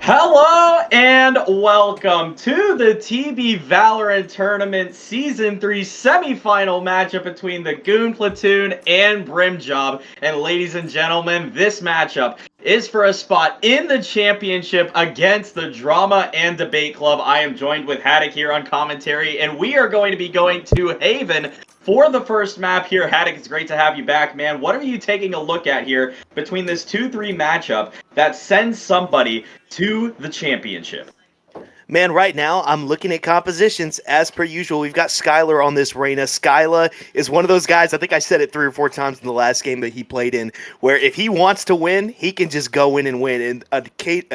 Hello and welcome to the TB Valorant Tournament Season 3 semifinal matchup between the Goon Platoon and Brim Job. And ladies and gentlemen, this matchup is for a spot in the championship against the Drama and Debate Club. I am joined with Haddock here on commentary, and we are going to be going to Haven for the first map here. Haddock, it's great to have you back, man. What are you taking a look at here between this 2-3 matchup that sends somebody to the championship? Man, right now I'm looking at compositions as per usual. We've got Skylar on this Reyna. Skyla is one of those guys, I think I said it 3 or 4 times in the last game that he played in, where if he wants to win, he can just go in and win. And a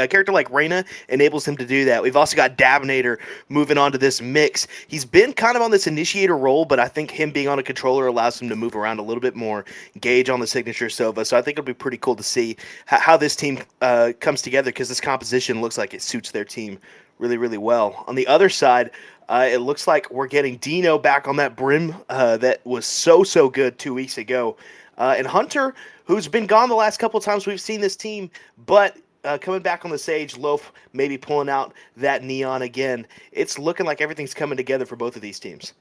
character like Reyna enables him to do that. We've also got Davinator moving on to this mix. He's been kind of on this initiator role, but I think him being on a controller allows him to move around a little bit more. Gage on the signature Sova. So I think it'll be pretty cool to see how this team comes together, because this composition looks like it suits their team really well. On the other side, it looks like we're getting Dino back on that Brim that was so good 2 weeks ago. And Hunter, who's been gone the last couple of times we've seen this team, but coming back on the stage, Loaf maybe pulling out that Neon again. It's looking like everything's coming together for both of these teams.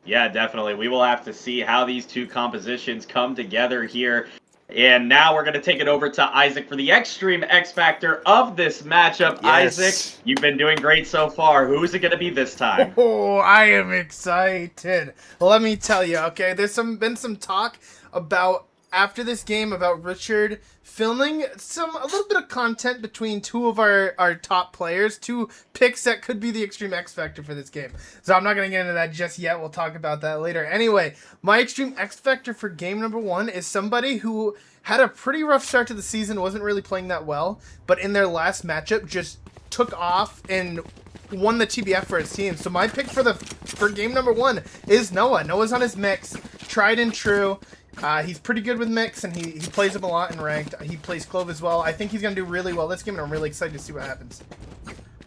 Yeah, definitely. We will have to see how these two compositions come together here. And now we're going to take it over to Isaac for the Extreme X Factor of this matchup. Yes. Isaac, you've been doing great so far. Who's it going to be this time? Oh, I am excited. Let me tell you, okay? There's been some talk about, after this game, about Richard filming a little bit of content between two of our top players, 2 picks that could be the Extreme X Factor for this game. So I'm not going to get into that just yet. We'll talk about that later. Anyway, my Extreme X Factor for game number 1 is somebody who had a pretty rough start to the season, wasn't really playing that well, but in their last matchup just took off and won the TBF for his team. So my pick for game number 1 is Noah. Noah's on his mix, tried and true. He's pretty good with mix, and he plays him a lot in ranked. He plays Clove as well. I think he's going to do really well this game, and I'm really excited to see what happens.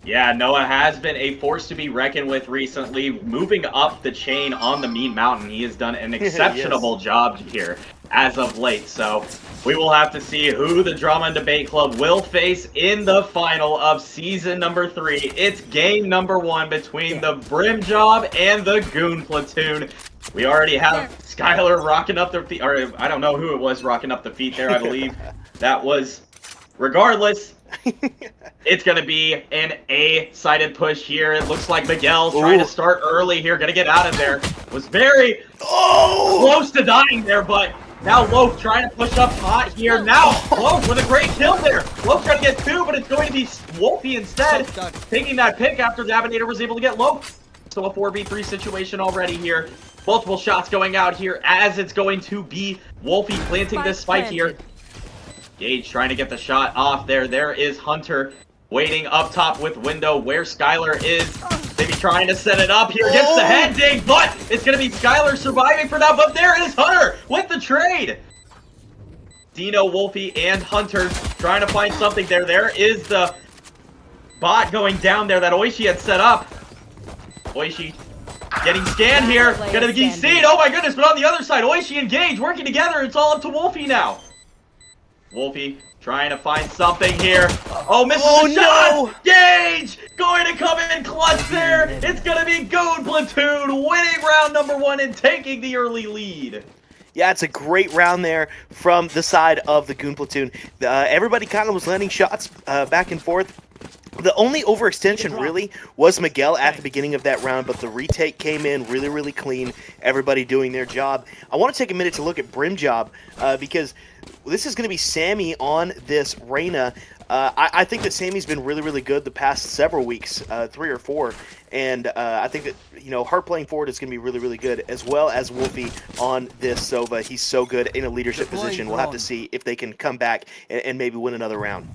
Yeah, Noah has been a force to be reckoned with recently, moving up the chain on the Mean Mountain. He has done an exceptional job here as of late, so we will have to see who the Drama and Debate Club will face in the final of season number 3. It's game number 1 between the Brim Job and the Goon Platoon. We already have Skylar rocking up their feet, or I don't know who it was rocking up the feet there, I believe. That was, regardless, it's going to be an A-sided push here. It looks like Miguel's trying to start early here, going to get out of there. Was very close to dying there, but now Loaf trying to push up hot here. Now Loaf with a great kill there. Loaf trying to get 2, but it's going to be Wolfie instead, taking that pick after Davinator was able to get Loaf. So a 4v3 situation already here. Multiple shots going out here as it's going to be Wolfie planting this spike here. Gage trying to get the shot off there. There is Hunter waiting up top with window where Skylar is. Maybe trying to set it up here against the head dig, but it's going to be Skylar surviving for now. But there is Hunter with the trade. Dino, Wolfie, and Hunter trying to find something there. There is the bot going down there that Oishi had set up. Oishi getting scanned here. Gonna be seen. Oh my goodness, but on the other side, Oishi and Gage working together. It's all up to Wolfie now. Wolfie trying to find something here. Oh, misses the shot! No. Gage going to come in clutch there. It's gonna be Goon Platoon winning round number 1 and taking the early lead. Yeah, it's a great round there from the side of the Goon Platoon. Everybody kind of was landing shots back and forth. The only overextension really was Miguel at the beginning of that round, but the retake came in really clean, everybody doing their job. I want to take a minute to look at Brim Job because this is going to be Sammy on this Reyna. I think that Sammy's been really good the past several weeks, 3 or 4, and I think that, you know, Hart playing forward is going to be really good, as well as Wolfie on this Sova. He's so good in a leadership position. We'll have to see if they can come back and maybe win another round.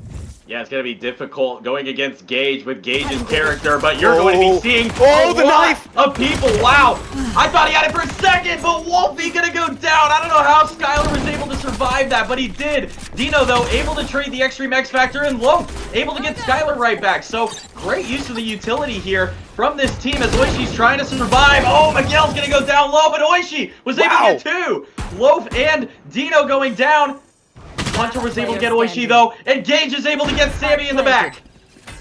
Yeah, it's going to be difficult going against Gage with Gage's character, but you're going to be seeing the knife of people. Wow. I thought he had it for a second, but Wolfie going to go down. I don't know how Skylar was able to survive that, but he did. Dino, though, able to trade the Extreme X Factor, and Loaf able to get Skylar right back. So great use of the utility here from this team as Oishi's trying to survive. Oh, Miguel's going to go down low, but Oishi was able to get 2. Loaf and Dino going down. Hunter was able to get Oishi, though, and Gage is able to get Sammy in the back.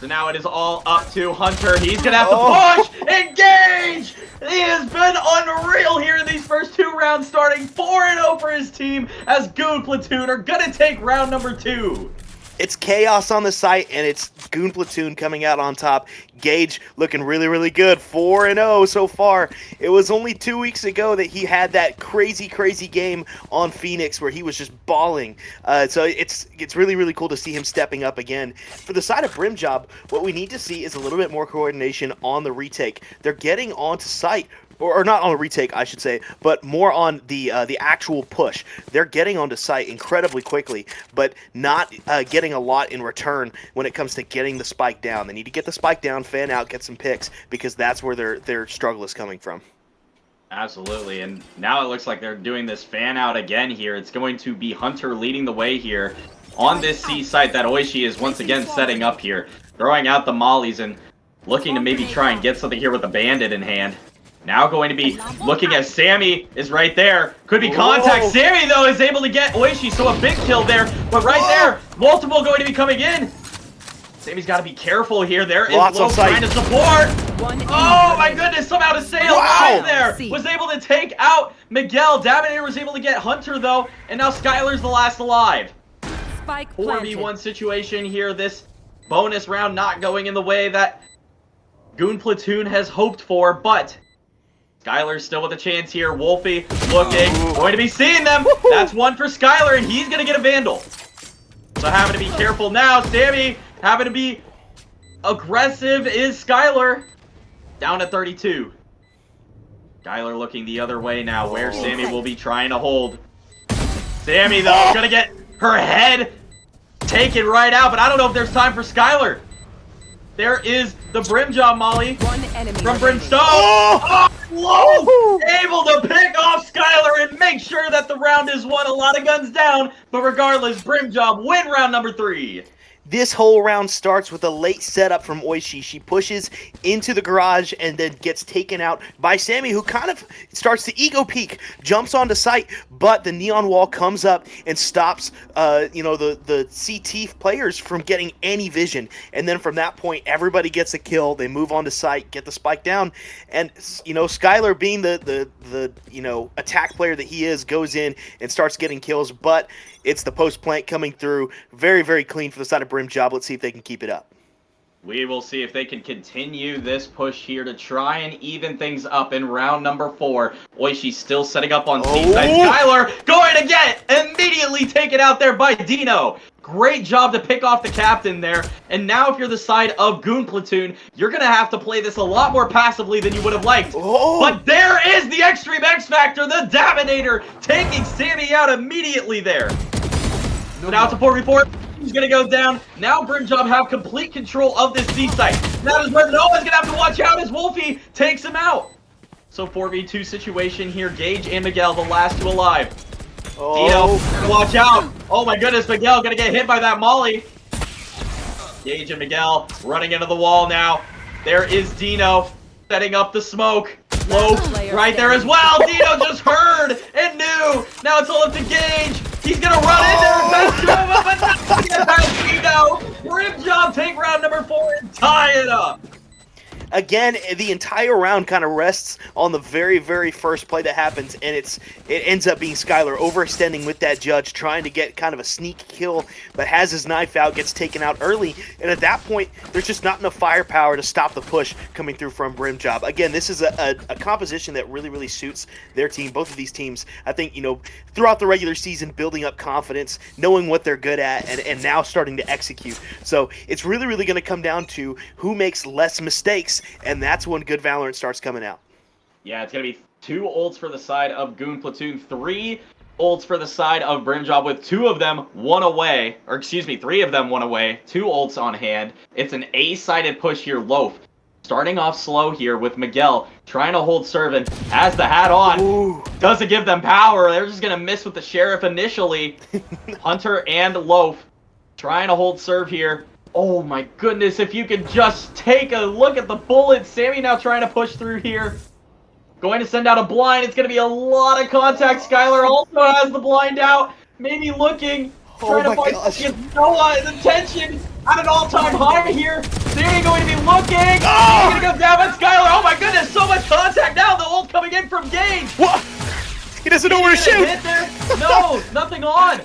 So now it is all up to Hunter. He's going to have to push, engage. He has been unreal here in these first 2 rounds, starting 4-0 for his team as Goon Platoon are going to take round number 2. It's chaos on the site, and it's Goon Platoon coming out on top. Gage looking really, really good. 4-0 so far. It was only 2 weeks ago that he had that crazy, crazy game on Phoenix where he was just balling. So it's really, really cool to see him stepping up again. For the side of Brim Job, what we need to see is a little bit more coordination on the retake. They're getting onto site. Or not on a retake, I should say, but more on the actual push. They're getting onto site incredibly quickly, but not getting a lot in return when it comes to getting the spike down. They need to get the spike down, fan out, get some picks, because that's where their struggle is coming from. Absolutely, and now it looks like they're doing this fan out again here. It's going to be Hunter leading the way here on this C site that Oishi is once again setting up here. Throwing out the mollies and looking to maybe try and get something here with the bandit in hand. Now going to be looking as Sammy is right there. Could be contact. Sammy, though, is able to get Oishi, so a big kill there. But right there, multiple going to be coming in. Sammy's got to be careful here. There is Low trying to support. Oh, my goodness. Somehow to sail right there. Was able to take out Miguel. Daminator was able to get Hunter, though. And now Skylar's the last alive. 4v1 situation here. This bonus round not going in the way that Goon Platoon has hoped for, but Skylar's still with a chance here. Wolfie looking, going to be seeing them. That's one for Skylar, and he's going to get a Vandal. So having to be careful now. Sammy having to be aggressive is Skylar. Down at 32. Skylar looking the other way now, where Sammy will be trying to hold. Sammy, though, going to get her head taken right out, but I don't know if there's time for Skylar. There is the Brim Job Molly from Brimstone. Able to pick off Skylar and make sure that the round is won. A lot of guns down, but regardless, Brim Job win round number 3. This whole round starts with a late setup from Oishi. She pushes into the garage and then gets taken out by Sammy, who kind of starts to ego peek, jumps onto site, but the neon wall comes up and stops the CT players from getting any vision. And then from that point, everybody gets a kill. They move onto site, get the spike down, and Skylar, being the attack player that he is, goes in and starts getting kills, but it's the post plant coming through. Very, very clean for the side of Brim Job. Let's see if they can keep it up. We will see if they can continue this push here to try and even things up in round number 4. Oishi's still setting up on C-side. Skylar going to get immediately taken out there by Dino. Great job to pick off the captain there. And now if you're the side of Goon Platoon, you're going to have to play this a lot more passively than you would have liked. But there is the Extreme X Factor, the Daminator, taking Sammy out immediately there. So now it's a 4v4. He's going to go down. Now Brim Job have complete control of this C site. That is where Noah's going to have to watch out as Wolfie takes him out. So 4v2 situation here. Gage and Miguel, the last 2 alive. Dino, watch out. Oh my goodness, Miguel going to get hit by that Molly. Gage and Miguel running into the wall now. There is Dino setting up the smoke. Low right there as well. Dino just heard and knew. Now it's all up to Gage. He's going to run in there and pass two of them, but not get past Dino. Brim Job take round number 4 and tie it up. Again, the entire round kind of rests on the very, very first play that happens, and it ends up being Skylar overextending with that judge, trying to get kind of a sneak kill, but has his knife out, gets taken out early, and at that point, there's just not enough firepower to stop the push coming through from Brim Job. Again, this is a composition that really, really suits their team, both of these teams. I think, throughout the regular season, building up confidence, knowing what they're good at, and now starting to execute. So it's really, really going to come down to who makes less mistakes, and that's when good Valorant starts coming out. Yeah, it's going to be 2 ults for the side of Goon Platoon, 3 ults for the side of Brim Job, with 2 of them 1 away, or excuse me, 3 of them 1 away, 2 ults on hand. It's an A-sided push here. Loaf starting off slow here with Miguel trying to hold Servant, has the hat on. Ooh. Doesn't give them power. They're just going to miss with the Sheriff initially. Hunter and Loaf trying to hold serve here. Oh my goodness, if you could just take a look at the bullets. Sammy now trying to push through here. Going to send out a blind. It's going to be a lot of contact. Skylar also has the blind out. Maybe looking. Trying to fight against Noah. The tension at an all-time high here. Sammy going to be looking. Oh! He's going to go down with Skylar. Oh my goodness, so much contact now. The ult coming in from Gage. What? He doesn't know where to shoot. Hit there? No, nothing on.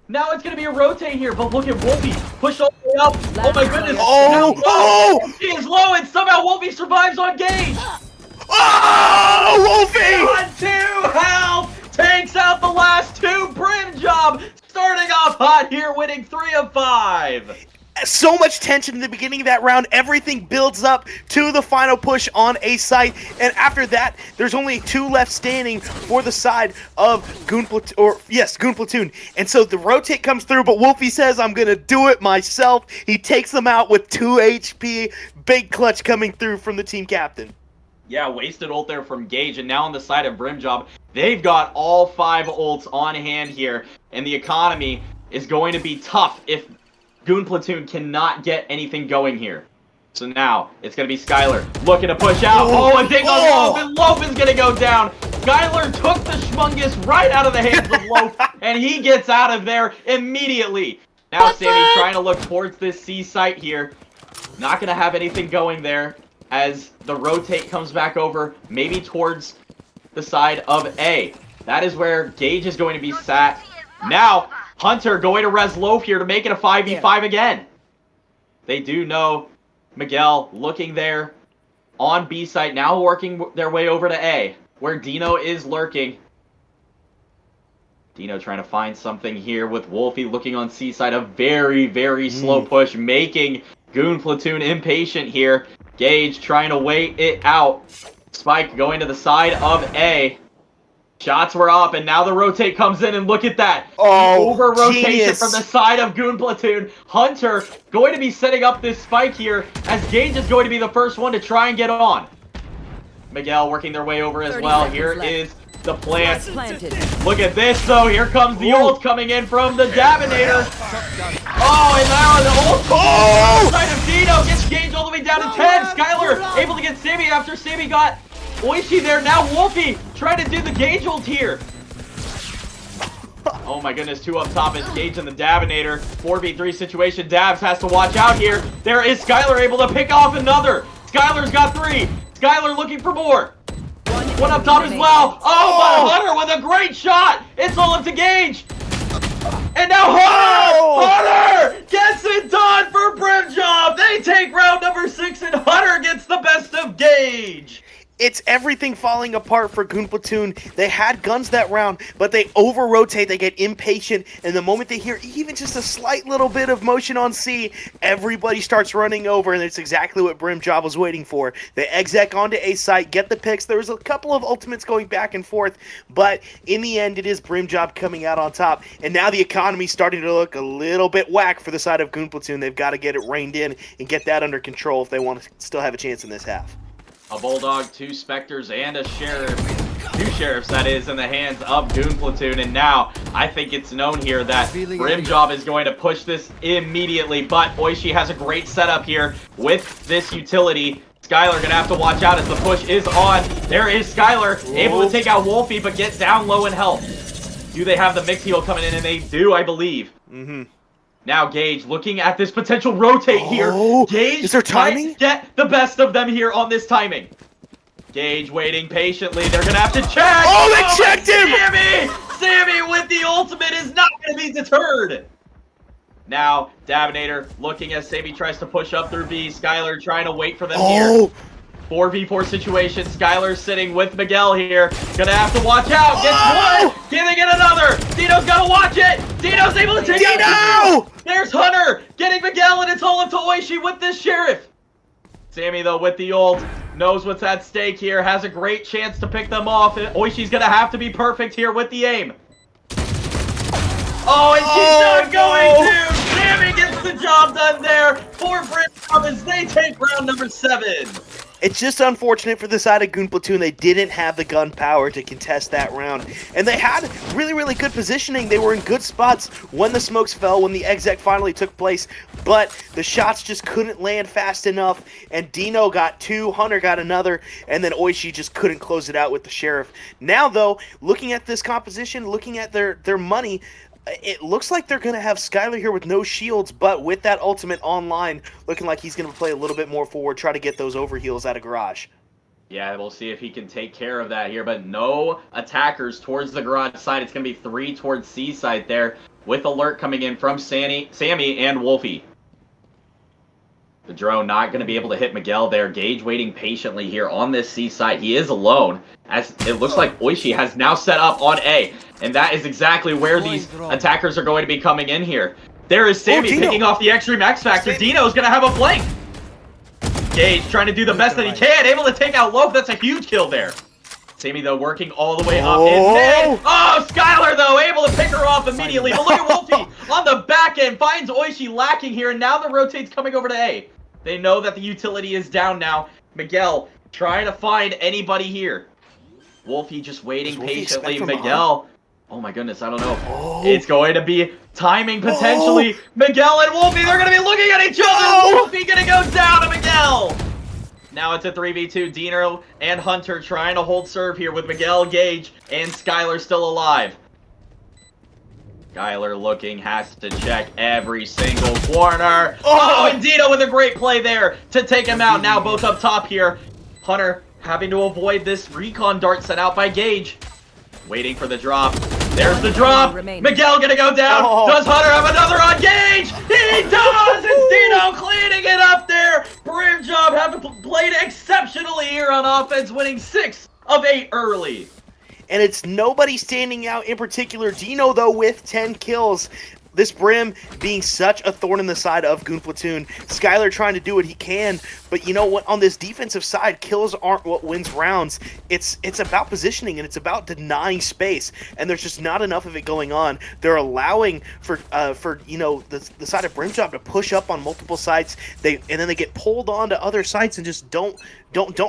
Now it's going to be a rotate here, but look at Wolfie. Push all the way up. Oh my goodness. Oh! He is low, and somehow Wolfie survives on Gage. Oh! Wolfie! On 2 health. Takes out the last 2. Brim job. Starting off hot here, winning 3 of 5. So much tension in the beginning of that round. Everything builds up to the final push on a site, and after that, there's only 2 left standing for the side of Goon Platoon. And so the rotate comes through, but Wolfie says, "I'm gonna do it myself." He takes them out with 2 HP. Big clutch coming through from the team captain. Yeah, wasted ult there from Gage, and now on the side of Brim job, they've got all 5 ults on hand here, and the economy is going to be tough if Goon Platoon cannot get anything going here. So now, it's going to be Skylar looking to push out. Oh, and Ding on Loaf, and Loaf is going to go down. Skylar took the schmungus right out of the hands of Loaf, and he gets out of there immediately. Now Sammy trying to look towards this C site here. Not going to have anything going there as the rotate comes back over, maybe towards the side of A. That is where Gage is going to be sat. Now, Hunter going to res Loaf here to make it a 5v5 again. They do know Miguel looking there on B site, now working their way over to A, where Dino is lurking. Dino trying to find something here with Wolfie looking on C side. A very, very slow push, making Goon Platoon impatient here. Gage trying to wait it out. Spike going to the side of A. Shots were up, and now the rotate comes in, and look at that. Oh, over-rotation genius. from the side of Goon Platoon. Hunter going to be setting up this spike here, as Gage is going to be the first one to try and get on. Miguel working their way over as well. Here is the plant. Look at this, though. Here comes the ult coming in from the Davinator. Oh, and now the ult comes side of Dino gets Gage all the way down to 10. Skylar able to get Sammy after Sammy got Oishi there. Now Wolfie trying to do the Gage ult here. Oh my goodness, 2 up top is Gage and the Davinator. 4v3 situation. Davs has to watch out here. There is Skylar able to pick off another. Skylar's got 3. Skylar looking for more. 1 up top as well. Oh, but Hunter with a great shot. It's all up to Gage. And now Hunter gets it done for Brim job. They take round number 6, and Hunter gets the best of Gage. It's everything falling apart for Goon Platoon. They had guns that round, but they over-rotate, they get impatient, and the moment they hear even just a slight little bit of motion on C, everybody starts running over, and it's exactly what Brim job was waiting for. They exec onto A site, get the picks. There was a couple of ultimates going back and forth, but in the end, it is Brim job coming out on top, and now the economy's starting to look a little bit whack for the side of Goon Platoon. They've got to get it reined in and get that under control if they want to still have a chance in this half. A Bulldog, 2 Spectres, and a Sheriff. 2 Sheriffs, that is, in the hands of Goon Platoon. And now, I think it's known here that Brim job is going to push this immediately. But Oishi has a great setup here with this utility. Skylar going to have to watch out as the push is on. There is Skylar, able to take out Wolfie, but get down low in health. Do they have the mix heal coming in? And they do, I believe. Now Gage looking at this potential rotate here. Gage is there timing? Might get the best of them here on this timing. Gage waiting patiently. They're going to have to check. Oh, they checked him! Sammy with the ultimate is not going to be deterred. Now, Davinator looking as Sammy tries to push up through B. Skylar trying to wait for them here. 4v4 situation. Skylar sitting with Miguel here. Gonna have to watch out. Gets 1. Giving it another. Dino's gotta watch it. Dino's able to take it. There's Hunter getting Miguel, and it's all up to Oishi with this Sheriff. Sammy, though, with the ult, knows what's at stake here. Has a great chance to pick them off. Oishi's gonna have to be perfect here with the aim. Oh, and she's not going to. Sammy gets the job done there for Brim as they take round number 7. It's just unfortunate for the side of Goon Platoon. They didn't have the gun power to contest that round. And they had really, really good positioning. They were in good spots when the smokes fell, when the exec finally took place. But the shots just couldn't land fast enough. And Dino got 2, Hunter got another, and then Oishi just couldn't close it out with the Sheriff. Now, though, looking at this composition, looking at their money, It looks like they're going to have Skylar here with no shields, but with that ultimate online, looking like he's going to play a little bit more forward, try to get those overheals out of Garage. Yeah, we'll see if he can take care of that here, but no attackers towards the garage side. It's going to be 3 towards C side there, with alert coming in from Sammy and Wolfie. The drone not going to be able to hit Miguel there. Gage waiting patiently here on this C side. He is alone, as it looks like Oishi has now set up on A, and that is exactly where these attackers are going to be coming in here. There is Sammy picking off the Extreme X Factor. Dino's going to have a flank. Gage trying to do the best that he can, able to take out Loaf. That's a huge kill there. Sammy, though, working all the way up in mid. Oh, Skylar, though, able to pick her off immediately. But look at Wolfie on the back end. Finds Oishi lacking here, and now the rotate's coming over to A. They know that the utility is down now. Miguel trying to find anybody here. Wolfie just waiting patiently. Miguel. Oh, my goodness, I don't know. It's going to be timing, potentially. Miguel and Wolfie, they're going to be looking at each other. Wolfie going to go down to Miguel. Now it's a 3v2. Dino and Hunter trying to hold serve here with Miguel, Gage, and Skylar still alive. Skylar looking, has to check every single corner. Oh, and Dino with a great play there to take him out. Now both up top here. Hunter having to avoid this recon dart sent out by Gage. Waiting for the drop. There's the drop. Miguel gonna go down. Does Hunter have another on Gage? He does! It's Dino cleaning it up there. Brim job having played exceptionally here on offense, winning 6 of 8 early. And it's nobody standing out in particular. Dino, though, with 10 kills. This Brim being such a thorn in the side of Goon Platoon. Skylar trying to do what he can, but you know what? On this defensive side, kills aren't what wins rounds. It's about positioning, and it's about denying space, and there's just not enough of it going on. They're allowing for you know, the side of Brim job to push up on multiple sides. And then they get pulled onto other sites and just don't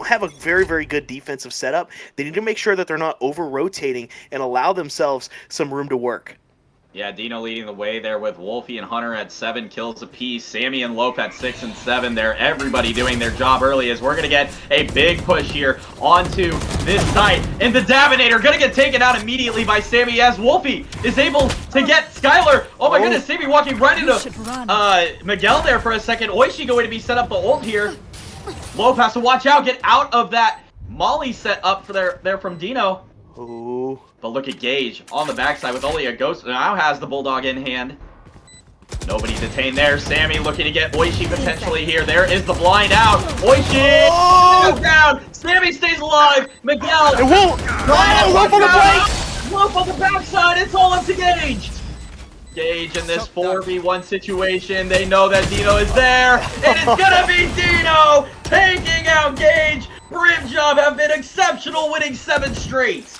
have a very good defensive setup. They need to make sure that they're not over rotating and allow themselves some room to work. Yeah, Dino leading the way there with Wolfie and Hunter at 7 kills apiece. Sammy and Lope at 6 and 7 there. Everybody doing their job early as we're going to get a big push here onto this site. And the Davinator going to get taken out immediately by Sammy as Wolfie is able to get Skylar. Oh my goodness, Sammy walking right into Miguel there for a second. Oishi going to be set up the ult here. Lope has to watch out, get out of that Molly set up for there from Dino. Ooh. But look at Gage on the backside with only a ghost. Now has the Bulldog in hand. Nobody detained there. Sammy looking to get Oishi potentially here. There is the blind out. Oishi goes down. Sammy stays alive. Miguel. It won't. Lope on the break. Lope on the backside. It's all up to Gage. Gage in this 4v1 situation. They know that Dino is there. And it's going to be Dino taking out Gage. Brim job have been exceptional, winning 7 straight.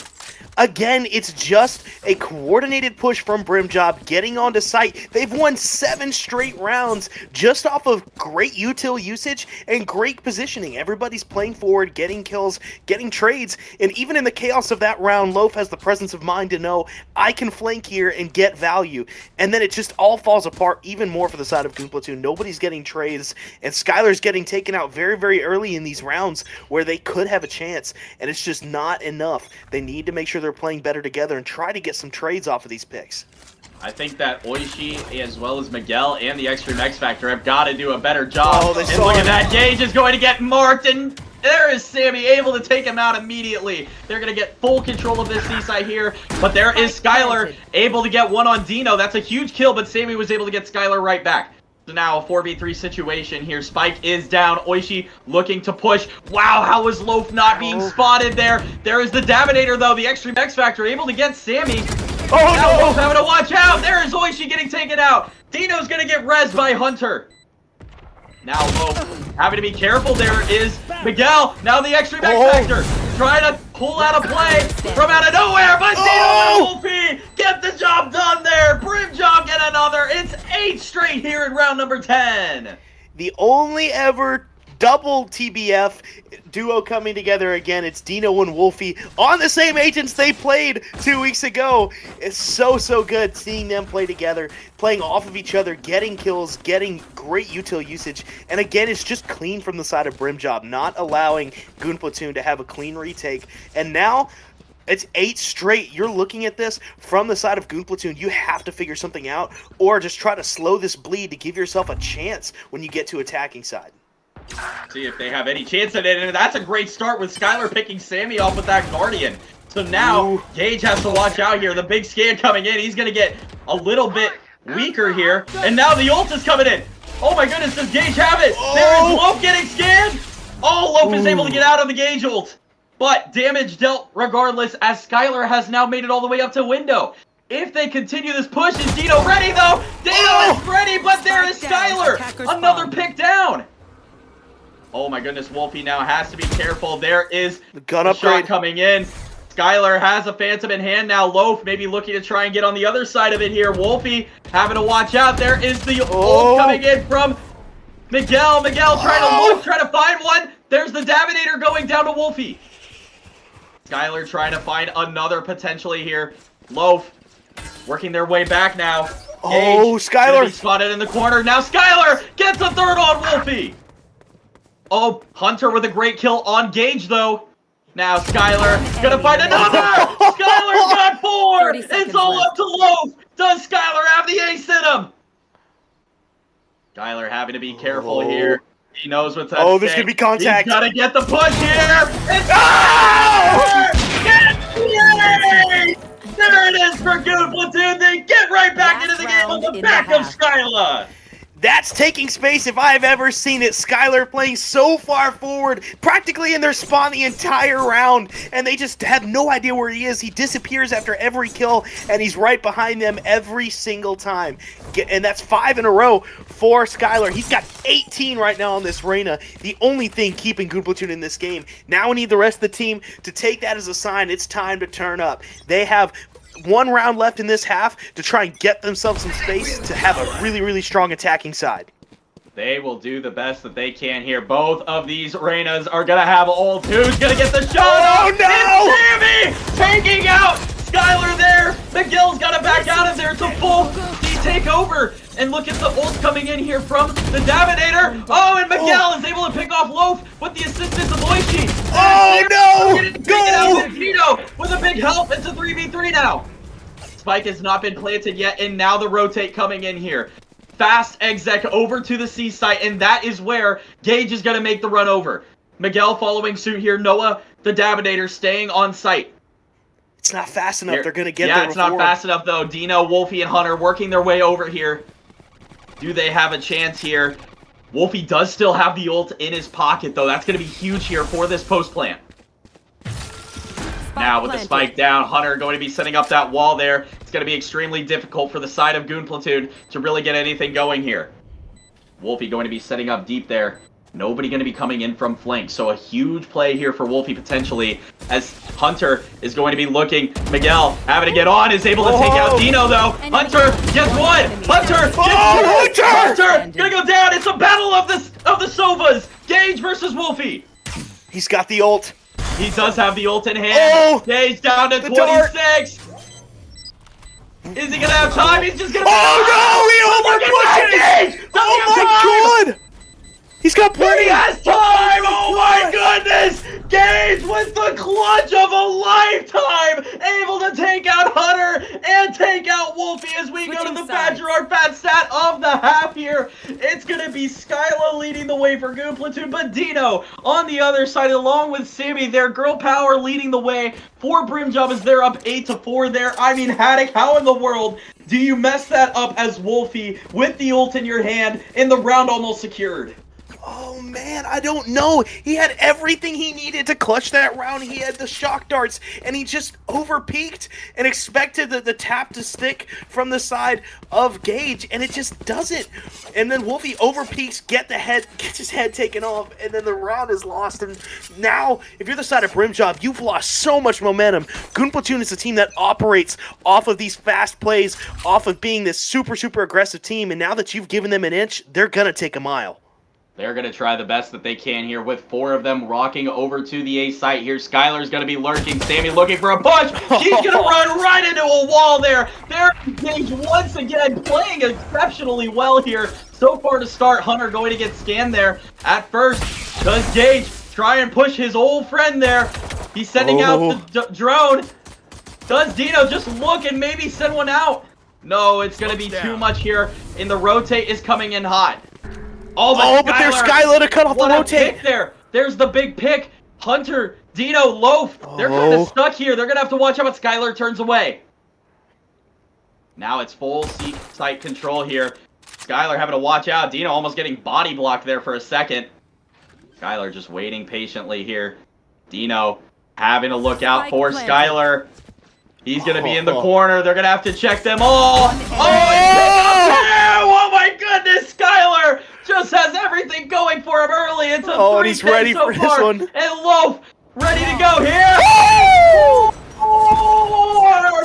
Again, it's just a coordinated push from Brim Job getting onto site. They've won 7 straight rounds just off of great util usage and great positioning. Everybody's playing forward, getting kills, getting trades, and even in the chaos of that round, Loaf has the presence of mind to know, I can flank here and get value. And then it just all falls apart even more for the side of Goon Platoon. Nobody's getting trades, and Skylar's getting taken out very early in these rounds where they could have a chance, and it's just not enough. They need to make sure they're playing better together and try to get some trades off of these picks. I think that Oishi, as well as Miguel and the Extreme X Factor, have got to do a better job. And look at that, Gage is going to get marked, and there is Sammy able to take him out immediately. They're going to get full control of this seaside here, but there is Skylar able to get one on Dino. That's a huge kill, but Sammy was able to get Skylar right back. So now a 4v3 situation here. Spike is down. Oishi looking to push. Wow, how was Loaf not being spotted there? There is the Davinator, though. The Extreme X Factor able to get Sammy. Now Loaf having to watch out. There is Oishi getting taken out. Dino's going to get rezzed by Hunter. Now Loaf having to be careful. There is Miguel. Now the Extreme X Factor trying to pull out a play from out of nowhere. But Dino and Wolfie get the job done there. Brim job get another. It's 8 straight here in round number 10. The only ever double TBF duo coming together again. It's Dino and Wolfie on the same agents they played 2 weeks ago. It's so good seeing them play together, playing off of each other, getting kills, getting great util usage. And again, it's just clean from the side of Brim Job, not allowing Goon Platoon to have a clean retake. And now It's 8 straight. You're looking at this from the side of Goon Platoon. You have to figure something out, or just try to slow this bleed to give yourself a chance when you get to attacking side. See if they have any chance at it, and that's a great start with Skylar picking Sammy off with that Guardian. So now, Gage has to watch out here. The big scan coming in. He's going to get a little bit weaker here, and now the ult is coming in. Oh my goodness, does Gage have it? There is Loaf getting scanned. Oh, Loaf is able to get out of the Gage ult. But damage dealt regardless, as Skylar has now made it all the way up to window. If they continue this push, is Dino ready though? Dino is ready, but there is Skylar. Another pick down. Oh my goodness, Wolfie now has to be careful. There is the gun upgrade shot coming in. Skylar has a Phantom in hand now. Loaf maybe looking to try and get on the other side of it here. Wolfie having to watch out. There is the ult coming in from Miguel. Miguel trying to look, trying to find one. There's the Daminator going down to Wolfie. Skylar trying to find another potentially here. Loaf working their way back now. Gage, Skylar spotted in the corner. Now Skylar gets a third on Wolfie. Oh, Hunter with a great kill on Gage though. Now Skylar gonna find another. Skylar's got 4. It's all up to Loaf. Does Skylar have the ace in him? Skylar having to be careful here. He knows what's at stake. There's gonna be contact. He's gotta get the push here. It's Yay! There it is for Goon Platoon. They get right back into the game on the back of Skylar. That's taking space if I've ever seen it. Skylar playing so far forward, practically in their spawn the entire round, and they just have no idea where he is. He disappears after every kill, and he's right behind them every single time. And that's 5 in a row for Skylar. He's got 18 right now on this Reyna, the only thing keeping Goon Platoon in this game. Now we need the rest of the team to take that as a sign it's time to turn up. They have 1 round left in this half to try and get themselves some space to have a really, really strong attacking side. They will do the best that they can here. Both of these Reynas are going to have ult. Who's going to get the shot? Oh, no! It's Sammy taking out Skylar there. Miguel's got to back out of there. It's a full take over. And look at the ult coming in here from the Daminator. Oh, and Miguel is able to pick off Loaf with the assistance of Oishi. Oh, no! Go! Dino with a big help. It's a 3v3 now. Spike has not been planted yet, and now the rotate coming in here. Fast exec over to the C site, and that is where Gage is going to make the run over. Miguel following suit here. Noah, the Daminator, staying on site. It's not fast enough. They're going to get there. Yeah, it's not fast enough, though. Dino, Wolfie, and Hunter working their way over here. Do they have a chance here? Wolfie does still have the ult in his pocket, though. That's going to be huge here for this post plant. Now with the spike down, Hunter going to be setting up that wall there. It's going to be extremely difficult for the side of Goon Platoon to really get anything going here. Wolfie going to be setting up deep there. Nobody going to be coming in from flank, so a huge play here for Wolfie potentially, as Hunter is going to be looking. Miguel having to get on, is able to take out Dino though. Hunter gets 1. Hunter gets 2. Hunter gonna go down. It's a battle of the Sovas. Gage versus Wolfie. He's got the ult. He does have the ult in hand. Gage down to 26. Is he gonna have time? He's just gonna. Oh no! He overpushes! Oh my god! He's got plenty! He has time! Oh my goodness! Gage with the clutch of a lifetime! Able to take out Hunter and take out Wolfie as we go to the our fat stat of the half here. It's gonna be Skyla leading the way for Goon Platoon, but Dino on the other side along with Sammy, their girl power leading the way for Brim Job as they're up 8-4 there. I mean, Haddock, how in the world do you mess that up as Wolfie with the ult in your hand and the round almost secured? Oh man, I don't know. He had everything he needed to clutch that round. He had the shock darts, and he just overpeaked and expected the tap to stick from the side of Gage, and it just doesn't. And then Wolfie overpeaks, gets his head taken off, and then the round is lost. And now, if you're the side of Brim Job, you've lost so much momentum. Goon Platoon is a team that operates off of these fast plays, off of being this super, super aggressive team, and now that you've given them an inch, they're gonna take a mile. They're going to try the best that they can here with 4 of them rocking over to the A site here. Skylar's going to be lurking. Sammy looking for a push. He's going to run right into a wall there. There's Gage once again playing exceptionally well here. So far to start, Hunter going to get scanned there. At first, does Gage try and push his old friend there? He's sending out the drone. Does Dino just look and maybe send one out? No, it's going to be too much here. And the rotate is coming in hot. Oh, but there's Skylar to cut off the rotate. Pick there. There's the big pick. Hunter, Dino, Loaf. They're kind of stuck here. They're going to have to watch out, but Skylar turns away. Now it's full sight control here. Skylar having to watch out. Dino almost getting body blocked there for a second. Skylar just waiting patiently here. Dino having to look out for Skylar. He's going to be in the corner. They're going to have to check them all. Oh my goodness. Skylar just has everything going for him early. It's a 3-10 he's ready so for far. this one. And Loaf ready to go here.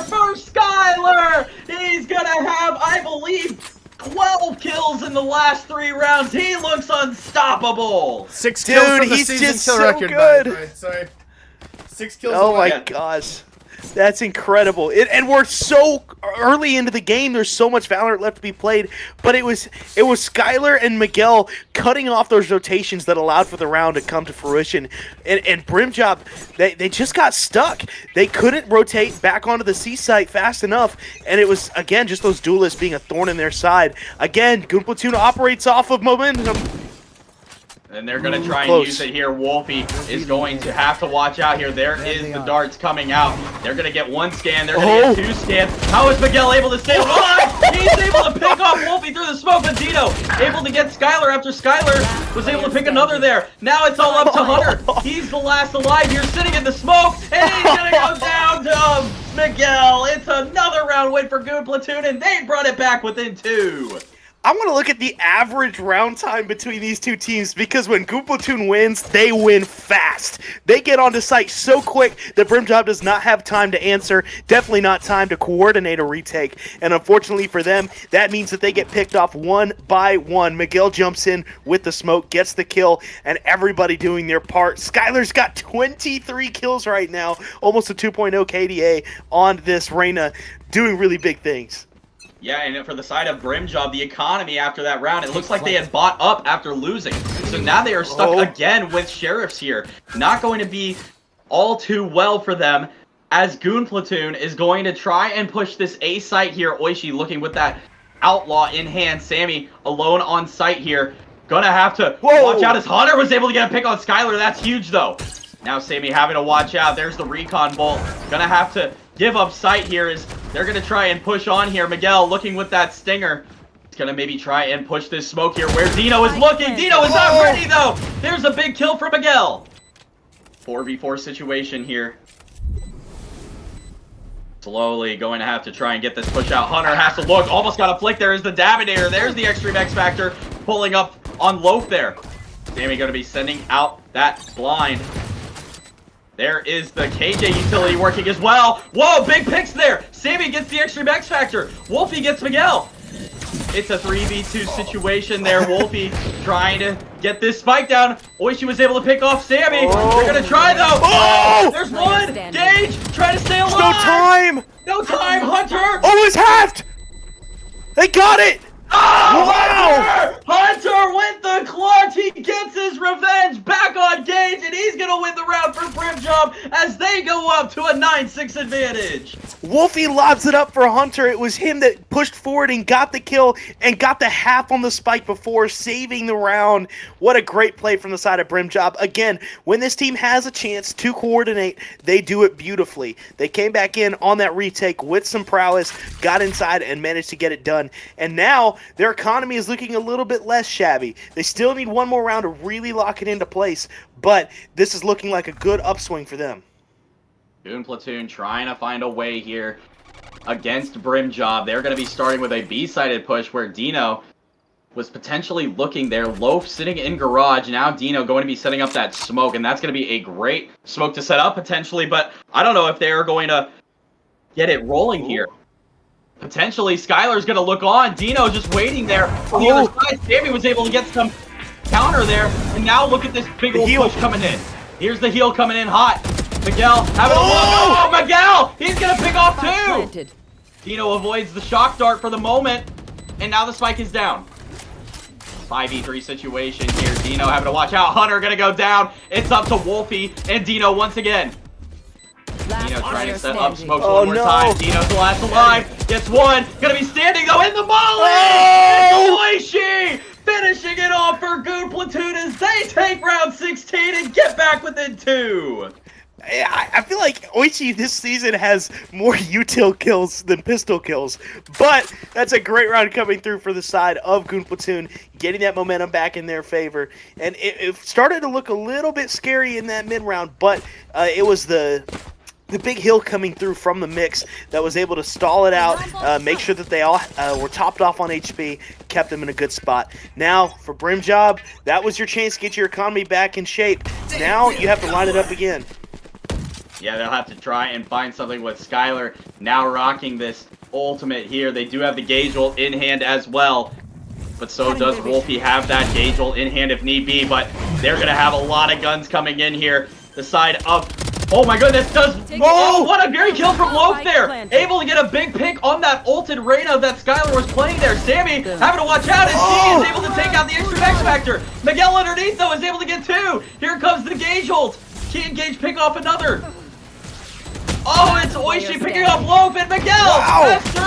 For Skylar. He's going to have, I believe, 12 kills in the last 3 rounds. He looks unstoppable. 6 kills from the he's season just kill so record. good. Sorry. 6 kills. Oh my gosh. That's incredible. And we're so early into the game. There's so much Valorant left to be played. But it was Skylar and Miguel cutting off those rotations that allowed for the round to come to fruition. And Brim Job, they just got stuck. They couldn't rotate back onto the C site fast enough. And it was, again, just those duelists being a thorn in their side. Again, Goon Platoon operates off of momentum. And they're going to try and use it here. Wolfie is going to have to watch out here. There is the darts coming out. They're going to get 1 scan. They're going to get 2 scans. How is Miguel able to stay alive? He's able to pick off Wolfie through the smoke. But Dino able to get Skylar after Skylar was able to pick another there. Now it's all up to Hunter. He's the last alive here sitting in the smoke. And he's going to go down to Miguel. It's another round win for Goon Platoon. And they brought it back within 2. I want to look at the average round time between these two teams because when Goon Platoon wins, they win fast. They get onto site so quick that Brim Job does not have time to answer, definitely not time to coordinate a retake. And unfortunately for them, that means that they get picked off 1 by 1. Miguel jumps in with the smoke, gets the kill, and everybody doing their part. Skylar's got 23 kills right now, almost a 2.0 KDA on this Reyna, doing really big things. Yeah, and for the side of Brim Job, the economy after that round, it looks like they had bought up after losing. So now they are stuck again with Sheriffs here. Not going to be all too well for them as Goon Platoon is going to try and push this A site here. Oishi looking with that Outlaw in hand. Sammy alone on site here. Gonna have to watch out as Hunter was able to get a pick on Skylar. That's huge though. Now Sammy having to watch out. There's the recon bolt. Gonna have to give up sight here as they're going to try and push on here. Miguel looking with that stinger. He's going to maybe try and push this smoke here where Dino is looking. Dino is not ready though. There's a big kill for Miguel. 4v4 situation here. Slowly going to have to try and get this push out. Hunter has to look. Almost got a flick. There is the Daminator. There's the Extreme X Factor pulling up on Loaf there. Sammy going to be sending out that blind. There is the KJ utility working as well. Whoa, big picks there. Sammy gets the Extreme X Factor. Wolfie gets Miguel. It's a 3v2 situation there. Wolfie trying to get this spike down. Oishi was able to pick off Sammy. They're going to try, though. Oh, there's one. Gage trying to stay alive. No time. No time, Hunter. Oh, it's halved. They got it. Oh, wow! Hunter with the clutch. He gets his revenge back on Gage, and he's going to win the round for Brim Job as they go up to a 9-6 advantage. Wolfie lobs it up for Hunter. It was him that pushed forward and got the kill and got the half on the spike before saving the round. What a great play from the side of Brim Job. Again, when this team has a chance to coordinate, they do it beautifully. They came back in on that retake with some prowess, got inside, and managed to get it done. And now their economy is looking a little bit less shabby. They still need one more round to really lock it into place, but this is looking like a good upswing for them. Goon Platoon trying to find a way here against Brim Job. They're going to be starting with a B-sided push where Dino was potentially looking there. Loaf sitting in garage. Now Dino going to be setting up that smoke, and that's going to be a great smoke to set up potentially, but I don't know if they are going to get it rolling here. Potentially, Skylar's going to look on. Dino just waiting there on the other side. Sammy was able to get some counter there, and now look at this big old push coming in. Here's the heel coming in hot. Miguel having a look. Oh, Miguel! He's going to pick off two! Dino avoids the shock dart for the moment, and now the spike is down. 5v3 situation here. Dino having to watch out. Hunter going to go down. It's up to Wolfie and Dino once again. Dino trying to set up standing. smokes Oh, one more no. time. Dino's the last alive. Gets one. Gonna be standing though in the molly. Oh! It's Oishi finishing it off for Goon Platoon as they take round 16 and get back within 2. I feel like Oichi this season has more util kills than pistol kills, but that's a great round coming through for the side of Goon Platoon, getting that momentum back in their favor. And it started to look a little bit scary in that mid round, but it was the big hill coming through from the mix that was able to stall it out, make sure that they all were topped off on HP, kept them in a good spot. Now, for Brim Job, that was your chance to get your economy back in shape. Now, you have to line it up again. Yeah, they'll have to try and find something with Skylar now rocking this ultimate here. They do have the Gauge ult in hand as well. But so does Wolfie have that Gauge ult in hand if need be. But they're going to have a lot of guns coming in here. The side of... Oh my goodness, oh, what a great kill from Loaf there! Able to get a big pick on that ulted Reyna that Skylar was playing there. Sammy having to watch out as he is able to take out the extra X Factor. Miguel underneath though is able to get 2. Here comes the Gauge ult. Can't Gauge pick off another. Oh, it's Oishi picking up Loaf and Miguel! Wow. That's 3!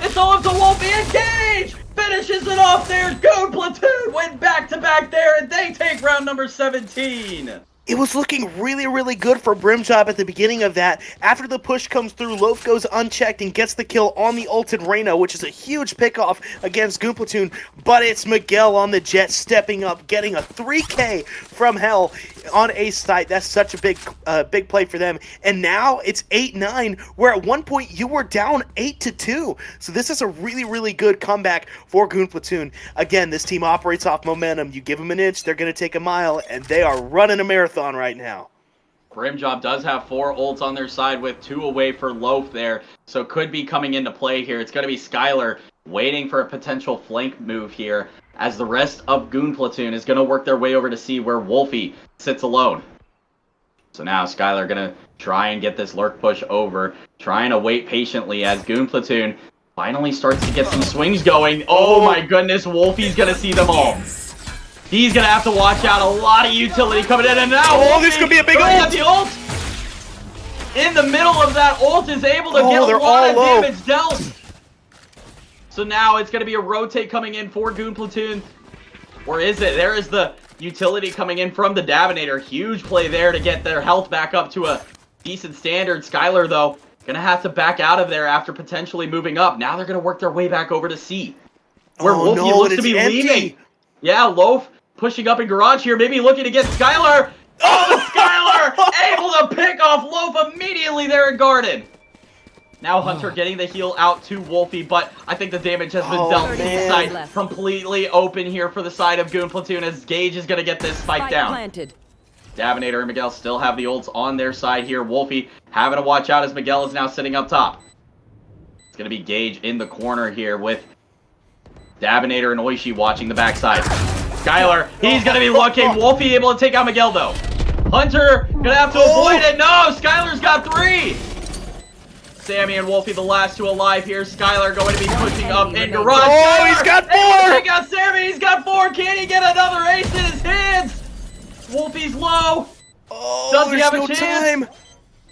It's all up to Wolfie and Gage! Finishes it off there! Goon Platoon went back-to-back there and they take round number 17! It was looking really, really good for Brim Job at the beginning of that. After the push comes through, Loaf goes unchecked and gets the kill on the ulted Reyna, which is a huge pickoff against Goon Platoon. But it's Miguel on the jet stepping up, getting a 3K from hell on ace site. That's such a big play for them. And now it's 8-9, where at one point you were down 8-2. So this is a really, really good comeback for Goon Platoon. Again, this team operates off momentum. You give them an inch, they're going to take a mile, and they are running a marathon right now. Brim Job does have 4 ults on their side with 2 away for Loaf there, so could be coming into play here. It's going to be Skylar waiting for a potential flank move here as the rest of Goon Platoon is going to work their way over to see where Wolfie sits alone. So now Skylar going to try and get this lurk push over, trying to wait patiently as Goon Platoon finally starts to get some swings going. Oh my goodness, Wolfie's going to see them all. He's going to have to watch out. A lot of utility coming in. And now this could be a big ult. The ult. In the middle of that ult is able to get a lot of damage dealt. So now it's going to be a rotate coming in for Goon Platoon. Or is it? There is the utility coming in from the Davinator. Huge play there to get their health back up to a decent standard. Skylar, though, going to have to back out of there after potentially moving up. Now they're going to work their way back over to C. Where Wolfie looks to be leaving. Yeah, Loaf pushing up in garage here, maybe looking to get Skylar. Oh, Skylar able to pick off Loaf immediately there in Garden. Now Hunter getting the heal out to Wolfie, but I think the damage has been dealt. Side completely open here for the side of Goon Platoon as Gage is going to get this spike down. Davinator and Miguel still have the ults on their side here. Wolfie having to watch out as Miguel is now sitting up top. It's going to be Gage in the corner here with Davinator and Oishi watching the backside. Skylar, he's going to be looking. Wolfie able to take out Miguel, though. Hunter going to have to avoid it. No, Skylar's got 3. Sammy and Wolfie, the last 2 alive here. Skylar going to be pushing up in garage. Oh, Skylar he's got 4. Take out Sammy. He's got 4. Can he get another ace in his hands? Wolfie's low. Oh, does he have a no chance? time.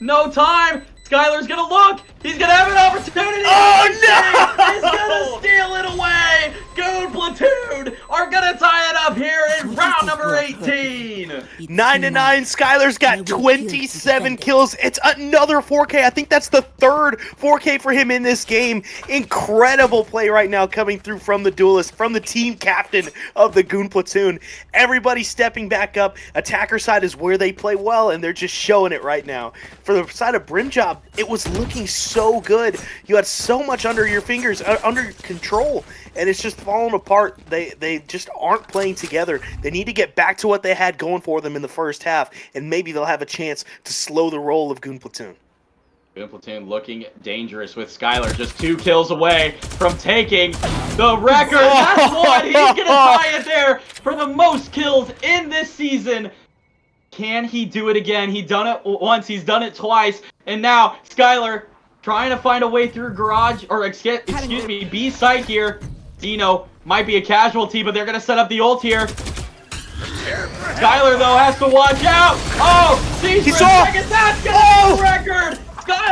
No time. Skylar's going to look. He's going to have an opportunity. Oh, no. He's going to steal it away. Goon Platoon are going to tie it up here in round number 18. 9-9. Skylar's got 27 kills. It's another 4K. I think that's the 3rd 4K for him in this game. Incredible play right now coming through from the duelist, from the team captain of the Goon Platoon. Everybody stepping back up. Attacker side is where they play well, and they're just showing it right now. For the side of Brim Job, it was looking so good. You had so much under your fingers, under control, and it's just falling apart. They just aren't playing together. They need to get back to what they had going for them in the first half, and maybe they'll have a chance to slow the roll of Goon Platoon. Goon Platoon looking dangerous with Skylar just 2 kills away from taking the record. That's one. He's going to tie it there for the most kills in this season. Can he do it again? He's done it once. He's done it twice. And now Skylar trying to find a way through garage, or excuse me, B site here. Dino might be a casualty, but they're going to set up the ult here. Skylar, though, has to watch out. Oh, he's second. That's going to be the record.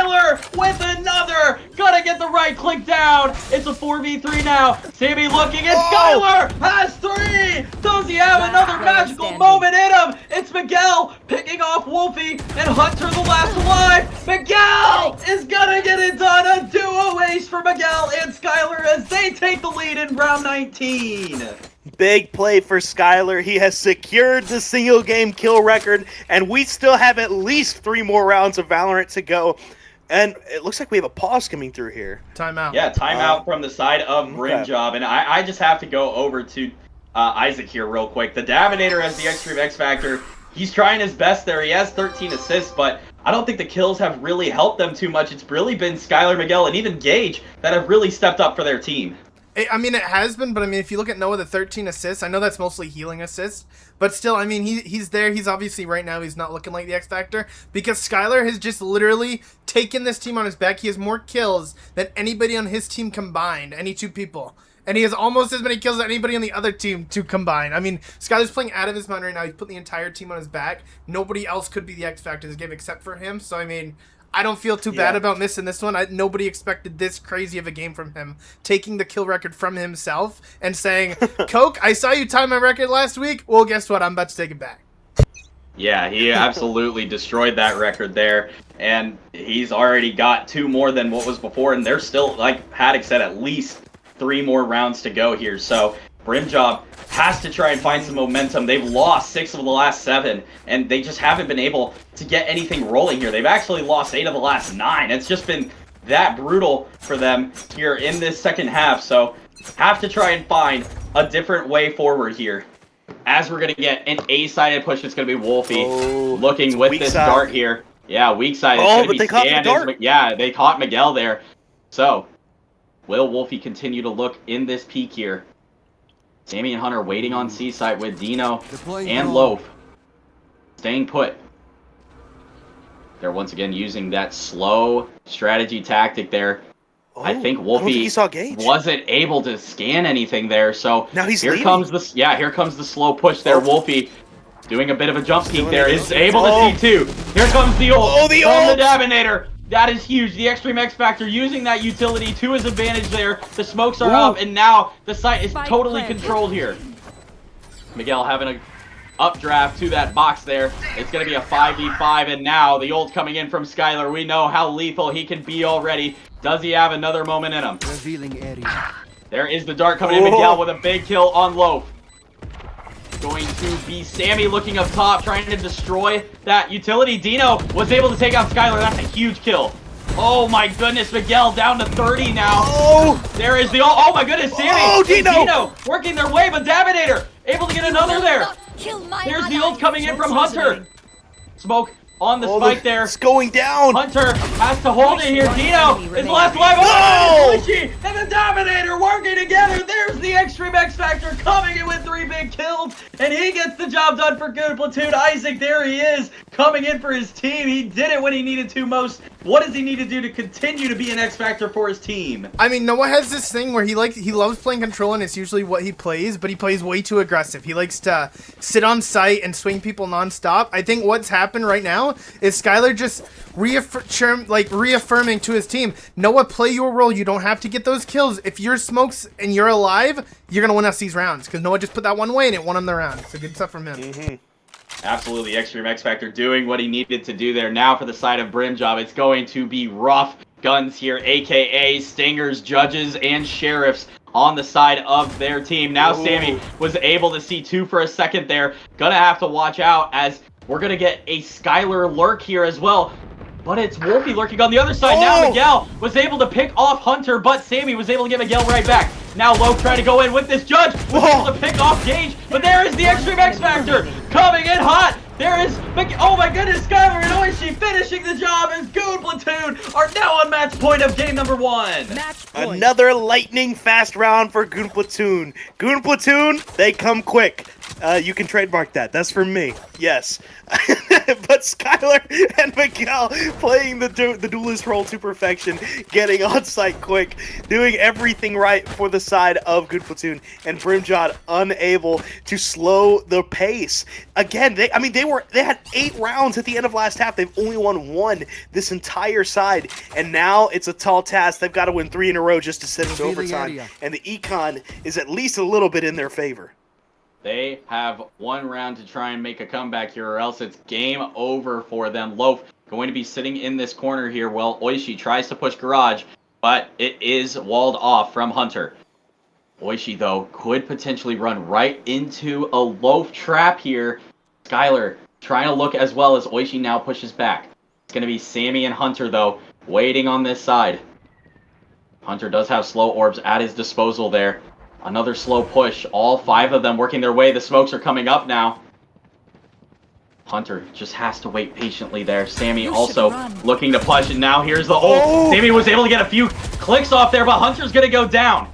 Skylar with another. Gonna get the right click down. It's a 4v3 now. Sammy looking at Skylar. Has 3. Does he have another magical moment in him? It's Miguel picking off Wolfie and Hunter the last alive. Miguel is gonna get it done. A duo ace for Miguel and Skylar as they take the lead in round 19. Big play for Skylar. He has secured the single game kill record, and we still have at least 3 more rounds of Valorant to go. And it looks like we have a pause coming through here. Timeout. Yeah, timeout from the side of Brim Okay. Job. And I just have to go over to Isaac here real quick. The Davinator has the Extreme X Factor. He's trying his best there. He has 13 assists, but I don't think the kills have really helped them too much. It's really been Skylar, Miguel, and even Gage that have really stepped up for their team. I mean, it has been, but I mean, if you look at Noah, the 13 assists, I know that's mostly healing assists, but still, I mean, he's there. He's obviously right now, he's not looking like the X Factor because Skylar has just literally taken this team on his back. He has more kills than anybody on his team combined, any 2 people. And he has almost as many kills as anybody on the other team to combine. I mean, Skylar's playing out of his mind right now. He's put the entire team on his back. Nobody else could be the X Factor this game except for him. So, I mean, I don't feel too bad about missing this one. Nobody expected this crazy of a game from him. Taking the kill record from himself and saying, Coke, I saw you tie my record last week. Well, guess what? I'm about to take it back. Yeah, he absolutely destroyed that record there. And he's already got 2 more than what was before. And there's still, like Haddock said, at least 3 more rounds to go here. So Brim Job has to try and find some momentum. They've lost 6 of the last 7, and they just haven't been able to get anything rolling here. They've actually lost 8 of the last 9. It's just been that brutal for them here in this second half. So have to try and find a different way forward here. As we're going to get an A-sided push, it's going to be Wolfie looking with this dart here. Yeah, weak side. Oh, but they caught the dart. Yeah, they caught Miguel there. So, will Wolfie continue to look in this peak here? Sammy and Hunter waiting on C side with Dino and Loaf. Staying put. They're once again using that slow strategy tactic there. I think Wolfie wasn't able to scan anything there, so now he's here comes the slow push there. Wolfie doing a bit of a jump peek there, is able to see 2. Here comes the ult from the Davinator. That is huge. The Extreme X Factor using that utility to his advantage there. The smokes are up, and now the site is totally controlled here. Miguel having a updraft to that box there. It's going to be a 5v5, and now the ult coming in from Skylar. We know how lethal he can be already. Does he have another moment in him? There is the dart coming in. Miguel with a big kill on Loaf. Going to be Sammy looking up top, trying to destroy that utility. Dino was able to take out Skylar. That's a huge kill. Oh my goodness, Miguel down to 30 now. There is the oh my goodness, Sammy. Dino working their way, but Davinator able to get another there. There's the ult coming in from Hunter. Smoke on the spike there. It's going down. Hunter has to hold it here. Dino is the last alive. Oh, and the Dominator working together. There's the Extreme X Factor coming in with 3 big kills, and he gets the job done for Goon Platoon. Isaac, there he is, coming in for his team. He did it when he needed to most. What does he need to do to continue to be an X Factor for his team? I mean, Noah has this thing where he loves playing control, and it's usually what he plays, but he plays way too aggressive. He likes to sit on site and swing people nonstop. I think what's happened right now is Skylar just reaffirming to his team, Noah, play your role. You don't have to get those kills. If you're smokes and you're alive, you're going to win us these rounds, because Noah just put that one way and it won him the round. So good stuff from him. Absolutely, Extreme X Factor doing what he needed to do there. Now for the side of Brim Job, it's going to be rough guns here, aka Stingers, Judges, and Sheriffs on the side of their team. Now Sammy was able to see 2 for a second there. Gonna have to watch out as we're gonna get a Skylar lurk here as well. But it's Wolfie lurking on the other side. Now Miguel was able to pick off Hunter, but Sammy was able to get Miguel right back. Now Loaf trying to go in with this Judge. Was able to pick off Gage, but there is the Extreme X Factor coming in hot. There is, oh my goodness, Skylar and Oishi finishing the job as Goon Platoon are now on match point of game number 1. Another lightning fast round for Goon Platoon. Goon Platoon, they come quick. You can trademark that. That's for me. Yes. But Skylar and Miguel playing the duelist role to perfection, getting on site quick, doing everything right for the side of Good Platoon, and Brimjod unable to slow the pace. Again, they had 8 rounds at the end of last half. They've only won 1 this entire side, and now it's a tall task. They've got to win 3 in a row just to send it to overtime, and the econ is at least a little bit in their favor. They have 1 round to try and make a comeback here, or else it's game over for them. Loaf going to be sitting in this corner here while Oishi tries to push Garage, but it is walled off from Hunter. Oishi, though, could potentially run right into a Loaf trap here. Skylar trying to look as well as Oishi now pushes back. It's going to be Sammy and Hunter, though, waiting on this side. Hunter does have slow orbs at his disposal there. Another slow push. All 5 of them working their way. The smokes are coming up now. Hunter just has to wait patiently there. Sammy also looking to push, and now here's the ult. Oh. Sammy was able to get a few clicks off there, but Hunter's going to go down.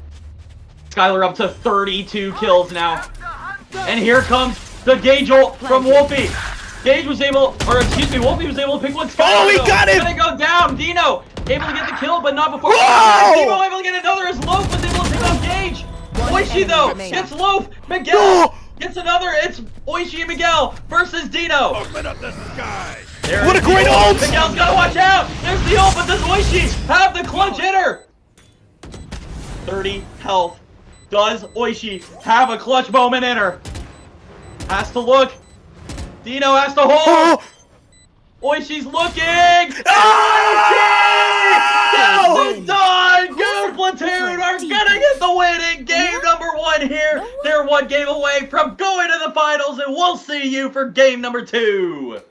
Skylar up to 32 kills now. And here comes the Gage ult from Wolfie. Wolfie was able to pick one. Skylar, he got him! Gonna go down. Dino able to get the kill, but not before. Whoa! Dino able to get another as Loaf was able to pick up Gage. Oishi, though, gets Loaf. Miguel gets another. It's Oishi and Miguel versus Dino. Open up the sky. What a great ult! Miguel's gotta watch out. There's the ult, but does Oishi have the clutch hitter? 30 health. Does Oishi have a clutch moment in her? Has to look. Dino has to hold. Oishi's looking. It's done! Goon Platoon are gonna get the win in game number 1 here. They're 1 game away from going to the finals, and we'll see you for game number 2.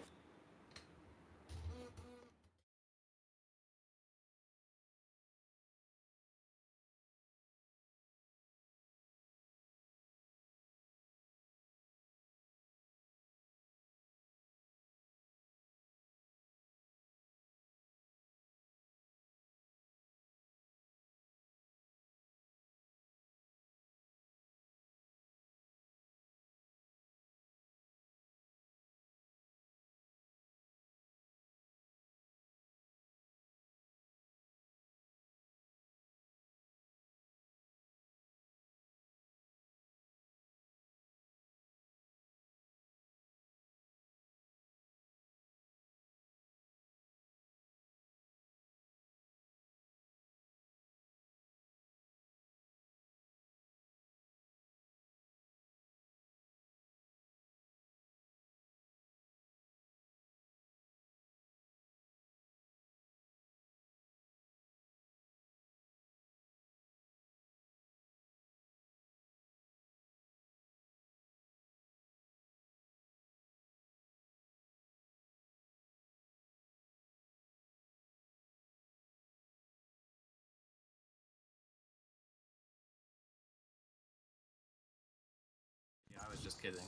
Just kidding.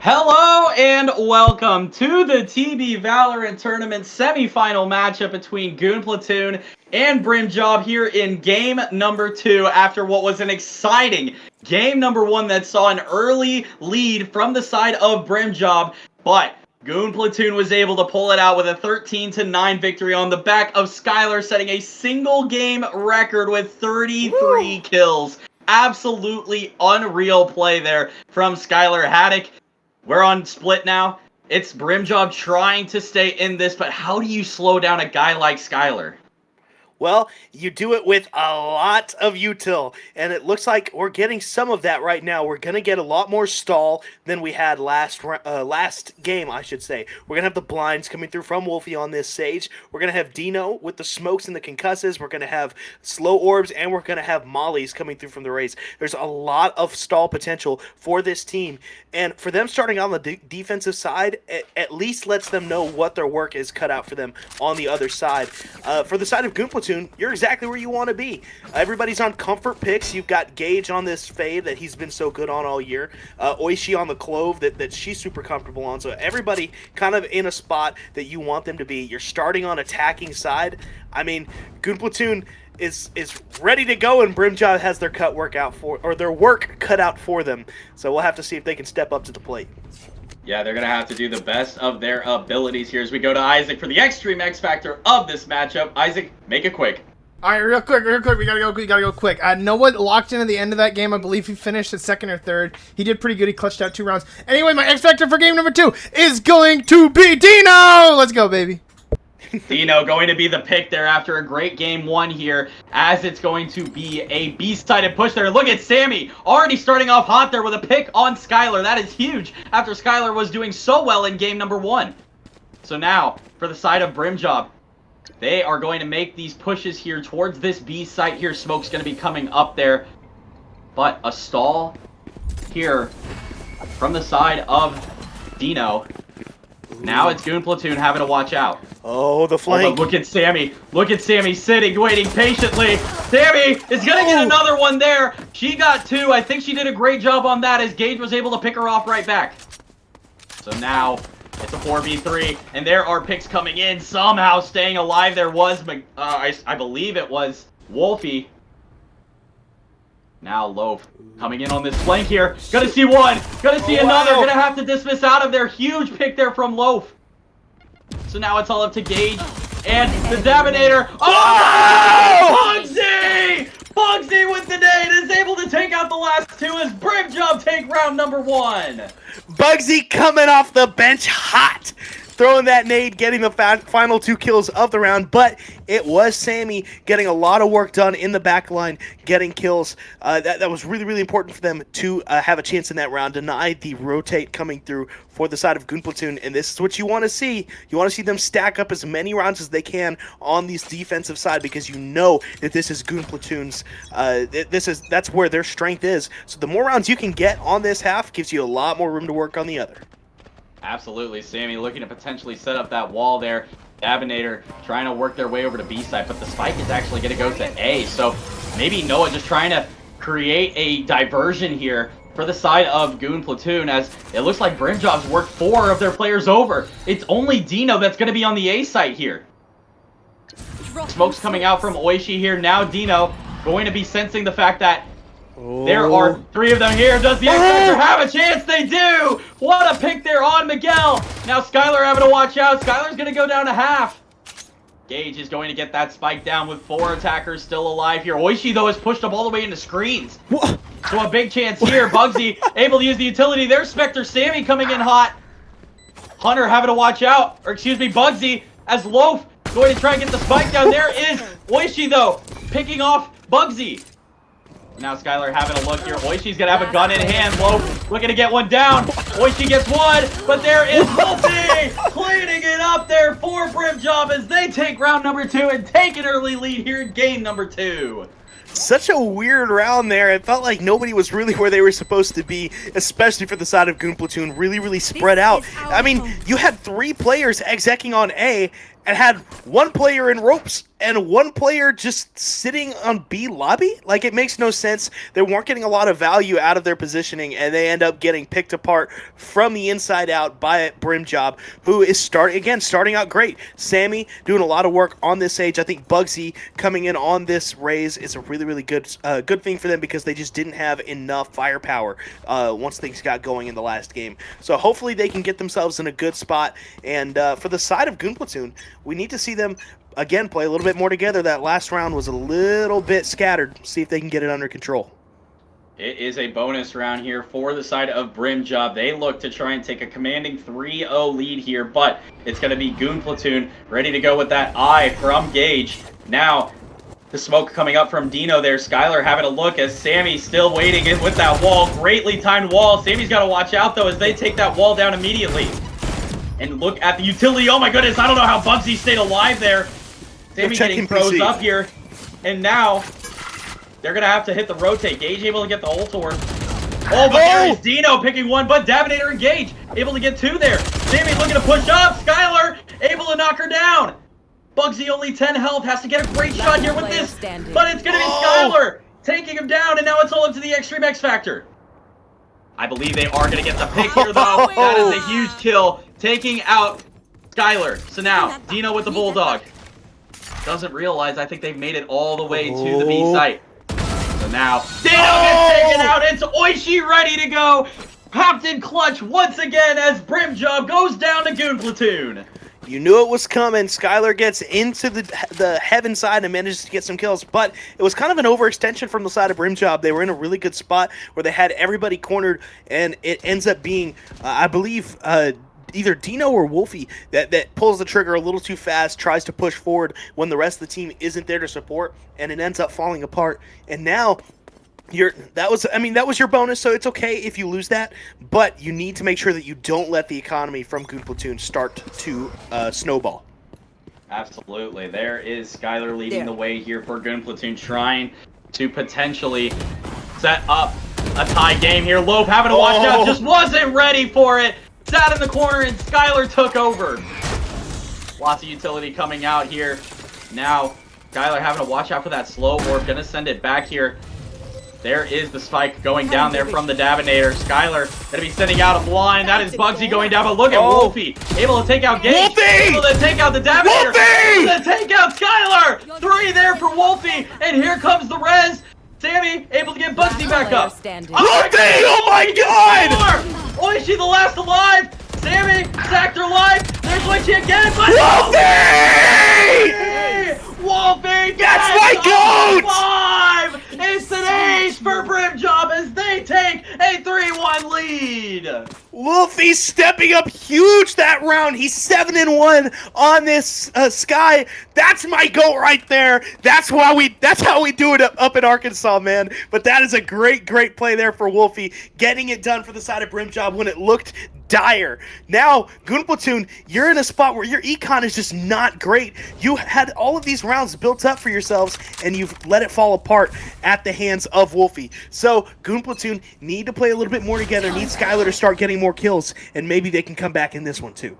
Hello and welcome to the TB Valorant Tournament semifinal matchup between Goon Platoon and Brimjob here in game number 2 after what was an exciting game number 1 that saw an early lead from the side of Brimjob, but Goon Platoon was able to pull it out with a 13-9 victory on the back of Skylar setting a single game record with 33 kills. Absolutely unreal play there from Skylar Haddock. We're on split now. It's Brimjob trying to stay in this, but how do you slow down a guy like Skylar? Well, you do it with a lot of util, and it looks like we're getting some of that right now. We're going to get a lot more stall than we had last game, I should say. We're going to have the blinds coming through from Wolfie on this Sage. We're going to have Dino with the smokes and the concusses. We're going to have slow orbs, and we're going to have mollies coming through from the Rays. There's a lot of stall potential for this team, and for them starting on the defensive side, it at least lets them know what their work is cut out for them on the other side. For the side of Goon Platoon, you're exactly where you want to be. Everybody's on comfort picks. You've got Gage on this fade that he's been so good on all year. Oishi on the Clove that she's super comfortable on. So everybody kind of in a spot that you want them to be. You're starting on attacking side. I mean, Goon Platoon is ready to go, and Brimjob has their work cut out for them. So we'll have to see if they can step up to the plate. Yeah, they're going to have to do the best of their abilities here as we go to Isaac for the Extreme X Factor of this matchup. Isaac, make it quick. All right, real quick. We gotta go quick. Noah locked in at the end of that game. I believe he finished at second or third. He did pretty good. He clutched out 2 rounds. Anyway, my X Factor for game number 2 is going to be Dino! Let's go, baby. Dino going to be the pick there after a great game 1 here, as it's going to be a beast-sided push there. Look at Sammy already starting off hot there with a pick on Skylar. That is huge after Skylar was doing so well in game number 1. So now, for the side of Brimjob, they are going to make these pushes here towards this B site here. Smoke's going to be coming up there, but a stall here from the side of Dino. Now it's Goon Platoon having to watch out. Oh, the flank. Oh, look at Sammy. Look at Sammy sitting, waiting patiently. Sammy is going to get another one there. She got 2. I think she did a great job on that as Gage was able to pick her off right back. So now it's a 4v3, and there are picks coming in. Somehow staying alive. There was, I believe it was Wolfie. Now Loaf coming in on this flank here. Gonna see one. Gonna see another. Gonna have to dismiss out of there. Huge pick there from Loaf. So now it's all up to Gage and the Daminator. Oh! Bugsy! Bugsy with the nade is able to take out the last 2 as Brimjob take round number 1. Bugsy coming off the bench hot. Throwing that nade, getting the final 2 kills of the round, but it was Sammy getting a lot of work done in the back line, getting kills. That was really, really important for them to have a chance in that round, deny the rotate coming through for the side of Goon Platoon, and this is what you want to see. You want to see them stack up as many rounds as they can on this defensive side, because you know that this is Goon Platoon's, that's where their strength is. So the more rounds you can get on this half gives you a lot more room to work on the other. Absolutely, Sammy looking to potentially set up that wall there. Daminator trying to work their way over to B side, but the spike is actually going to go to A. So maybe Noah just trying to create a diversion here for the side of Goon Platoon, as it looks like Brimjob's worked 4 of their players over. It's only Dino that's going to be on the A site here. Smoke's coming out from Oishi here. Now Dino going to be sensing the fact that there are 3 of them here. Does the X-Factor have a chance? They do! What a pick there on Miguel. Now Skylar having to watch out. Skylar's going to go down to half. Gage is going to get that spike down with 4 attackers still alive here. Oishi, though, is pushed up all the way into screens. So a big chance here. Bugsy able to use the utility. There's Spectre Sammy coming in hot. Hunter having to watch out. Or excuse me, Bugsy as Loaf going to try and get the spike down. There is Oishi, though, picking off Bugsy. Now Skylar having a look here. Oishi's going to have a gun in hand. Loaf looking to get one down. Oishi gets one, but there is Multi cleaning it up there for Brimjob as they take round number 2 and take an early lead here in game number 2. Such a weird round there. It felt like nobody was really where they were supposed to be, especially for the side of Goon Platoon. Really, really spread out. I mean, you had 3 players execing on A and had 1 player in ropes and 1 player just sitting on B lobby. Like, it makes no sense. They weren't getting a lot of value out of their positioning, and they end up getting picked apart from the inside out by Brimjob, who is starting out great. Sammy doing a lot of work on this age. I think Bugsy coming in on this raise is a really, really good thing for them, because they just didn't have enough firepower once things got going in the last game. So hopefully they can get themselves in a good spot. And for the side of Goon Platoon, we need to see them again play a little bit more together. That last round was a little bit scattered. See if they can get it under control. It is a bonus round here for the side of Brimjob. They look to try and take a commanding 3-0 lead here, but it's going to be Goon Platoon ready to go with that eye from Gage. Now, the smoke coming up from Dino there. Skylar having a look as Sammy still waiting in with that wall. Greatly timed wall. Sammy's got to watch out, though, as they take that wall down immediately. And look at the utility. Oh, my goodness. I don't know how Bugsy stayed alive there. Sammy getting froze up here. And now they're going to have to hit the rotate. Gage able to get the ult to work. Oh, but there is Dino picking 1, but Daminator and Gage able to get 2 there. Sammy looking to push up. Skylar able to knock her down. Bugsy only 10 health. Has to get a great shot here with this. But it's going to be Skylar taking him down. And now it's all up to the Extreme X Factor. I believe they are going to get the pick here, though. That is a huge kill, taking out Skylar. So now, Dino with the Bulldog. Doesn't realize, I think they've made it all the way to the B site. So now, Dino gets taken out. It's Oishi ready to go. popped in clutch once again as Brim Job goes down to Goon Platoon. You knew it was coming. Skylar gets into the heaven side and manages to get some kills, but it was kind of an overextension from the side of Brim Job. They were in a really good spot where they had everybody cornered, and it ends up being, I believe, either Dino or Wolfie that pulls the trigger a little too fast, tries to push forward when the rest of the team isn't there to support, and it ends up falling apart. And now that was your bonus, so it's okay if you lose that, but you need to make sure that you don't let the economy from Goon Platoon start to snowball. Absolutely. There is Skylar leading the way here for Goon Platoon, trying to potentially set up a tie game here. Lope having to watch out, just wasn't ready for it. Sat in the corner and Skylar took over. Lots of utility coming out here. Now, Skylar having to watch out for that slow orb. Gonna send it back here. There is the spike going down there from the Davinator. Skylar gonna be sending out a blind. That is Bugsy going down, but look at Wolfie. Able to take out Gage. Wolfie! Able to take out the Davinator. Wolfie! Able to take out Skylar. 3 there for Wolfie. And here comes the res. Sammy able to get Bugsy back up. Wolfie! Oh my god! Oishi the last alive. Sammy sacked her life. There's Oishi again. But Wolfie! Wolfie! That's my goat! 5! It's an ace for Brim Job as they take a 3-1 lead. Wolfie stepping up huge that round. He's 7-1 on this Sky. That's my goat right there. That's how we do it up in Arkansas, man. But that is a great play there for Wolfie, getting it done for the side of Brim Job when it looked dire. Now, Goon Platoon, you're in a spot where your econ is just not great. You had all of these rounds built up for yourselves, and you've let it fall apart at the hands of Wolfie. So, Goon Platoon need to play a little bit more together, need Skylar to start getting more kills, and maybe they can come back in this one too.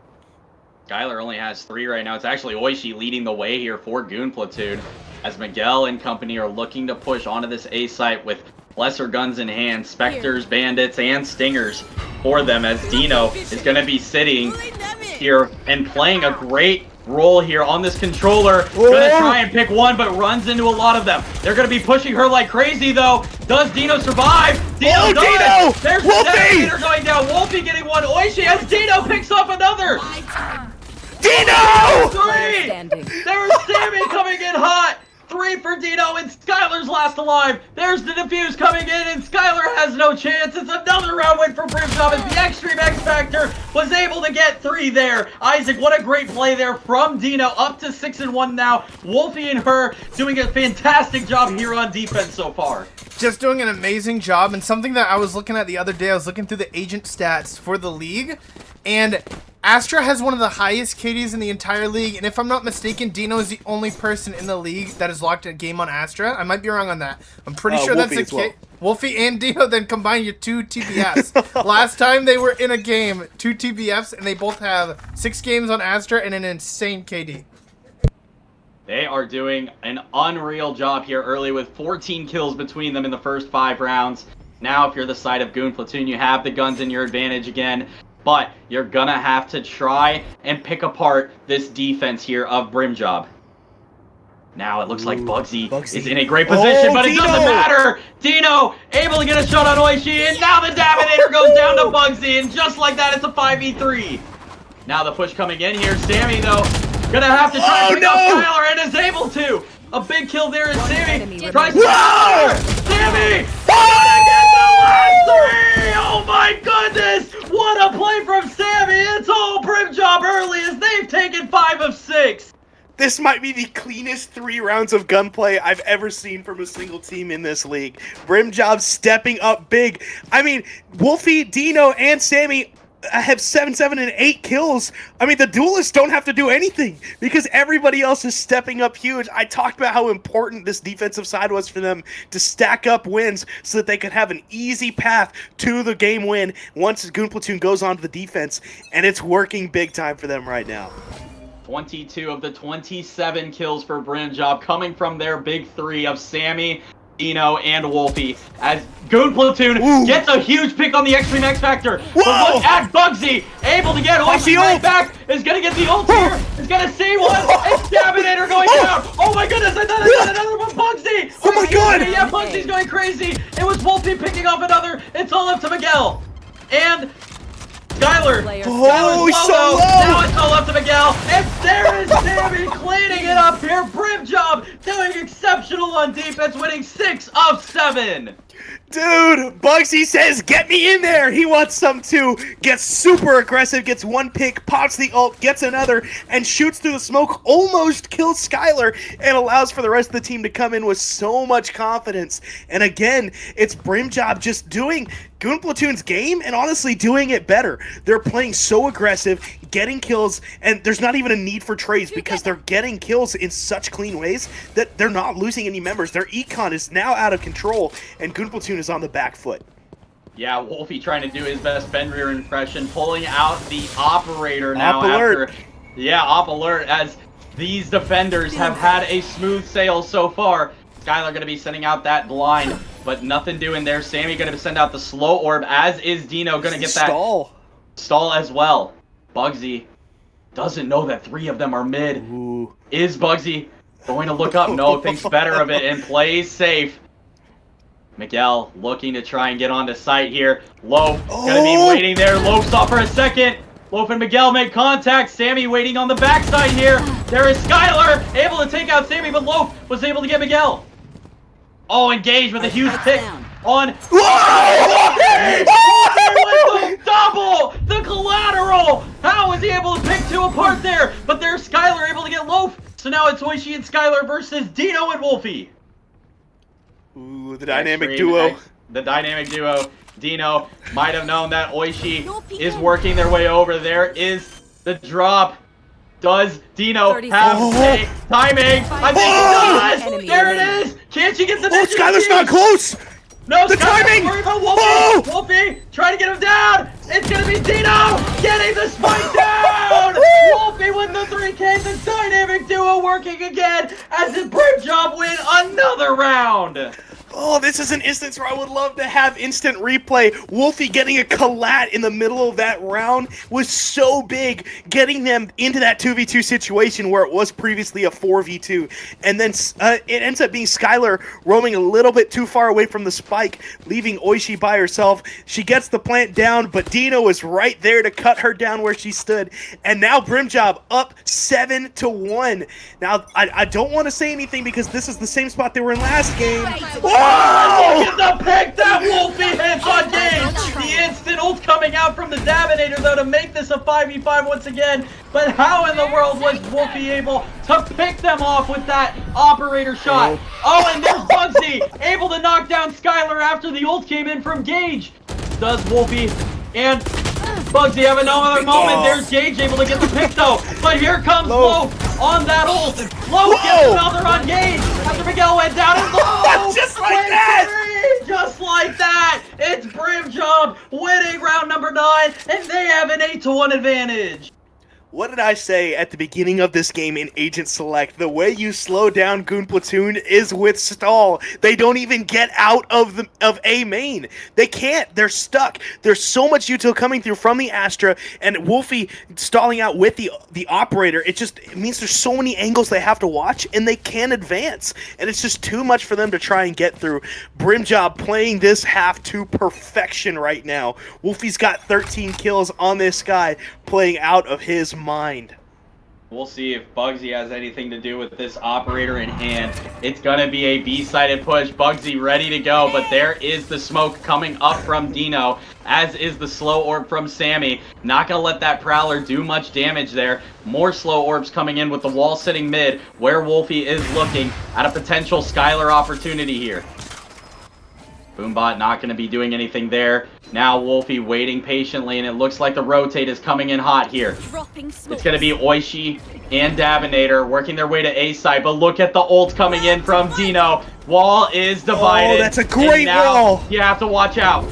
Skylar only has 3 right now. It's actually Oishi leading the way here for Goon Platoon, as Miguel and company are looking to push onto this A site with lesser guns in hand, Spectres, Bandits, and Stingers for them, as Dino is going to be sitting here and playing a great role here on this controller. Gonna try and pick one, but runs into a lot of them. They're gonna be pushing her like crazy, though. Does Dino survive? Dino does! Dino! There's Wolfie! the Navigator going down. Wolfie getting one. Oishi as Dino picks up another. Dino! 3! There's Sammy coming in hot. 3 for Dino, and Skylar's last alive. There's the defuse coming in, and Skylar has no chance. It's another round win for Brim Job as the Extreme X Factor was able to get 3 there. Isaac, what a great play there from Dino, up to 6-1 now. Wolfie and her doing a fantastic job here on defense so far. Just doing an amazing job, and something that I was looking at the other day, I was looking through the agent stats for the league, and Astra has one of the highest KDs in the entire league, and if I'm not mistaken, Dino is the only person in the league that has locked a game on Astra. I might be wrong on that. I'm pretty sure that's the case. Wolfie and Dino, then combine your 2 TBFs. Last time they were in a game, 2 TBFs, and they both have 6 games on Astra and an insane KD. They are doing an unreal job here early with 14 kills between them in the first 5 rounds. Now, if you're the side of Goon Platoon, you have the guns in your advantage again. But you're gonna have to try and pick apart this defense here of Brim Job. Now it looks like Bugsy is in a great position, but it doesn't matter. Dino able to get a shot on Oishi, and now the Davinator goes down to Bugsy, and just like that, it's a 5v3. Now the push coming in here. Sammy, though, gonna have to try to pick up Skylar, and is able to. A big kill there is Sammy. Tries to Sammy! Gonna get the last 3! Oh my goodness! What a play from Sammy! It's all Brim Job early as they've taken 5 of 6. This might be the cleanest 3 rounds of gunplay I've ever seen from a single team in this league. Brim Job stepping up big. I mean, Wolfie, Dino, and Sammy have 7, 7, and 8 kills. I mean, the duelists don't have to do anything because everybody else is stepping up huge. I talked about how important this defensive side was for them to stack up wins so that they could have an easy path to the game win once Goon Platoon goes on to the defense, and it's working big time for them right now. 22 of the 27 kills for Brim Job coming from their big 3 of Sammy, Dino, and Wolfie, as Goon Platoon gets a huge pick on the Extreme X Factor. But look at Bugsy, able to get Oishi right back, is going to get the ult here, is going to see one, and Stabinator going down. Oh my goodness, I thought I got another one, Bugsy! Oh my god! Yeah, Bugsy's going crazy. It was Wolfie picking off another. It's all up to Miguel. and Skylar. Oh, he's so low. Now it's all up to Miguel, and there is Sammy cleaning it up here. Brim Job doing exceptional on defense, winning 6 of 7. Dude, Bugsy says, get me in there. He wants some too. Gets super aggressive, gets one pick, pops the ult, gets another, and shoots through the smoke, almost kills Skylar, and allows for the rest of the team to come in with so much confidence. And again, it's Brim Job just doing Goon Platoon's game and honestly doing it better. They're playing so aggressive, getting kills, and there's not even a need for trades because they're getting kills in such clean ways that they're not losing any members. Their econ is now out of control, and Goon Platoon is on the back foot. Yeah, Wolfie trying to do his best Fenrir impression, pulling out the operator now. Op alert. Yeah, op alert, as these defenders have had a smooth sail so far. Skylar going to be sending out that blind, but nothing doing there. Sammy going to send out the slow orb, as is Dino going to get that stall as well. Bugsy doesn't know that 3 of them are mid. Ooh. Is Bugsy going to look up? No, thinks better of it and plays safe. Miguel looking to try and get onto site here. Loaf gonna be waiting there. Loaf's off for a second. Loaf and Miguel make contact. Sammy waiting on the backside here. There is Skylar able to take out Sammy, but Loaf was able to get Miguel. Oh, engaged with a huge pick on. Double the collateral. How was he able to pick 2 apart there? But there's Skylar able to get Loaf. So now it's Oishi and Skylar versus Dino and Wolfie. Ooh, the dynamic duo. The dynamic duo. Dino might have known that Oishi is working their way over. There is the drop. Does Dino have a timing? I think he does! There it is! Can't you get the ninja? Skylar's not close! No, the timing! Worry about Wolfie! Wolfie, trying to get him down! It's gonna be Dino getting the spike down! Wolfie with the 3K, the dynamic duo working again as the Brim Job win another round! Oh, this is an instance where I would love to have instant replay. Wolfie getting a collat in the middle of that round was so big, getting them into that 2v2 situation where it was previously a 4v2. And then it ends up being Skylar roaming a little bit too far away from the spike, leaving Oishi by herself. She gets the plant down, but Dino is right there to cut her down where she stood. And now Brim Job up 7-1. Now, I don't want to say anything because this is the same spot they were in last game. Oh! Look at the pick that Wolfie hits on Gage! The instant ult coming out from the Dabinator, though, to make this a 5v5 once again. But how in the world was Wolfie able to pick them off with that operator shot? Oh, and there's Bugsy, able to knock down Skylar after the ult came in from Gage. Does Wolfie and Bugsy have another moment? There's Gage able to get the pick, though. But here comes Loaf on that ult. Loaf gets another on Gage after Miguel went down, and Loaf just like that! Just like that! It's Brim Job winning round number 9, and they have an 8-1 advantage. What did I say at the beginning of this game in Agent Select? The way you slow down Goon Platoon is with stall. They don't even get out of A main. They can't. They're stuck. There's so much util coming through from the Astra, and Wolfie stalling out with the operator. It means there's so many angles they have to watch, and they can't advance. And it's just too much for them to try and get through. Brim Job playing this half to perfection right now. Wolfie's got 13 kills on this guy, playing out of his mind. We'll see if Bugsy has anything to do with this operator in hand. It's gonna be a B-sided push. Bugsy ready to go, but there is the smoke coming up from Dino, as is the slow orb from Sammy. Not gonna let that Prowler do much damage there. More slow orbs coming in with the wall sitting mid, where Wolfie is looking at a potential Skylar opportunity here. Boombot not going to be doing anything there. Now Wolfie waiting patiently, and it looks like the rotate is coming in hot here. It's going to be Oishi and Dabinator working their way to A side, but look at the ult coming in from Dino. Wall is divided. Oh, that's a great wall. You have to watch out.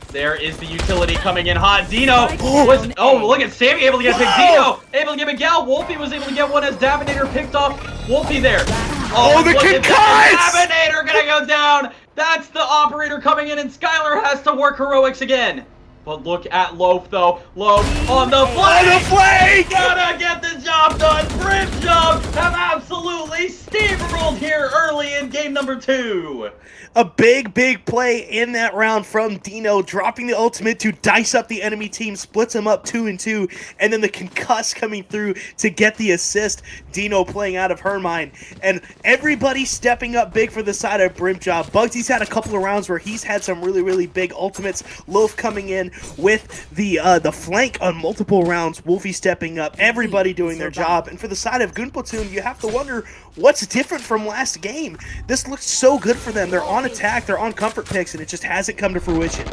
There is the utility coming in hot. Dino was... Oh, look at Sammy able to get a pick. Dino able to get Miguel. Wolfie was able to get one as Dabinator picked off Wolfie there. Oh, the concuss! Dabinator gonna go down. That's the operator coming in, and Skylar has to work heroics again. But look at Loaf, though. Loaf on the flank! Gotta get the job done! Brim Job have absolutely steamrolled here early in game number 2. A big play in that round from Dino, dropping the ultimate to dice up the enemy team, splits them up 2 and 2, and then the concuss coming through to get the assist. Dino playing out of her mind, and everybody stepping up big for the side of Brim Job. Bugsy's had a couple of rounds where he's had some really big ultimates. Loaf coming in with the flank on multiple rounds. Wolfie stepping up. Everybody doing their job. And for the side of Goon Platoon, you have to wonder what's different from last game. This looks so good for them. They're on attack, they're on comfort picks, and it just hasn't come to fruition.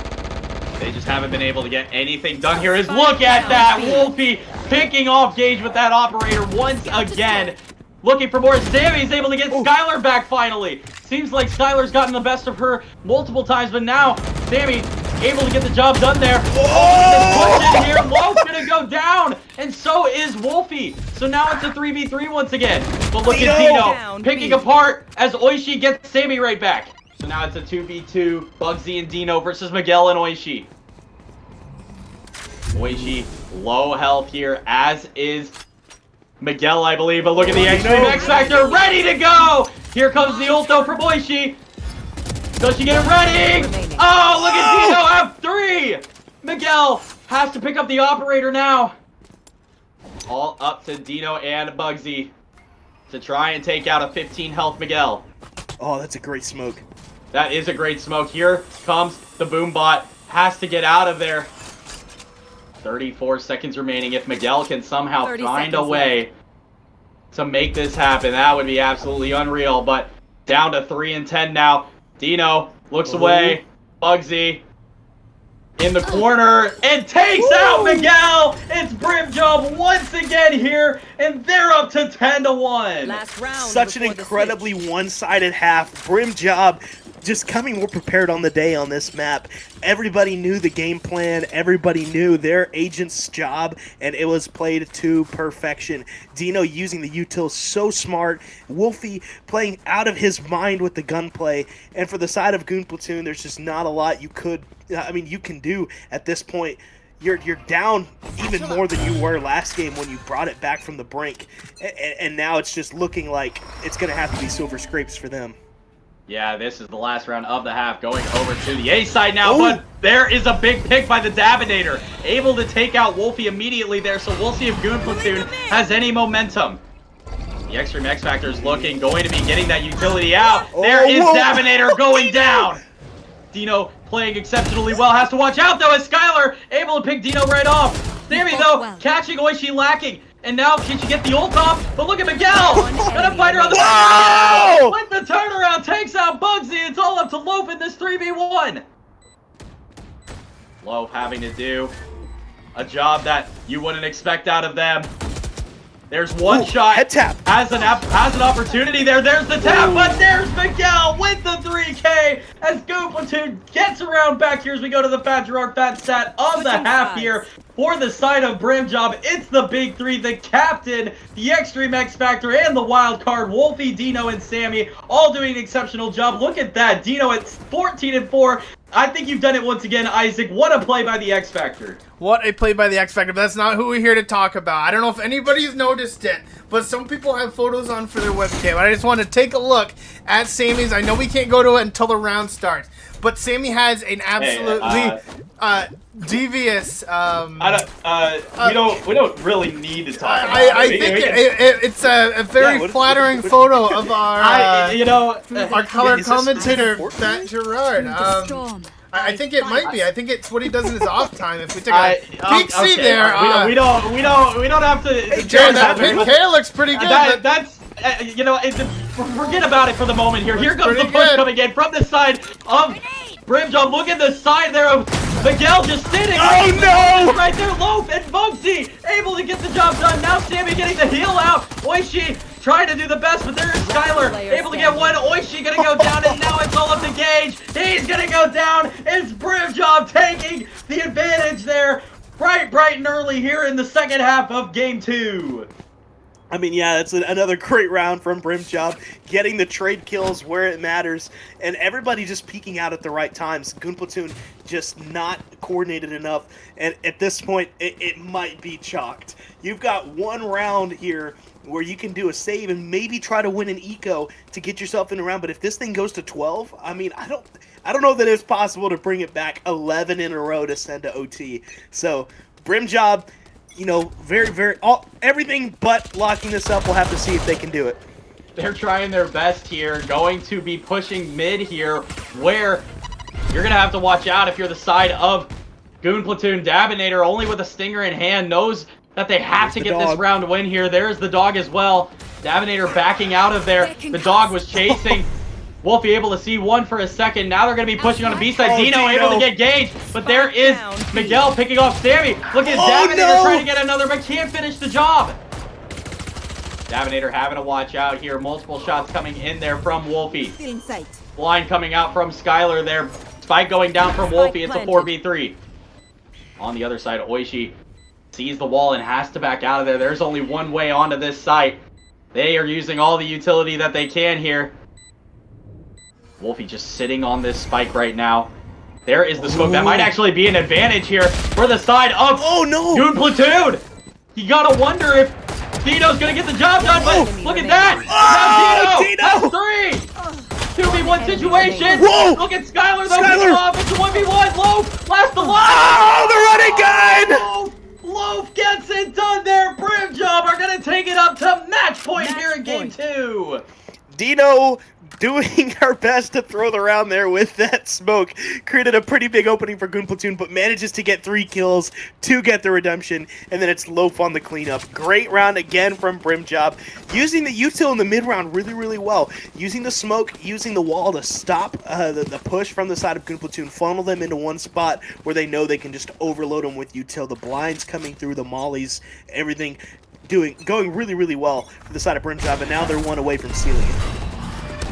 They just haven't been able to get anything done here. Look at that! Wolfie picking off Gage with that operator once again. Looking for more. Sammy's able to get Skylar back finally. Seems like Skylar's gotten the best of her multiple times, but now Sammy able to get the job done there. Oh, here. Loaf's gonna go down, and so is Wolfie. So now it's a 3v3 once again. But look at Dino picking apart as Oishi gets Sammy right back. So now it's a 2v2, Bugsy and Dino versus Miguel and Oishi. Oishi low health here, as is Miguel, I believe, but look at the Extreme X Factor ready to go! Here comes the ult though from Oishi. Does she get it ready? Oh, look at Dino F3! Miguel has to pick up the operator now. All up to Dino and Bugsy to try and take out a 15 health Miguel. Oh, that's a great smoke. That is a great smoke. Here comes the boom bot. Has to get out of there. 34 seconds remaining. If Miguel can somehow find a way to make this happen, that would be absolutely unreal. But down to 3 and 10 now. Dino looks away. Bugsy in the corner and takes out Miguel. It's Brim Job once again here, and they're up to 10-1. Last round. Such an incredibly one-sided half. Brim Job just coming more prepared on the day on this map. Everybody knew the game plan. Everybody knew their agent's job, and it was played to perfection. Dino using the util so smart. Wolfie playing out of his mind with the gunplay. And for the side of Goon Platoon, there's just not a lot you can do at this point. You're down even more than you were last game when you brought it back from the brink. And now it's just looking like it's going to have to be silver scrapes for them. Yeah, this is the last round of the half, going over to the A side now, but there is a big pick by the Dabinator. Able to take out Wolfie immediately there, so we'll see if Goon Platoon has any momentum. The Extreme X Factor is going to be getting that utility out. There is Dabinator going down. Dino playing exceptionally well, has to watch out though as Skylar able to pick Dino right off. Sammy though, catching Oishi lacking. And now, can she get the ult off? But look at Miguel! Gonna fight her on the back! With the turnaround, takes out Bugsy. It's all up to Loaf in this 3v1. Loaf having to do a job that you wouldn't expect out of them. There's one shot. Head tap. Has an opportunity there. There's the tap, but there's Miguel with the 3K as Goon Platoon gets around back here as we go to the Fat Gerard Fat Stat of the half here. For the side of Brim Job, it's the big three, the captain, the Extreme X Factor, and the wild card, Wolfie, Dino, and Sammy, all doing an exceptional job. Look at that. Dino at 14 and 4. I think you've done it once again, Isaac. What a play by the X Factor. What a play by the X Factor, but that's not who we're here to talk about. I don't know if anybody's noticed it, but some people have photos on for their webcam. I just want to take a look at Sammy's. I know we can't go to it until the round starts, but Sammy has an absolutely devious. We don't really need to talk about I think it's a very flattering photo of our our color commentator, Fat Gerard. I think it might be. I think it's what he does in his off time. If we take a peek, see there. We don't have to. Hey, Jared, that pink hair looks pretty good. That's forget about it for the moment here. Here comes the push coming in from the side of Brim Job. Look at the side there of Miguel just sitting. Oh no! Right there, Loaf and Bugsy able to get the job done. Now Sammy getting the heal out. Oishi trying to do the best, but there is Skylar able to get one. Oishi gonna go down, and now it's all up to Gage. He's gonna go down. It's Brim Job taking the advantage there, bright and early here in the second half of game 2. I mean, yeah, that's another great round from Brim Job, getting the trade kills where it matters, and everybody just peeking out at the right times. Goon Platoon just not coordinated enough, and at this point, it might be chalked. You've got one round here where you can do a save and maybe try to win an eco to get yourself in a round, but if this thing goes to 12, I mean, I don't know that it's possible to bring it back 11 in a row to send to OT. So, Brim Job, you know, everything but locking this up. We'll have to see if they can do it. They're trying their best here, going to be pushing mid here, where you're going to have to watch out if you're the side of Goon Platoon. Dabinator, only with a stinger in hand, knows that they have to get this round win here. There's the dog as well. Dabinator backing out of there. The dog was chasing. Wolfie able to see one for a second. Now they're going to be pushing on the B side. Dino able to get Gage, but there is Miguel picking off Sammy. Look at Davinator trying to get another, but can't finish the job. Davinator having to watch out here. Multiple shots coming in there from Wolfie. Blind coming out from Skylar there. Spike going down from Wolfie. It's a 4v3. On the other side, Oishi sees the wall and has to back out of there. There's only one way onto this site. They are using all the utility that they can here. Wolfie just sitting on this spike right now. There is the smoke. That might actually be an advantage here for the side of Goon Platoon. You gotta wonder if Dino's gonna get the job done, but look at that! Now Dino! That's 3! 2v1 situation! Whoa! Look at Skylar though, picking off. It's a 1v1. Loaf, last alive! Oh, the running gun! Loaf gets it done there. Brim Job are gonna take it up to match point here in game 2. Dino doing her best to throw the round there with that smoke. Created a pretty big opening for Goon Platoon, but manages to get 3 kills to get the redemption, and then it's Loaf on the cleanup. Great round again from Brim Job. Using the util in the mid round really, really well. Using the smoke, using the wall to stop the push from the side of Goon Platoon, funnel them into one spot where they know they can just overload them with util. The blinds coming through, the mollies, everything going really, really well for the side of Brim Job, and now they're one away from sealing it.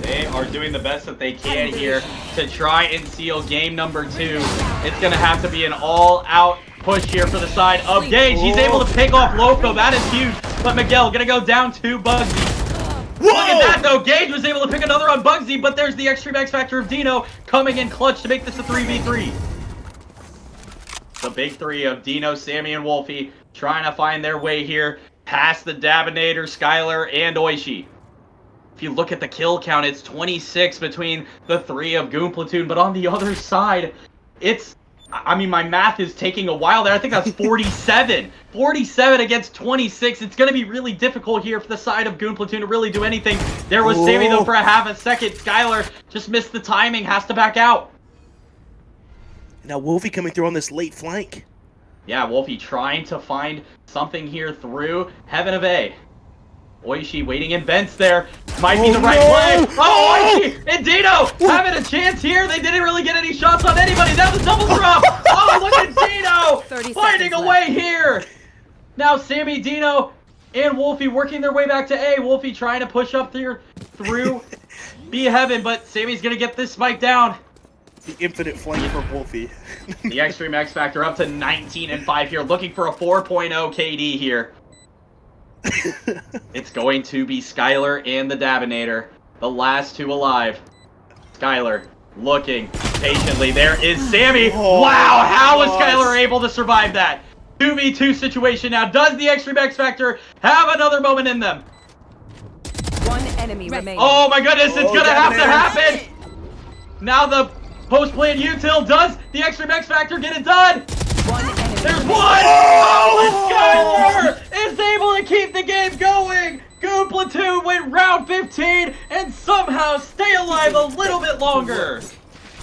They are doing the best that they can here to try and seal game number 2. It's going to have to be an all-out push here for the side of Gage. He's able to pick off Loco. That is huge. But Miguel going to go down to Bugsy. Look at that, though. Gage was able to pick another on Bugsy, but there's the extreme X factor of Dino coming in clutch to make this a 3v3. The big 3 of Dino, Sammy, and Wolfie trying to find their way here past the Dabinator, Skylar, and Oishi. If you look at the kill count, it's 26 between the 3 of Goon Platoon, but on the other side, it's, I mean, my math is taking a while there. I think that's 47. 47 against 26. It's going to be really difficult here for the side of Goon Platoon to really do anything. There was Sammy, though, for a half a second. Skylar just missed the timing, has to back out. Now Wolfie coming through on this late flank. Yeah, Wolfie trying to find something here through Heaven of A. Oishi waiting in vents there. Might be the right play. Oh, Oishi and Dino having a chance here. They didn't really get any shots on anybody. That was double drop. Oh, look at Dino fighting away here. Now Sammy, Dino, and Wolfie working their way back to A. Wolfie trying to push up through B Heaven, but Sammy's going to get this spike down. The infinite flank from Wolfie. The Extreme X Factor up to 19-5 here, looking for a 4.0 KD here. It's going to be Skylar and the Dabinator, the last 2 alive. Skylar looking patiently. There is Sammy. Wow, how was Skylar able to survive that? 2v2 situation now. Does the Extreme X Factor have another moment in them? One enemy remaining. Oh my goodness, it's gonna have to happen. Now the post-play util, does the Extreme X Factor get it done? One enemy. There's one! Oh, Skylar is able to keep the game going! Goon Platoon win round 15 and somehow stay alive a little bit longer!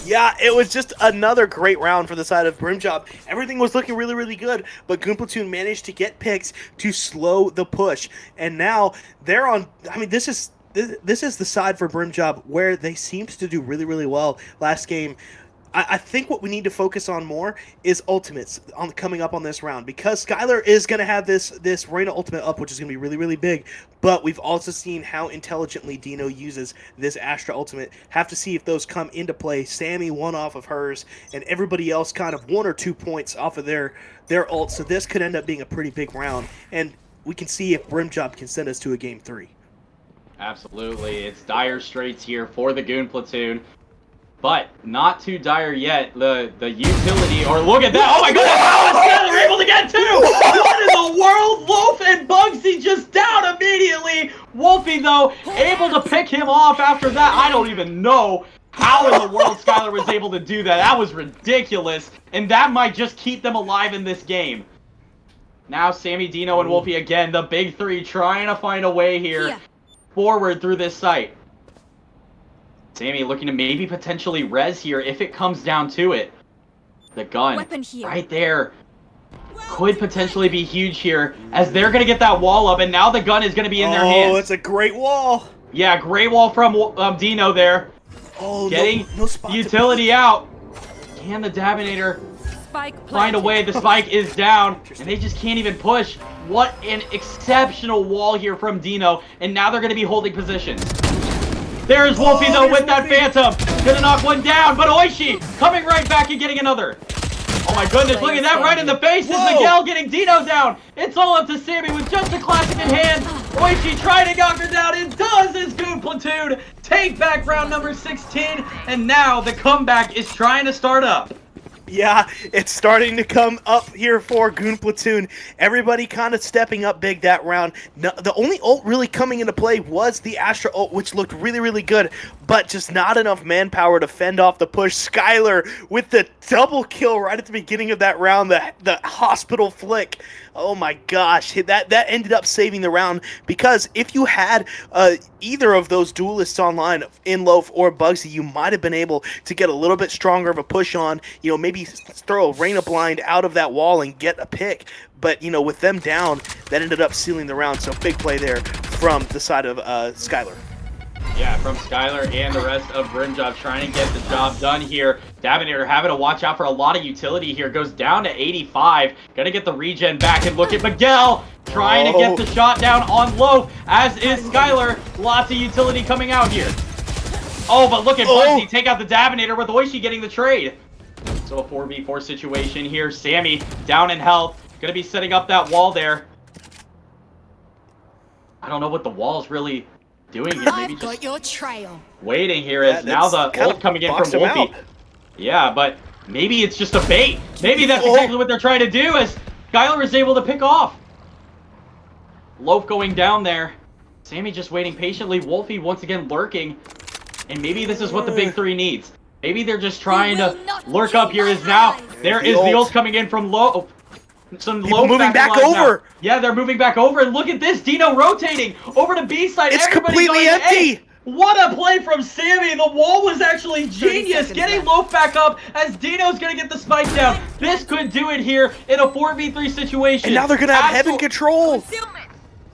Yeah, it was just another great round for the side of Brim Job. Everything was looking really, really good, but Goon Platoon managed to get picks to slow the push. And now they're on, I mean, this is the side for Brim Job where they seemed to do really, really well last game. I think what we need to focus on more is ultimates coming up on this round, because Skylar is going to have this Reyna ultimate up, which is going to be really, really big, but we've also seen how intelligently Dino uses this Astra ultimate. Have to see if those come into play. Sammy 1 off of hers, and everybody else kind of 1 or 2 points off of their ult, so this could end up being a pretty big round. And we can see if Brim Job can send us to a game 3. Absolutely. It's dire straits here for the Goon Platoon. But not too dire yet. The utility, or look at that. Oh my goodness, how is Skylar able to get two? What in the world? Loaf and Bugsy just down immediately. Wolfie, though, able to pick him off after that. I don't even know how in the world Skylar was able to do that. That was ridiculous. And that might just keep them alive in this game. Now Sammy, Dino, and Wolfie again, the big three, trying to find a way here forward through this site. Sammy looking to maybe potentially res here if it comes down to it. The gun right there could potentially be huge here as they're going to get that wall up, and now the gun is going to be in their hands. Oh, it's a great wall. Yeah, great wall from Dino there. Oh, getting no spot utility out. Can the Dabinator find a way? The spike is down, and they just can't even push. What an exceptional wall here from Dino, and now they're going to be holding positions. There's Wolfie, though, with that Phantom. Gonna knock one down, but Oishi coming right back and getting another. Oh my goodness, look at that right in the face. Is Miguel getting Dino down. It's all up to Sammy with just a classic in hand. Oishi trying to knock her down. It does his Goon Platoon. Take back round number 16, and now the comeback is trying to start up. Yeah, it's starting to come up here for Goon Platoon. Everybody kind of stepping up big that round. No, the only ult really coming into play was the Astra ult, which looked really, really good, but just not enough manpower to fend off the push. Skylar with the double kill right at the beginning of that round, the hospital flick. Oh my gosh, that ended up saving the round, because if you had either of those duelists online, in Loaf or Bugsy, you might have been able to get a little bit stronger of a push on, maybe throw a Raina blind out of that wall and get a pick. But, with them down, that ended up sealing the round, so big play there from the side of Skylar. Yeah, from Skylar and the rest of Brim Job trying to get the job done here. Dabinator having to watch out for a lot of utility here. Goes down to 85. Gonna get the regen back, and look at Miguel trying to get the shot down on Loaf, as is Skylar. Lots of utility coming out here. Oh, but look at Bugsy take out the Dabinator with Oishi getting the trade. So a 4v4 situation here. Sammy down in health. Gonna be setting up that wall there. I don't know what the wall's really doing here. Maybe I've got your trail. Waiting here as now the ult coming in from Wolfie. Yeah, but maybe it's just a bait. Maybe that's exactly what they're trying to do, as Skylar is able to pick off. Loaf going down there. Sammy just waiting patiently. Wolfie once again lurking. And maybe this is what the big three needs. Maybe they're just trying to lurk up here. Is now there is the ult coming in from Loaf. Some Loaf moving back over. Now. Yeah, they're moving back over, and look at this. Dino rotating over to B side. It's Everybody completely going, empty. hey, what a play from Sammy. The wall was actually genius. Getting Loaf back up as Dino's going to get the spike down. This could do it here in a 4v3 situation. And now they're going to have heaven control.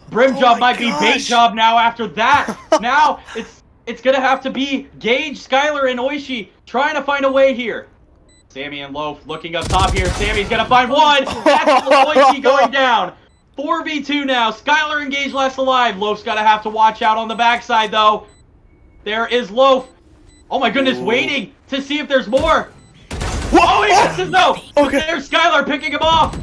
Brim Job might be bait job now after that. Now it's going to have to be Gage, Skylar, and Oishi trying to find a way here. Sammy and Loaf looking up top here. Sammy's going to find one. That's Oishi going down. 4v2 now. Skylar and Gage last alive. Loaf's got to have to watch out on the backside, though. There is Loaf. Oh my goodness, waiting to see if there's more. Oh, he misses though. Okay. There's Skylar picking him off.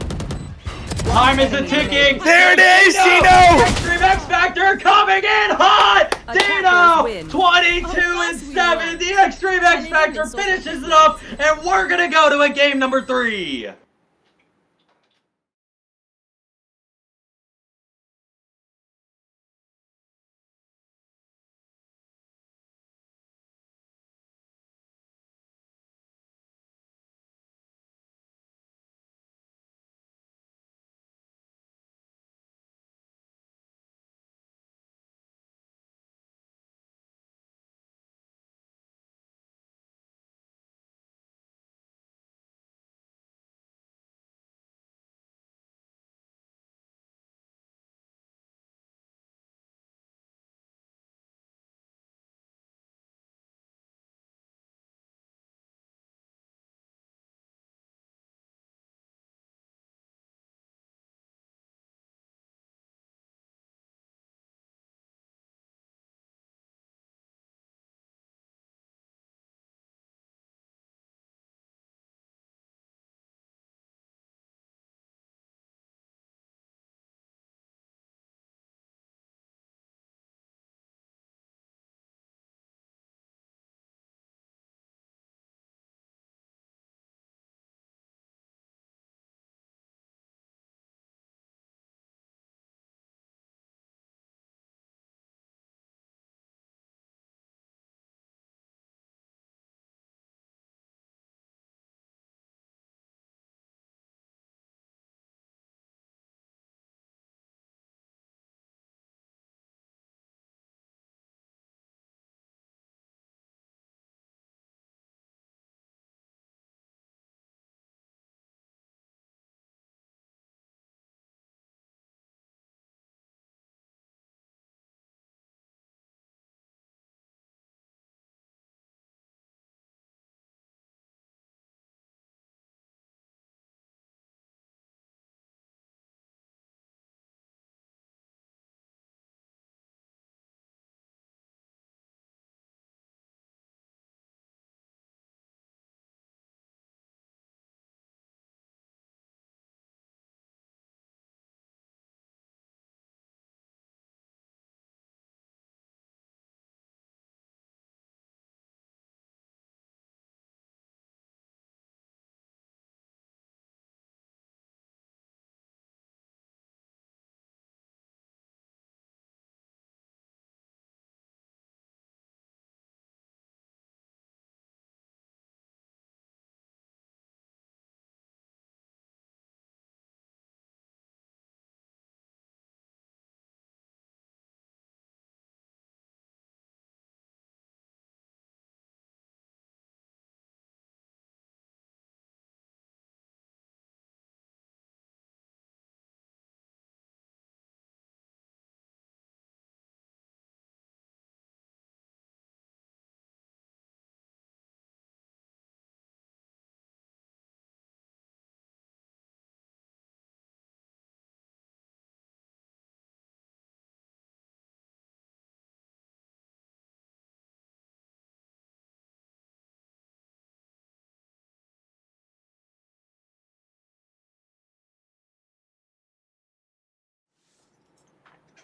Time is a-ticking. There it is, Dino. Extreme X Factor coming in hot. Dino, 22-7. The Extreme X Factor finishes it up, and we're gonna go to a game number 3.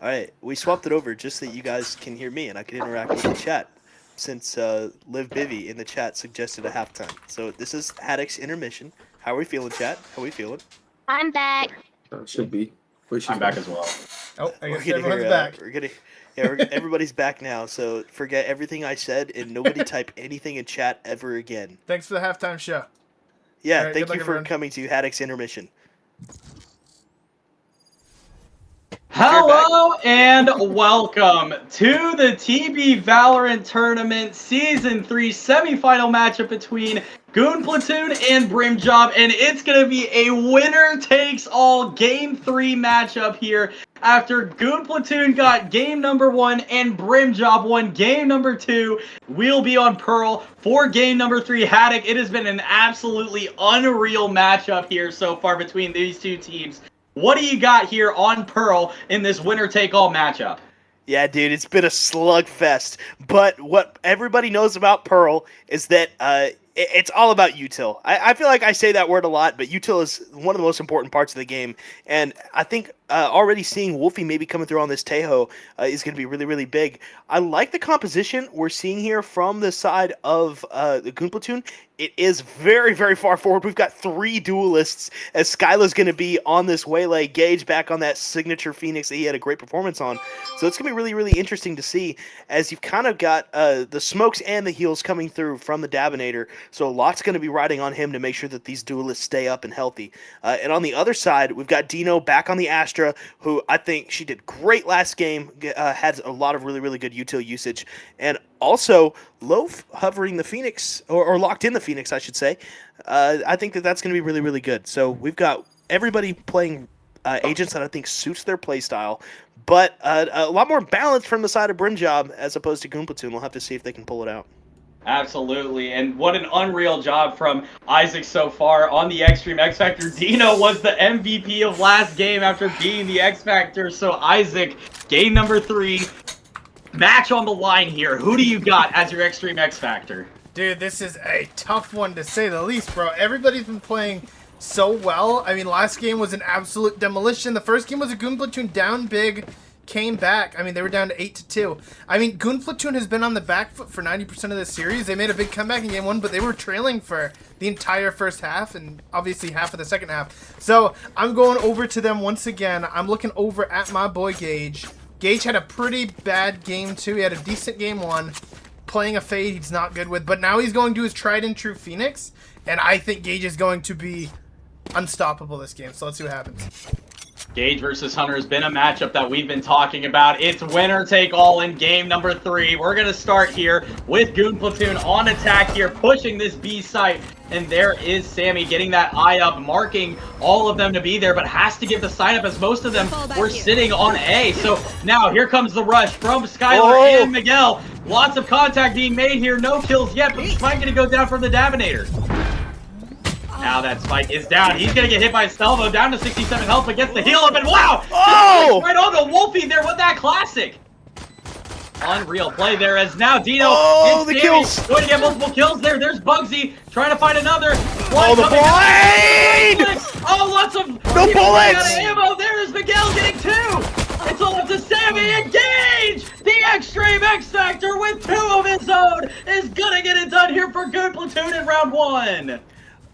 All right, we swapped it over just so that you guys can hear me and I can interact with the chat. Since Liv Bivy in the chat suggested a halftime. So this is Haddock's intermission. How are we feeling, chat? How are we feeling? I'm back. Should be. I'm back as well. Oh, I guess We're gonna everyone's hear, back. Everybody's back now. So forget everything I said and nobody type anything in chat ever again. Thanks for the halftime show. Yeah, All right, thank good you luck, for everyone. coming to Haddock's intermission. Hello and welcome to the TB Valorant Tournament Season 3 semifinal matchup between Goon Platoon and Brim Job, and it's going to be a winner-takes-all Game 3 matchup here after Goon Platoon got Game number 1 and Brim Job won Game number 2. We'll be on Pearl for Game number 3. Haddock, it has been an absolutely unreal matchup here so far between these two teams. What do you got here on Pearl in this winner-take-all matchup? Yeah, dude, it's been a slugfest. But what everybody knows about Pearl is that it's all about util. I feel like I say that word a lot, but util is one of the most important parts of the game. And I think already seeing Wolfie maybe coming through on this Tejo is going to be really, really big. I like the composition we're seeing here from the side of the Goon Platoon. It is very, very far forward. We've got 3 duelists as Skyla's going to be on this waylay. Gage back on that signature Phoenix that he had a great performance on. So it's going to be really, really interesting to see as you've kind of got the smokes and the heals coming through from the Dabinator. So a lot's going to be riding on him to make sure that these duelists stay up and healthy. And on the other side, we've got Dino back on the Astra, who I think she did great last game, had a lot of really, really good util usage. And also, Loaf hovering the Phoenix, or locked in the Phoenix, I should say. I think that's going to be really, really good. So we've got everybody playing agents that I think suits their playstyle, but a lot more balance from the side of Brim Job as opposed to Goon Platoon. We'll have to see if they can pull it out. Absolutely, and what an unreal job from Isaac so far on the Extreme X Factor. Dino was the MVP of last game after being the X Factor, so Isaac, game number 3, match on the line here. Who do you got as your Extreme X Factor? Dude, this is a tough one to say the least, bro. Everybody's been playing so well. I mean, last game was an absolute demolition. The first game was a Goon Platoon down big, came back. I mean, they were down to 8-2. I mean, Goon Platoon has been on the back foot for 90% of the series. They made a big comeback in game 1, but they were trailing for the entire first half and obviously half of the second half. So I'm going over to them once again. I'm looking over at my boy Gage. Gage had a pretty bad game 2. He had a decent game 1. Playing a Fade he's not good with, but now he's going to his tried and true Phoenix, and I think Gage is going to be unstoppable this game. So let's see what happens. Gage versus Hunter has been a matchup that we've been talking about. It's winner take all in game number 3. We're going to start here with Goon Platoon on attack here, pushing this B site. And there is Sammy getting that eye up, marking all of them to be there, but has to give the sign up as most of them were sitting on A. So now here comes the rush from Skylar and Miguel. Lots of contact being made here. No kills yet, but Spike going to go down from the Dabinator. Now that Spike is down. He's going to get hit by Stelvo, down to 67 health, but gets the heal up, and wow! Oh! Right on the Wolfie there with that classic. Unreal play there as now Dino the Sammy kills! going to get multiple kills there. There's Bugsy trying to find another. Oh, the blade! Oh, lots of the bullets! Out of ammo. There's Miguel getting 2. It's all up to Sammy. Engage! The Extreme X Factor with 2 of his own is gonna get it done here for Goon Platoon in round 1.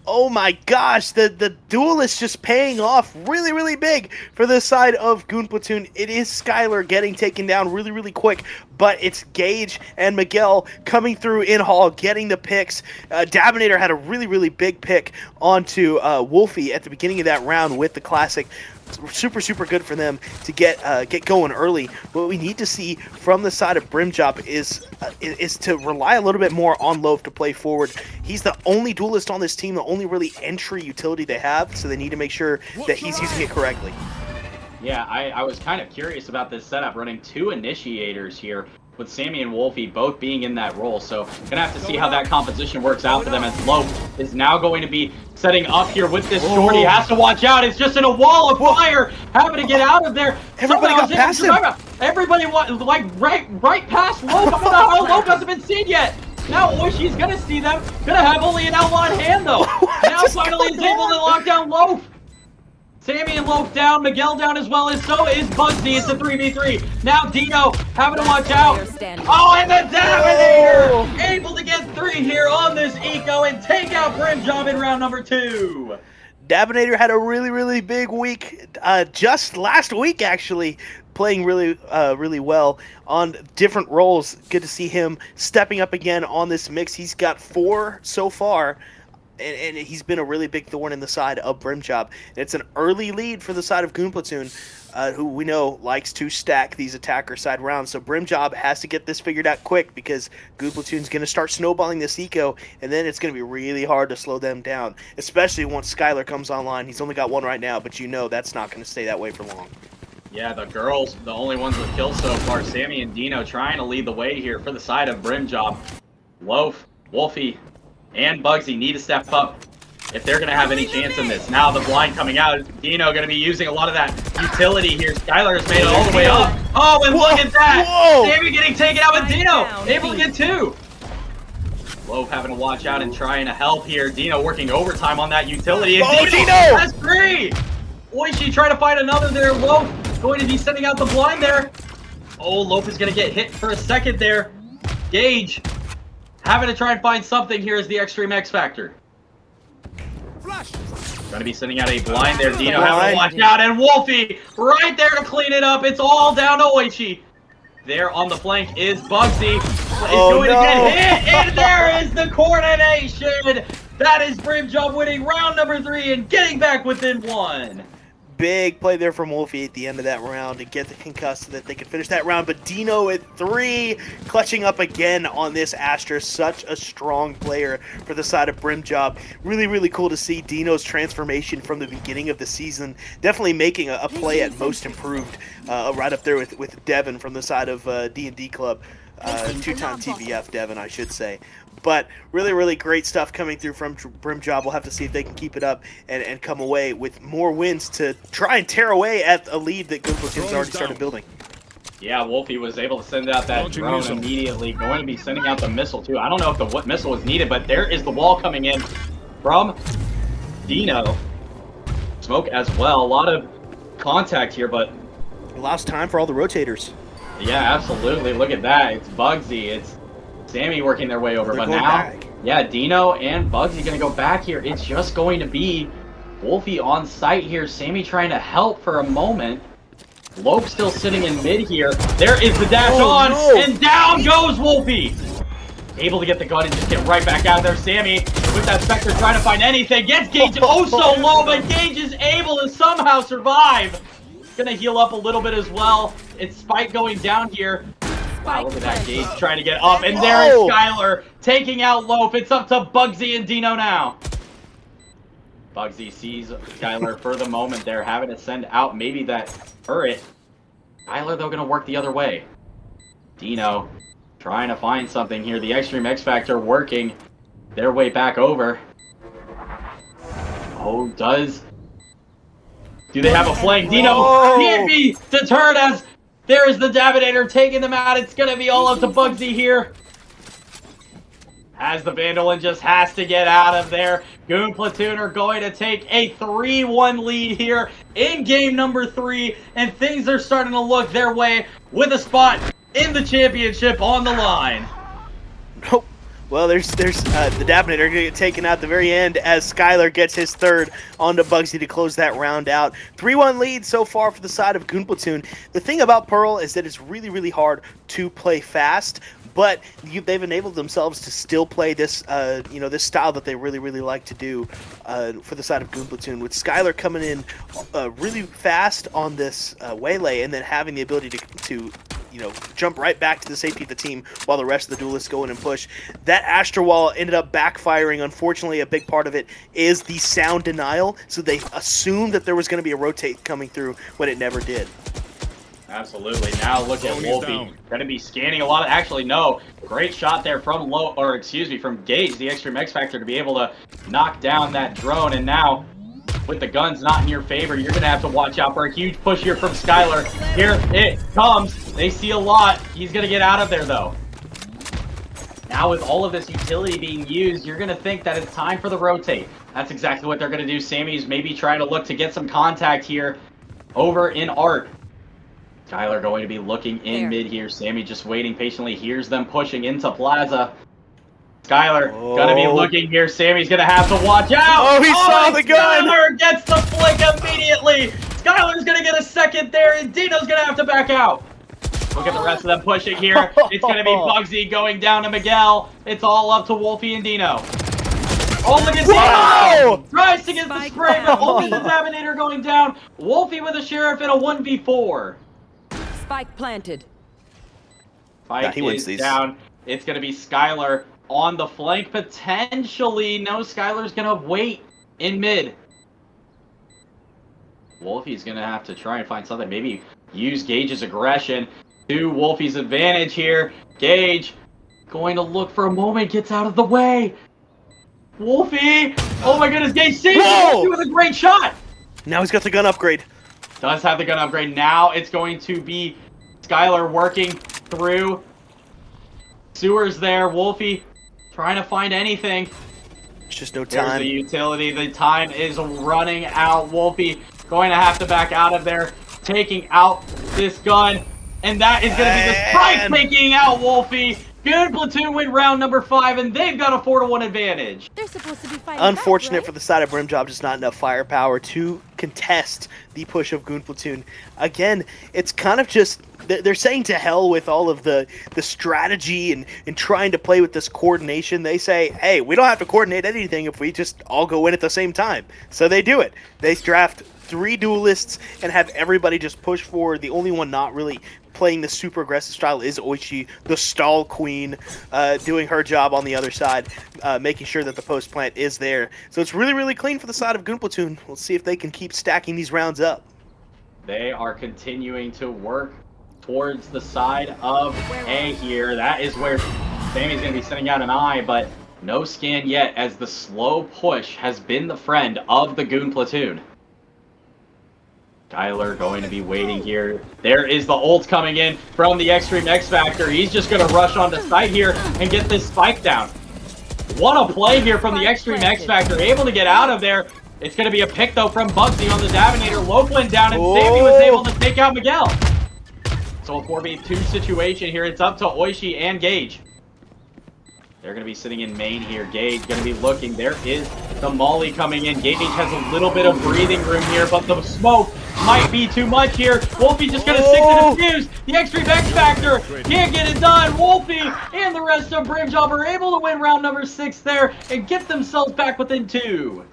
Oh my gosh, the duel is just paying off really, really big for the side of Goon Platoon. It is Skylar getting taken down really, really quick, but it's Gage and Miguel coming through in Hall, getting the picks. Dabinator had a really, really big pick onto Wolfie at the beginning of that round with the classic. Super, super good for them to get going early. What we need to see from the side of Brim Job is to rely a little bit more on Loaf to play forward. He's the only duelist on this team, the only really entry utility they have, so they need to make sure that he's using it correctly. Yeah, I was kind of curious about this setup, running 2 initiators here with Sammy and Wolfie both being in that role. So gonna have to see how that composition works out for them as Loaf is now going to be setting up here with this short. He has to watch out. It's just in a wall of fire. Having to get out of there. Everybody got past him. Everybody like right past Loaf. I don't know how Loaf hasn't been seen yet. Now Oishi's gonna see them. Gonna have only an outlaw in hand though. Now finally is able to lock down Loaf. Sammy and Loaf down, Miguel down as well, and so is Bugsy. It's a 3v3. Now Dino having to watch out. Oh, and the Dominator able to get 3 here on this eco and take out Brim Job in round number 2. Dominator had a really big week just last week, actually, playing really well on different roles. Good to see him stepping up again on this mix. He's got 4 so far. And he's been a really big thorn in the side of Brim Job. And it's an early lead for the side of Goon Platoon, who we know likes to stack these attacker side rounds. So Brim Job has to get this figured out quick because Goon Platoon's going to start snowballing this eco, and then it's going to be really hard to slow them down, especially once Skylar comes online. He's only got 1 right now, but you know that's not going to stay that way for long. Yeah, the girls, the only ones with kills so far. Sammy and Dino trying to lead the way here for the side of Brim Job. Loaf, Wolfie, and Bugsy need to step up if they're going to have any chance in this. Now the blind coming out. Dino going to be using a lot of that utility here. Skylar has made it all the way up. Oh, and look at that! Whoa. Sammy getting taken out with Dino. Able to get 2. Loaf having to watch out and trying to help here. Dino working overtime on that utility. And Dino has 3! Oishi trying to find another there. Loaf going to be sending out the blind there. Oh, Loaf is going to get hit for a second there. Gage having to try and find something here as the Extreme X Factor. Going to be sending out a blind there. Dino having to watch out. And Wolfie right there to clean it up. It's all down to Oishi. There on the flank is Bugsy. Is going to get hit. And there is the coordination. That is Brim Job winning round number 3 and getting back within 1. Big play there from Wolfie at the end of that round to get the concuss so that they can finish that round. But Dino at 3, clutching up again on this Astra. Such a strong player for the side of Brim Job. Really cool to see Dino's transformation from the beginning of the season. Definitely making a play at most improved, right up there with Devin from the side of D&D Club. 2-time TVF Devin, I should say. But really great stuff coming through from Brim Job. We'll have to see if they can keep it up and come away with more wins to try and tear away at a lead that Goon Platoon's already started building. Yeah, Wolfie was able to send out that drone immediately. Going to be sending out the missile too. I don't know if the missile was needed, but there is the wall coming in from Dino. Smoke as well. A lot of contact here, but Allows time for all the rotators. yeah, absolutely. Look at that. It's Bugsy. It's Sammy working their way over. They're But going now, back. yeah, Dino and Bugsy going to go back here. It's just going to be Wolfie on site here. Sammy trying to help for a moment. Lope still sitting in mid here. There is the dash on, and down goes Wolfie. Able to get the gun and just get right back out there. Sammy with that Spectre trying to find anything. Gets Gage oh so low, but Gage is able to somehow survive. Gonna heal up a little bit as well. It's Spike going down here. Wow, look at that. Gage trying to get up, and there is Skylar taking out Loaf. It's up to Bugsy and Dino now. Bugsy sees Skylar for the moment there, having to send out maybe that turret. Skylar, though, gonna work the other way. Dino trying to find something here. The Extreme X Factor working their way back over. Oh, do they have a flank? Dino can't be deterred as there is the Dominator taking them out. It's going to be all up to Bugsy here. As the Vandalin just has to get out of there. Goon Platoon are going to take a 3-1 lead here in game number 3. And things are starting to look their way with a spot in the championship on the line. Nope. Well, there's the Dominator going to get taken out at the very end as Skylar gets his 3rd onto Bugsy to close that round out. 3-1 lead so far for the side of Goon Platoon. The thing about Pearl is that it's really hard to play fast, but they've enabled themselves to still play this, this style that they really like to do for the side of Goon Platoon. With Skylar coming in really fast on this waylay and then having the ability to jump right back to the safety of the team while the rest of the duelists go in and push. That Astra Wall ended up backfiring. Unfortunately, a big part of it is the sound denial, so they assumed that there was going to be a rotate coming through when it never did. Absolutely. Now look at Wolfie. Going to be scanning a lot of... Actually, no. Great shot there from from Gage, the Extreme X Factor, to be able to knock down that drone. And now, with the guns not in your favor, you're going to have to watch out for a huge push here from Skylar. Here it comes. They see a lot. He's going to get out of there, though. Now with all of this utility being used, you're going to think that it's time for the rotate. That's exactly what they're going to do. Sammy's maybe trying to look to get some contact here over in Art. Skylar going to be looking in mid here. Sammy just waiting patiently. Hears them pushing into Plaza. Skylar gonna be looking here. Sammy's gonna have to watch out. Oh, he saw the gun. Skylar gets the flick immediately. Skylar's gonna get a second there, and Dino's gonna have to back out. Look at the rest of them pushing here. It's gonna be Bugsy going down to Miguel. It's all up to Wolfie and Dino. Oh, look at Dino! Tries to get the spray, but only the Daminator going down. Wolfie with a Sheriff in a 1v4. Spike planted. Spike is down. It's gonna be Skylar on the flank, potentially. No, Skylar's gonna wait in mid. Wolfie's gonna have to try and find something. Maybe use Gage's aggression to Wolfie's advantage here. Gage going to look for a moment, gets out of the way. Wolfie! Oh my goodness, Gage saves Wolfie with a great shot! Now he's got the gun upgrade. Does have the gun upgrade. Now it's going to be Skylar working through. Sewers there. Wolfie trying to find anything. It's just no There's time. the utility. The time is running out. Wolfie going to have to back out of there, taking out this gun. And that is going to be the Spike taking out Wolfie. Goon Platoon win round number 5, and they've got a 4-1 advantage. They're supposed to be fighting Unfortunate back, right? for the side of Brim Job, just not enough firepower to contest the push of Goon Platoon. Again, it's kind of just, they're saying to hell with all of the strategy and trying to play with this coordination. They say, hey, we don't have to coordinate anything if we just all go in at the same time. So they do it. They draft 3 duelists and have everybody just push forward. The only one not really playing the super aggressive style is Oishi, the stall queen, doing her job on the other side, making sure that the post plant is there. So it's really, really clean for the side of Goon Platoon. We'll see if they can keep stacking these rounds up. They are continuing to work towards the side of A here. That is where Sammy's going to be sending out an eye, but no scan yet, as the slow push has been the friend of the Goon Platoon. Skylar going to be waiting here. There is the ult coming in from the Extreme X Factor. He's just going to rush onto site here and get this spike down. What a play here from the Extreme X Factor. Able to get out of there. It's going to be a pick, though, from Bugsy on the Daminator. Lopeland down, and Sammy was able to take out Miguel. So a 4v2 situation here. It's up to Oishi and Gage. They're going to be sitting in main here. Gage going to be looking. There is the Molly coming in. Gage has a little bit of breathing room here, but the smoke might be too much here. Wolfie just going to stick to the fuse. The Extreme X Factor can't get it done. Wolfie and the rest of Brim Job are able to win round number 6 there and get themselves back within 2.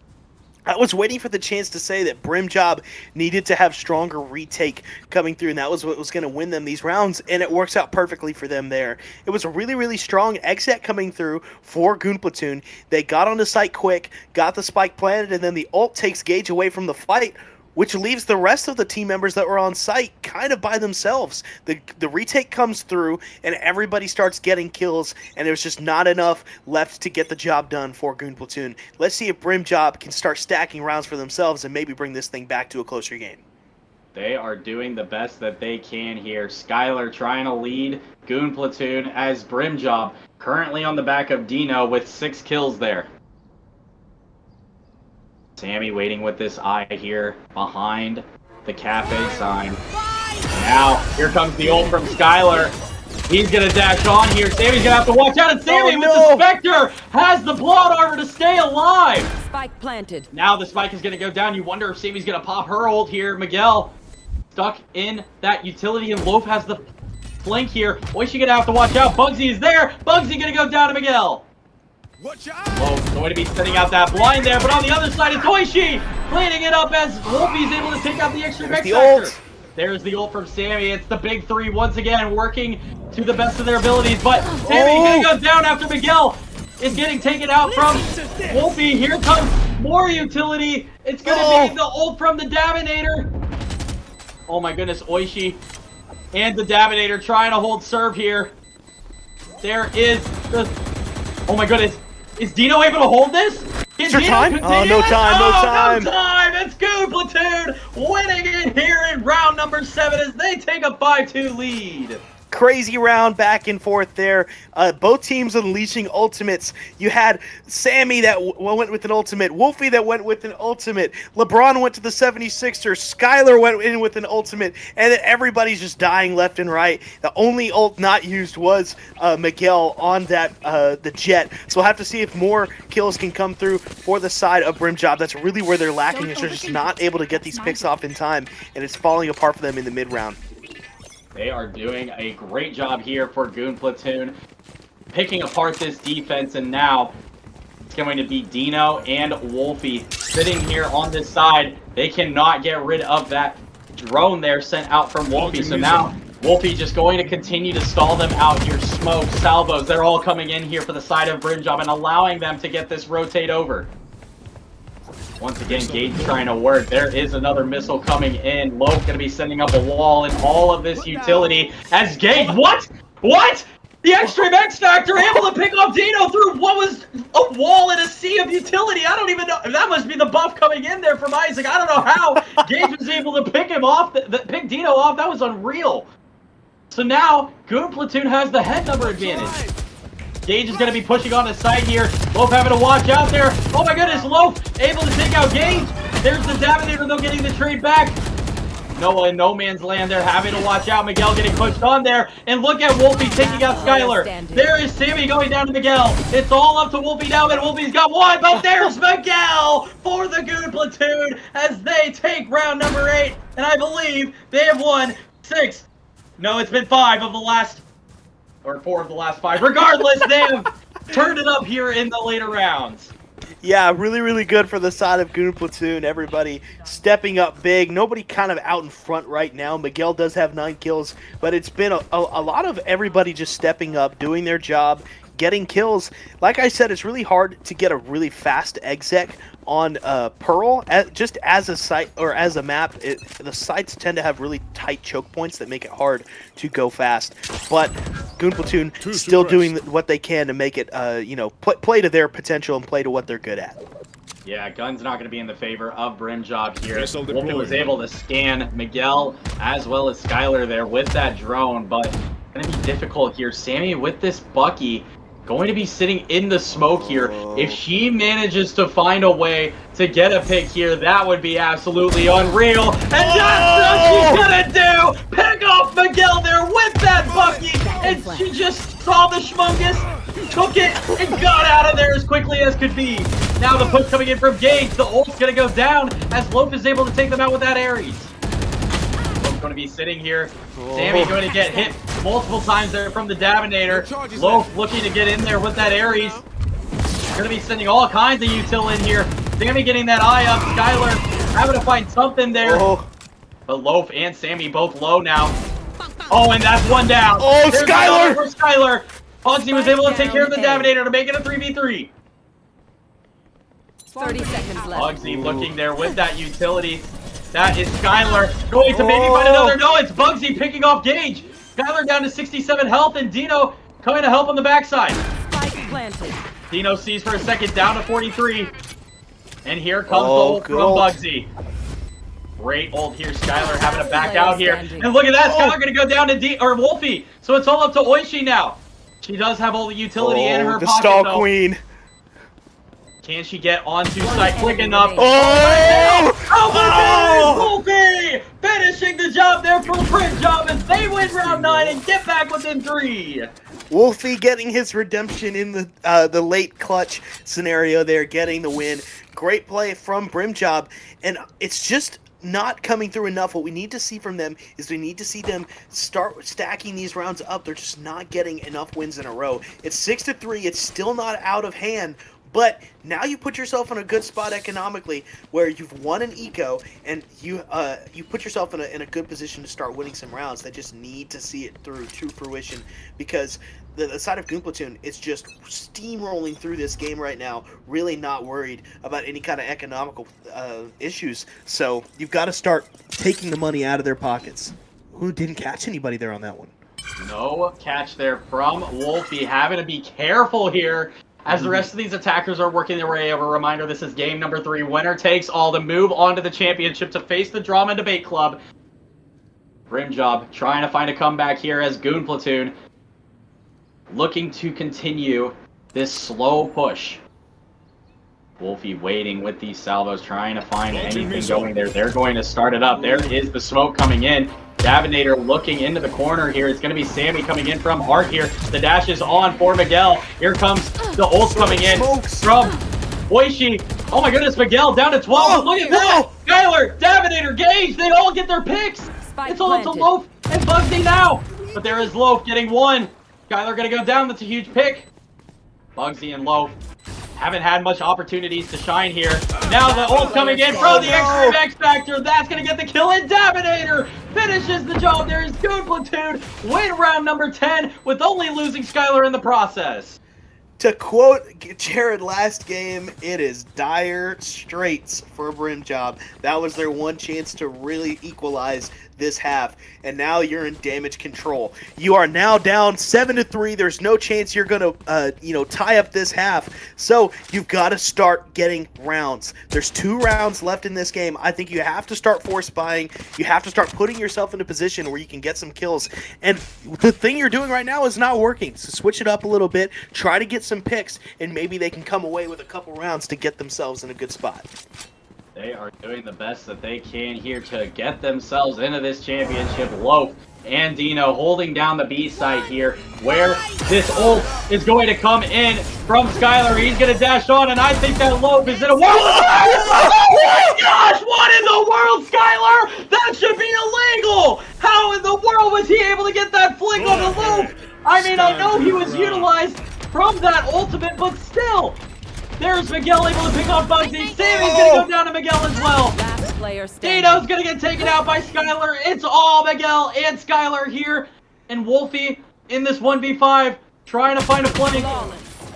I was waiting for the chance to say that Brim Job needed to have stronger retake coming through, and that was what was going to win them these rounds, and it works out perfectly for them there. It was a really, really strong exit coming through for Goon Platoon. They got on the site quick, got the spike planted, and then the ult takes Gage away from the fight, which leaves the rest of the team members that were on site kind of by themselves. The retake comes through, and everybody starts getting kills, and there's just not enough left to get the job done for Goon Platoon. Let's see if Brim Job can start stacking rounds for themselves and maybe bring this thing back to a closer game. They are doing the best that they can here. Skylar trying to lead Goon Platoon as Brim Job currently on the back of Dino with 6 kills there. Sammy waiting with this eye here behind the cafe sign. Now, here comes the ult from Skylar. He's going to dash on here. Sammy's going to have to watch out. And Sammy with the Spectre has the blood armor to stay alive. Spike planted. Now the spike is going to go down. You wonder if Sammy's going to pop her ult here. Miguel stuck in that utility, and Loaf has the flank here. Oishi going to have to watch out. Bugsy is there. Bugsy going to go down to Miguel. Loaf going to be setting out that blind there, but on the other side it's Oishi cleaning it up as Wolfie's able to take out the Extreme X Factor. There's the ult from Sammy. It's the big 3 once again working to the best of their abilities, but Sammy's going to go down after Miguel is getting taken out from Wolfie. Here comes more utility. It's going to be the ult from the Daminator. Oh my goodness, Oishi and the Daminator trying to hold serve here. There is the... Oh my goodness. Is Dino able to hold this? Is there time? Oh, no time, no time. No time. It's Goon Platoon winning it here in round number 7 as they take a 5-2 lead. crazy round back and forth there. Both teams unleashing ultimates. You had Sammy that went with an ultimate, Wolfie that went with an ultimate, LeBron went to the 76ers, Skylar went in with an ultimate, and then everybody's just dying left and right. The only ult not used was Miguel on that the Jet. So we'll have to see if more kills can come through for the side of Brim Job. That's really where they're lacking, is they're just not able to get these picks off in time, and it's falling apart for them in the mid round. They are doing a great job here for Goon Platoon, picking apart this defense, and now it's going to be Dino and Wolfie sitting here on this side. They cannot get rid of that drone there sent out from Wolfie, so now Wolfie just going to continue to stall them out here. Smoke, salvos, they're all coming in here for the side of Brim Job and allowing them to get this rotate over. Once again, Gage trying to work. There is another missile coming in. Loaf going to be sending up a wall and all of this utility as Gage. What? What? The Extreme X Factor able to pick off Dino through what was a wall and a sea of utility. I don't even know. That must be the buff coming in there from Isaac. I don't know how Gage was able to pick him off, pick Dino off. That was unreal. So now, Goon Platoon has the head number advantage. Gage is going to be pushing on the side here. Loaf having to watch out there. Oh my goodness, Loaf able to take out Gage. There's the Daminator, though, getting the trade back. Noah in no man's land there, having to watch out. Miguel getting pushed on there. And look at Wolfie taking out Skylar. There is Sammy going down to Miguel. It's all up to Wolfie now, and Wolfie's got one, but there's Miguel for the Goon Platoon as they take round number 8. And I believe they have won 6. No, it's been 5 of the last... or 4 of the last 5. Regardless, they have turned it up here in the later rounds. Yeah, really, really good for the side of Goon Platoon. Everybody stepping up big. Nobody kind of out in front right now. Miguel does have 9 kills, but it's been a lot of everybody just stepping up, doing their job, getting kills. Like I said, it's really hard to get a really fast exec on Pearl. Just as a site or as a map, the sites tend to have really tight choke points that make it hard to go fast. But Goon Platoon still doing what they can to make it, play to their potential and play to what they're good at. Yeah, gun's not going to be in the favor of Brim Job here. Wolfie was able to scan Miguel as well as Skylar there with that drone, but it's going to be difficult here. Sammy with this Bucky going to be sitting in the smoke here. If she manages to find a way to get a pick here, that would be absolutely unreal. And that's what she's gonna do! Pick off Miguel there with that Bucky, and she just saw the schmungus, took it, and got out of there as quickly as could be. Now the push coming in from Gage. The ult's gonna go down as Loaf is able to take them out with that Ares. Loaf's going to be sitting here. Sammy going to get hit multiple times there from the Daminator. Loaf looking to get in there with that Ares. Going to be sending all kinds of util in here. Sammy getting that eye up. Skylar having to find something there. But Loaf and Sammy both low now. Oh, and that's one down. Oh, there's Skylar! For Skylar. Bugsy was able to take care of the Daminator to make it a 3v3. 30 seconds left. Bugsy looking there with that utility. That is Skylar going to maybe find another. No, it's Bugsy picking off Gage. Skylar down to 67 health, and Dino coming to help on the backside. Spike planted. Dino sees for a second, down to 43. And here comes the ult from Bugsy. Great ult here. Skylar having to back out here. And look at that. Skylar going to go down to Wolfie. So it's all up to Oishi now. She does have all the utility in her the pocket, stall though. queen. Can she get onto site quick enough? Wolfie! Finishing the job there for Brim Job as they win round 9 and get back within 3. Wolfie getting his redemption in the late clutch scenario there, getting the win. Great play from Brim Job, and it's just not coming through enough. What we need to see from them is we need to see them start stacking these rounds up. They're just not getting enough wins in a row. It's 6-3. It's still not out of hand. But now you put yourself in a good spot economically where you've won an eco and you put yourself in a good position to start winning some rounds. They just need to see it through to fruition because the side of Goon Platoon is just steamrolling through this game right now, really not worried about any kind of economical issues. So you've got to start taking the money out of their pockets. Who didn't catch anybody there on that one? No catch there from Wolfie. Having to be careful here as the rest of these attackers are working their way over. Reminder, this is game number 3. Winner takes all to move on to the championship to face the Drama and Debate Club. Brim Job trying to find a comeback here as Goon Platoon looking to continue this slow push. Wolfie waiting with these salvos, trying to find anything going there. They're going to start it up. There is the smoke coming in. Davinator looking into the corner here. It's going to be Sammy coming in from Art here. The dash is on for Miguel. Here comes the ult coming in from Oishi. Oh my goodness, Miguel down to 12. Look at that! Skylar, Davinator, Gage, they all get their picks. Spike It's all to planted. Loaf and Bugsy now. But there is Loaf getting one. Skylar going to go down. That's a huge pick. Bugsy and Loaf haven't had much opportunities to shine here. Now the ult coming in from the Extreme X Factor. That's going to get the kill, and Davinator finishes the job. There is Goon Platoon. Win round number 10 with only losing Skylar in the process. To quote Jared last game, it is dire straits for Brim Job. That was their one chance to really equalize this half, and now you're in damage control. You are now down 7-3. There's no chance you're gonna, tie up this half. So you've got to start getting rounds. There's 2 rounds left in this game. I think you have to start force buying. You have to start putting yourself in a position where you can get some kills. And the thing you're doing right now is not working. So switch it up a little bit. Try to get some picks, and maybe they can come away with a couple rounds to get themselves in a good spot. They are doing the best that they can here to get themselves into this championship. Loaf and Dino holding down the B side here, where this ult is going to come in from Skylar. He's going to dash on, and I think that Loaf is in a world. Oh my gosh! What in the world, Skylar? That should be illegal! How in the world was he able to get that flick on the Loaf? I mean, I know he was utilized from that ultimate, but still. There's Miguel able to pick off Bugsy. Sammy's gonna go down to Miguel as well. Last player standing. Dino's gonna get taken out by Skylar. It's all Miguel and Skylar here. And Wolfie in this 1v5 trying to find a flank.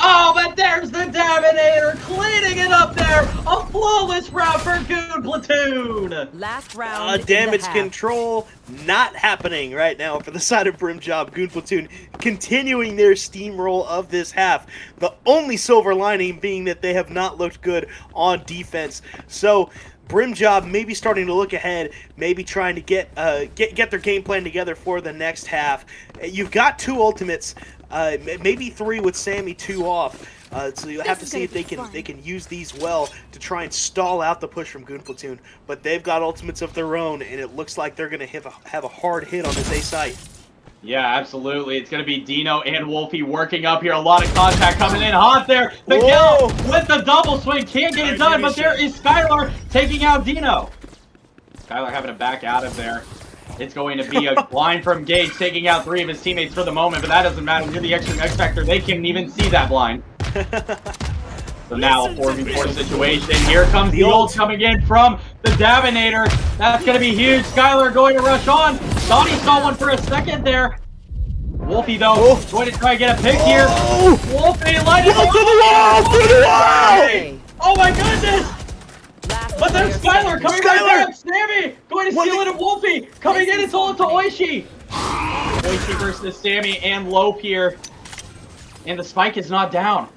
Oh, but there's the Davinator cleaning it up there. A flawless round for Goon Platoon. Last round. in the Damage half. control not happening right now for the side of Brim Job. Goon Platoon continuing their steamroll of this half. The only silver lining being that they have not looked good on defense. So Brim Job maybe starting to look ahead, maybe trying to get their game plan together for the next half. You've got 2 ultimates, maybe 3 with Sammy 2 off. So you'll have to see if they can use these well to try and stall out the push from Goon Platoon. But they've got ultimates of their own, and it looks like they're going to have a hard hit on this A site. Yeah, absolutely. It's going to be Dino and Wolfie working up here. A lot of contact coming in hot there. Miguel with the double swing. Can't get it done, but there is Skylar taking out Dino. Skylar having to back out of there. It's going to be a blind from Gage taking out 3 of his teammates for the moment, but that doesn't matter. You're the extra X Factor. They can't even see that blind. So now a 4v4 situation. Here comes the ult coming in from the Davinator. That's going to be huge. Skylar going to rush on. Thought he saw one for a second there. Wolfie, though, going to try and get a pick here. Wolfie lighting up. To the wall! Oh my goodness! Last But there's player Skylar standing. coming right back. Sammy going to steal it at Wolfie. Coming in, it's all to Oishi. Oishi versus Sammy and Loaf here. And the spike is not down.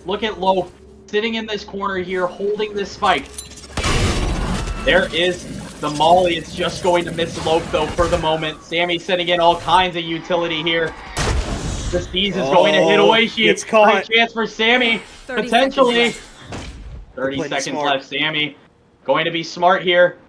Look at Loaf sitting in this corner here, holding this spike. There is the molly. It's just going to miss Loaf, though, for the moment. Sammy sending in all kinds of utility here. The Steez is going to hit Oishi. It's caught. Great chance for Sammy, 30 potentially. seconds 30 Playing seconds smart. left. Sammy going to be smart here.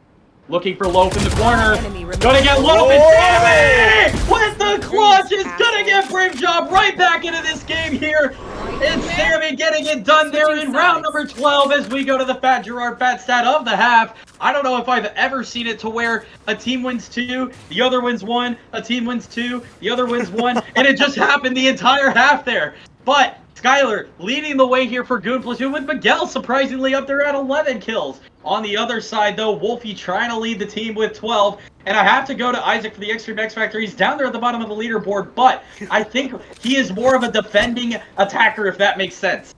Looking for Loaf in the corner. Enemy remaining. Gonna get Loaf, and Sammy with the clutch is gonna get Brim Job right back into this game here. And Sammy getting it done there in round number 12 as we go to the Fat Gerard Fat Stat of the half. I don't know if I've ever seen it to where a team wins 2, the other wins 1, a team wins 2, the other wins 1, and it just happened the entire half there. But Skylar leading the way here for Goon Platoon with Miguel surprisingly up there at 11 kills. On the other side, though, Wolfie trying to lead the team with 12. And I have to go to Isaac for the Extreme X Factor. He's down there at the bottom of the leaderboard, but I think he is more of a defending attacker, if that makes sense.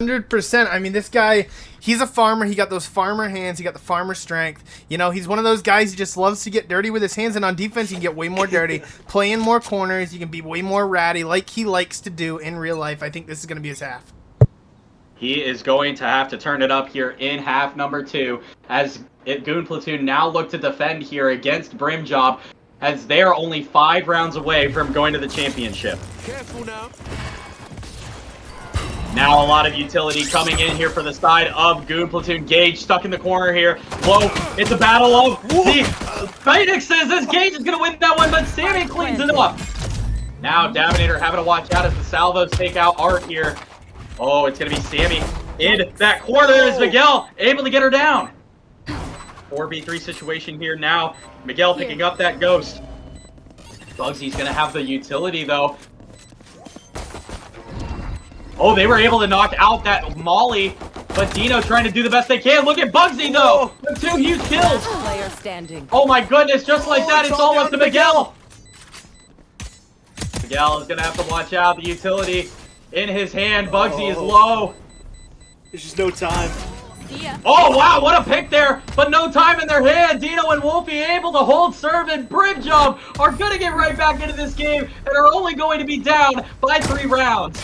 100%. I mean, this guy, he's a farmer. He got those farmer hands. He got the farmer strength. You know, he's one of those guys who just loves to get dirty with his hands. And on defense, he can get way more dirty. Play in more corners. You can be way more ratty like he likes to do in real life. I think this is going to be his half. He is going to have to turn it up here in half number 2 as Goon Platoon now look to defend here against Brim Job, as they are only 5 rounds away from going to the championship. Careful now. Now a lot of utility coming in here for the side of Goon Platoon. Gage stuck in the corner here. Whoa, it's a battle of the Phoenixes as Gage is going to win that one, but Sammy cleans it up. Now Daminator having to watch out as the salvos take out Art here. Oh, it's going to be Sammy in that corner. Is Miguel able to get her down? 4v3 situation here now. Miguel picking up that ghost. Bugsy's going to have the utility though. Oh, they were able to knock out that Molly, but Dino trying to do the best they can. Look at Bugsy, though, with 2 huge kills. Player standing. Oh my goodness, just like that, it's all up to Miguel. Miguel is going to have to watch out. The utility in his hand. Bugsy is low. There's just no time. Oh, wow, what a pick there, but no time in their hand. Dino and Wolfie able to hold serve, and Brim Job are going to get right back into this game and are only going to be down by 3 rounds.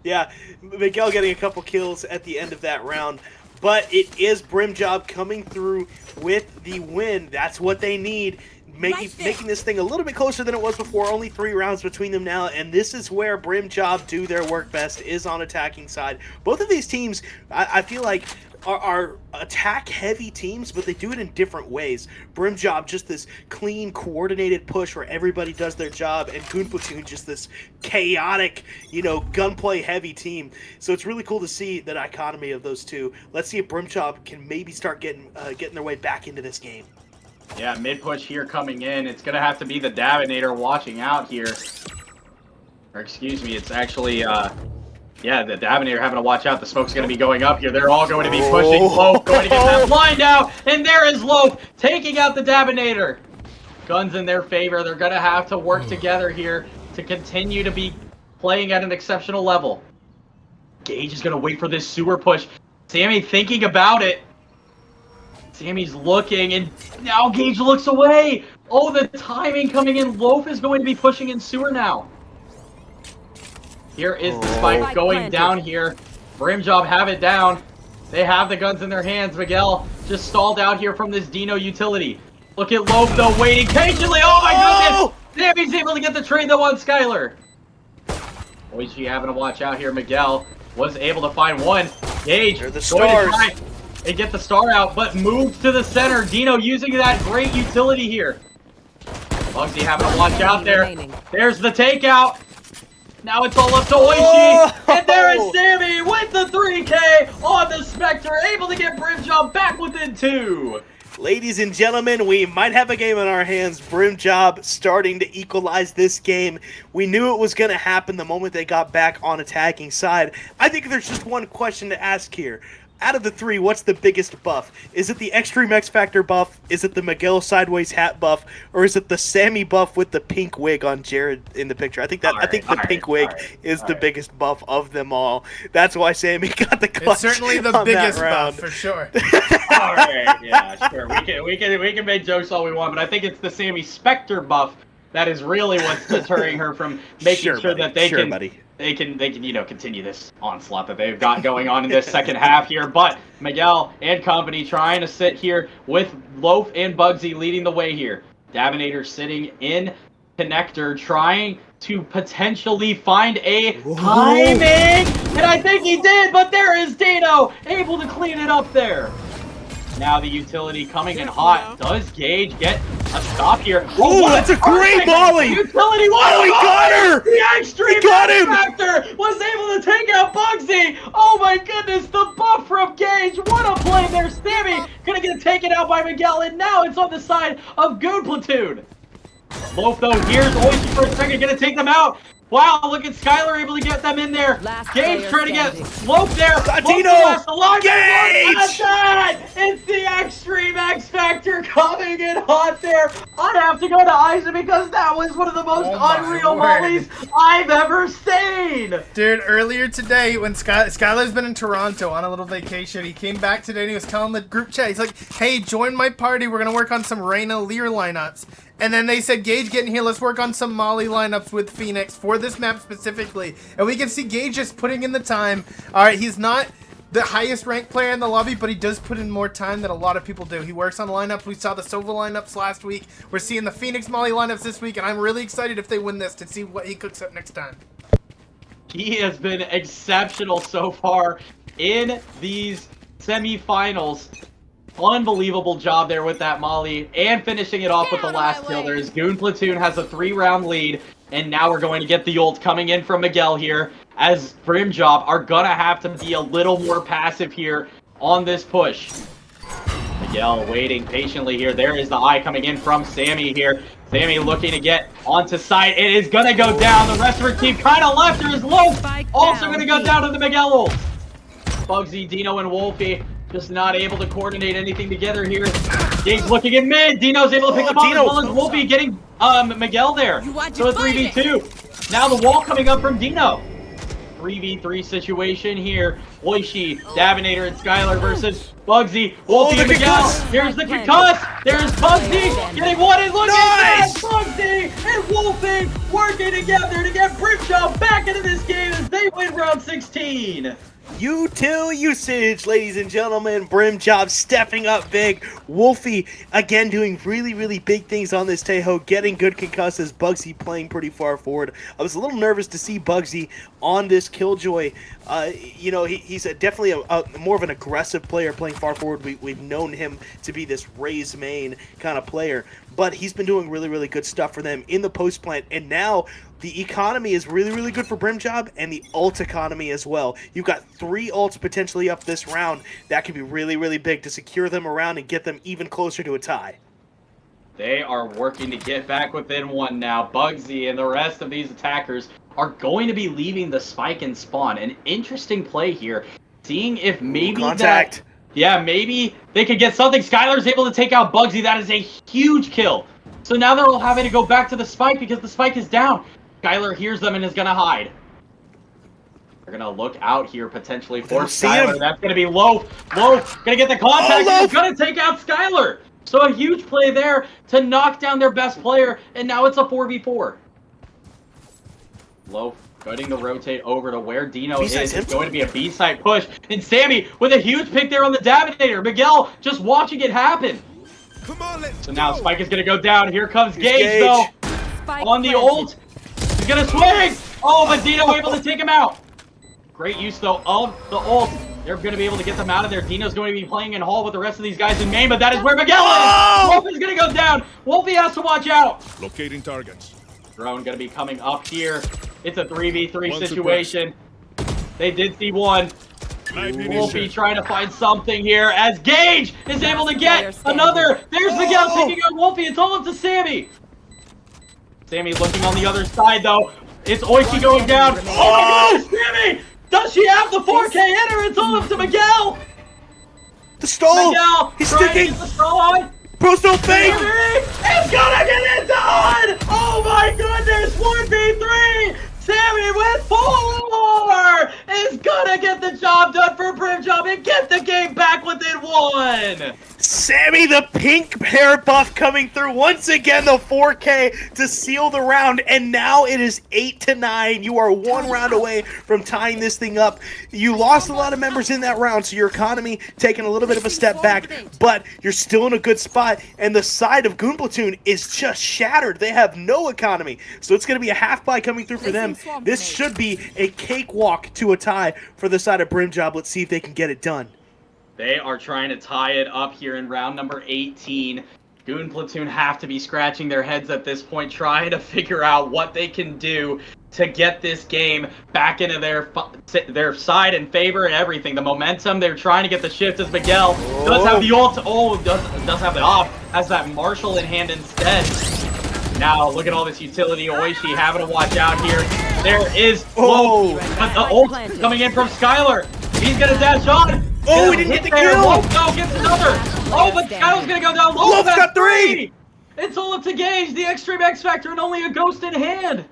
Yeah, Miguel getting a couple kills at the end of that round, but it is Brim Job coming through with the win. That's what they need, making this thing a little bit closer than it was before. Only 3 rounds between them now, and this is where Brim Job do their work best, is on attacking side. Both of these teams, I feel like, are attack-heavy teams, but they do it in different ways. Brim Job, just this clean, coordinated push where everybody does their job, and Goon Platoon, just this chaotic, gunplay-heavy team. So it's really cool to see the dichotomy of those two. Let's see if Brim Job can maybe start getting their way back into this game. Yeah, mid-push here coming in. It's going to have to be the Daminator watching out here. Or excuse me, it's actually... yeah, the Daminator having to watch out. The smoke's going to be going up here. They're all going to be pushing. Loaf going to get that blind out. And there is Loaf taking out the Daminator. Guns in their favor. They're going to have to work together here to continue to be playing at an exceptional level. Gage is going to wait for this sewer push. Sammy thinking about it. Sammy's looking, and now Gage looks away. Oh, the timing coming in. Loaf is going to be pushing in sewer now. Here is the spike going down here. Brim Job have it down. They have the guns in their hands. Miguel just stalled out here from this Dino utility. Look at Loaf, though, waiting patiently. Oh, my goodness. Sammy's able to get the trade, though, on Skylar. Oichi having to watch out here. Miguel was able to find one. Gage They're the going to stars. try and get the star out, but moves to the center. Dino using that great utility here. Bugsy having to watch out there. There's the takeout. Now it's all up to Oichi, and there is Sammy with the 3K on the Spectre, able to get Brim Job back within 2. Ladies and gentlemen, we might have a game in our hands. Brim Job starting to equalize this game. We knew it was going to happen the moment they got back on attacking side. I think there's just one question to ask here. Out of the 3, what's the biggest buff? Is it the Extreme X Factor buff? Is it the Miguel Sideways hat buff? Or is it the Sammy buff with the pink wig on Jared in the picture? I think the pink wig is the biggest buff of them all. That's why Sammy got the clutch. It's certainly the biggest buff for sure. All right, yeah, sure. We can make jokes all we want, but I think it's the Sammy Spectre buff that is really what's deterring her from making sure that they can continue this onslaught that they've got going on in this second half here. But Miguel and company trying to sit here with Loaf and Bugsy leading the way here. Daminator sitting in connector, trying to potentially find a timing, and I think he did, but there is Dino able to clean it up there. Now the utility coming in hot. Does Gage get a stop here? Oh, that's a great volley! Utility Oh, he got her! The extreme got him! factor was able to take out Bugsy! Oh my goodness, the buff from Gage! What a play there! Sammy gonna get taken out by Miguel, and now it's on the side of Goon Platoon. Loaf, though, here's Oichi for a second, gonna take them out. Wow, look at Skylar able to get them in there. Gage trying to get Loaf there. Dino! Gage! It's the Extreme X Factor coming in hot there. I'd have to go to Isaac because that was one of the most unreal mollies I've ever seen. Dude, earlier today when Skylar's been in Toronto on a little vacation, he came back today and he was telling the group chat, he's like, hey, join my party. We're going to work on some Reyna Lear lineups. And then they said, Gage, get in here. Let's work on some Molly lineups with Phoenix for this map specifically. And we can see Gage just putting in the time. All right, he's not the highest ranked player in the lobby, but he does put in more time than a lot of people do. He works on lineups. We saw the Sova lineups last week. We're seeing the Phoenix Molly lineups this week, and I'm really excited if they win this to see what he cooks up next time. He has been exceptional so far in these semifinals. Unbelievable job there with that Molly and finishing it off with the last kill. There's Goon Platoon has a 3-round lead, and now we're going to get the ult coming in from Miguel here, as Brim Job are gonna have to be a little more passive here on this push. Miguel waiting patiently here. There is the eye coming in from Sammy here. Sammy looking to get onto site. It is gonna go down. The rest of her team kind of left her as Loaf. Also gonna go down to the Miguel ult. Bugsy, Dino, and Wolfie just not able to coordinate anything together here. Gage looking in mid. Dino's able to pick up on as well as Wolfie getting Miguel there. So a 3v2. Now the wall coming up from Dino. 3v3 situation here. Oishi, Davinator, and Skylar versus Bugsy. Wolfie and Miguel. Here's the concuss. There's Bugsy getting one, and look at that! Bugsy and Wolfie working together to get Brim Job back into this game as they win round 16. Util usage, ladies and gentlemen. Brim Job stepping up big. Wolfie, again, doing really, really big things on this Tejo, getting good concusses. Bugsy playing pretty far forward. I was a little nervous to see Bugsy on this Killjoy. You know, he's definitely a more of an aggressive player playing far forward. We've known him to be this raise main kind of player, but he's been doing really, really good stuff for them in the post plant, and now the economy is really, really good for Brim Job, and the ult economy as well. You've got 3 ults potentially up this round. That could be really, really big to secure them around and get them even closer to a tie. They are working to get back within 1 now. Bugsy and the rest of these attackers are going to be leaving the spike and spawn. An interesting play here. Seeing if maybe contact. Yeah, maybe they could get something. Skylar's able to take out Bugsy. That is a huge kill. So now they're all having to go back to the spike because the spike is down. Skylar hears them and is going to hide. They're going to look out here potentially for Skylar. That's going to be Loaf. Loaf going to get the contact. He's going to take out Skylar. So a huge play there to knock down their best player, and now it's a 4v4. Loaf going to rotate over to where Dino is. It's going to be a B-side push. And Sammy with a huge pick there on the Davinator. Miguel just watching it happen. Come on, so now Spike is going to go down. Here comes Gage, though. Spike on the ult. He's going to swing. Oh, but Dino able to take him out. Great use, though, of the ult. They're going to be able to get them out of there. Dino's going to be playing in Hall with the rest of these guys in main, but that is where Miguel is. Wolf is going to go down. Wolfie has to watch out. Locating targets. Drone going to be coming up here. It's a 3v3 situation. They did see one. Wolfie trying to find something here as Gage is able to get another. There's Miguel taking out Wolfie. It's all up to Sammy. Sammy looking on the other side, though. It's Oishi going down. Oh my goodness, Sammy! Does she have the 4K hitter? It's all up to Miguel. The stall. Miguel, he's sticking. The stall on. Bros don't fake. It's gonna get it done! Oh my goodness! 1v3! Sammy with 4 is gonna get the job done for Brim Job and get the game back within 1! Sammy, the pink hair buff coming through once again, the 4K to seal the round, and now it is 8-9. You are 1 round away from tying this thing up. You lost a lot of members in that round, so your economy taking a little bit of a step back, but you're still in a good spot, and the side of Goon Platoon is just shattered. They have no economy, so it's going to be a half buy coming through for them. This should be a cakewalk to a tie for the side of Brim Job. Let's see if they can get it done. They are trying to tie it up here in round number 18. Goon Platoon have to be scratching their heads at this point, trying to figure out what they can do to get this game back into their side and favor and everything. The momentum, they're trying to get the shift as Miguel does have the ult. Oh, does have the off. Has that Marshall in hand instead. Now, look at all this utility. Oishi having to watch out here. There is Loaf, but the ult coming in from Skylar. He's going to dash on. Oh, he didn't get the kill! Loaf, no, gets another! Oh, but Skylar's gonna go down. Loaf got 3! It's all up to Gage, the Extreme X Factor, and only a ghost in hand.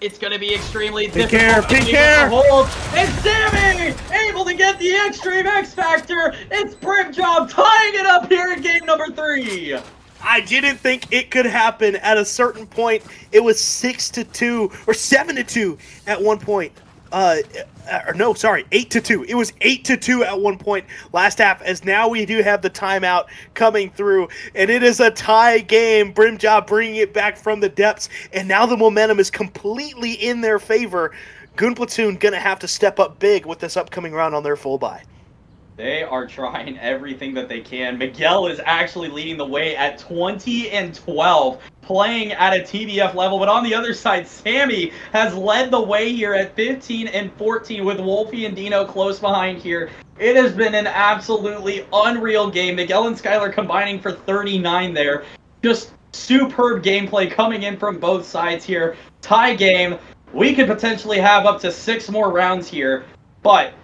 It's gonna be extremely difficult. Pink hair! And Sammy able to get the Extreme X Factor. It's Brim Job tying it up here in game number 3. I didn't think it could happen. At a certain point, it was 6-2 or 7-2 at one point. no, sorry, 8-2. It was 8-2 at one point last half, as now we do have the timeout coming through, and it is a tie game. Brim Job bringing it back from the depths, and now the momentum is completely in their favor. Goon Platoon gonna have to step up big with this upcoming round on their full buy. They are trying everything that they can. Miguel is actually leading the way at 20-12, playing at a TBF level. But on the other side, Sammy has led the way here at 15-14 with Wolfie and Dino close behind here. It has been an absolutely unreal game. Miguel and Skylar combining for 39 there. Just superb gameplay coming in from both sides here. Tie game. We could potentially have up to 6 more rounds here, but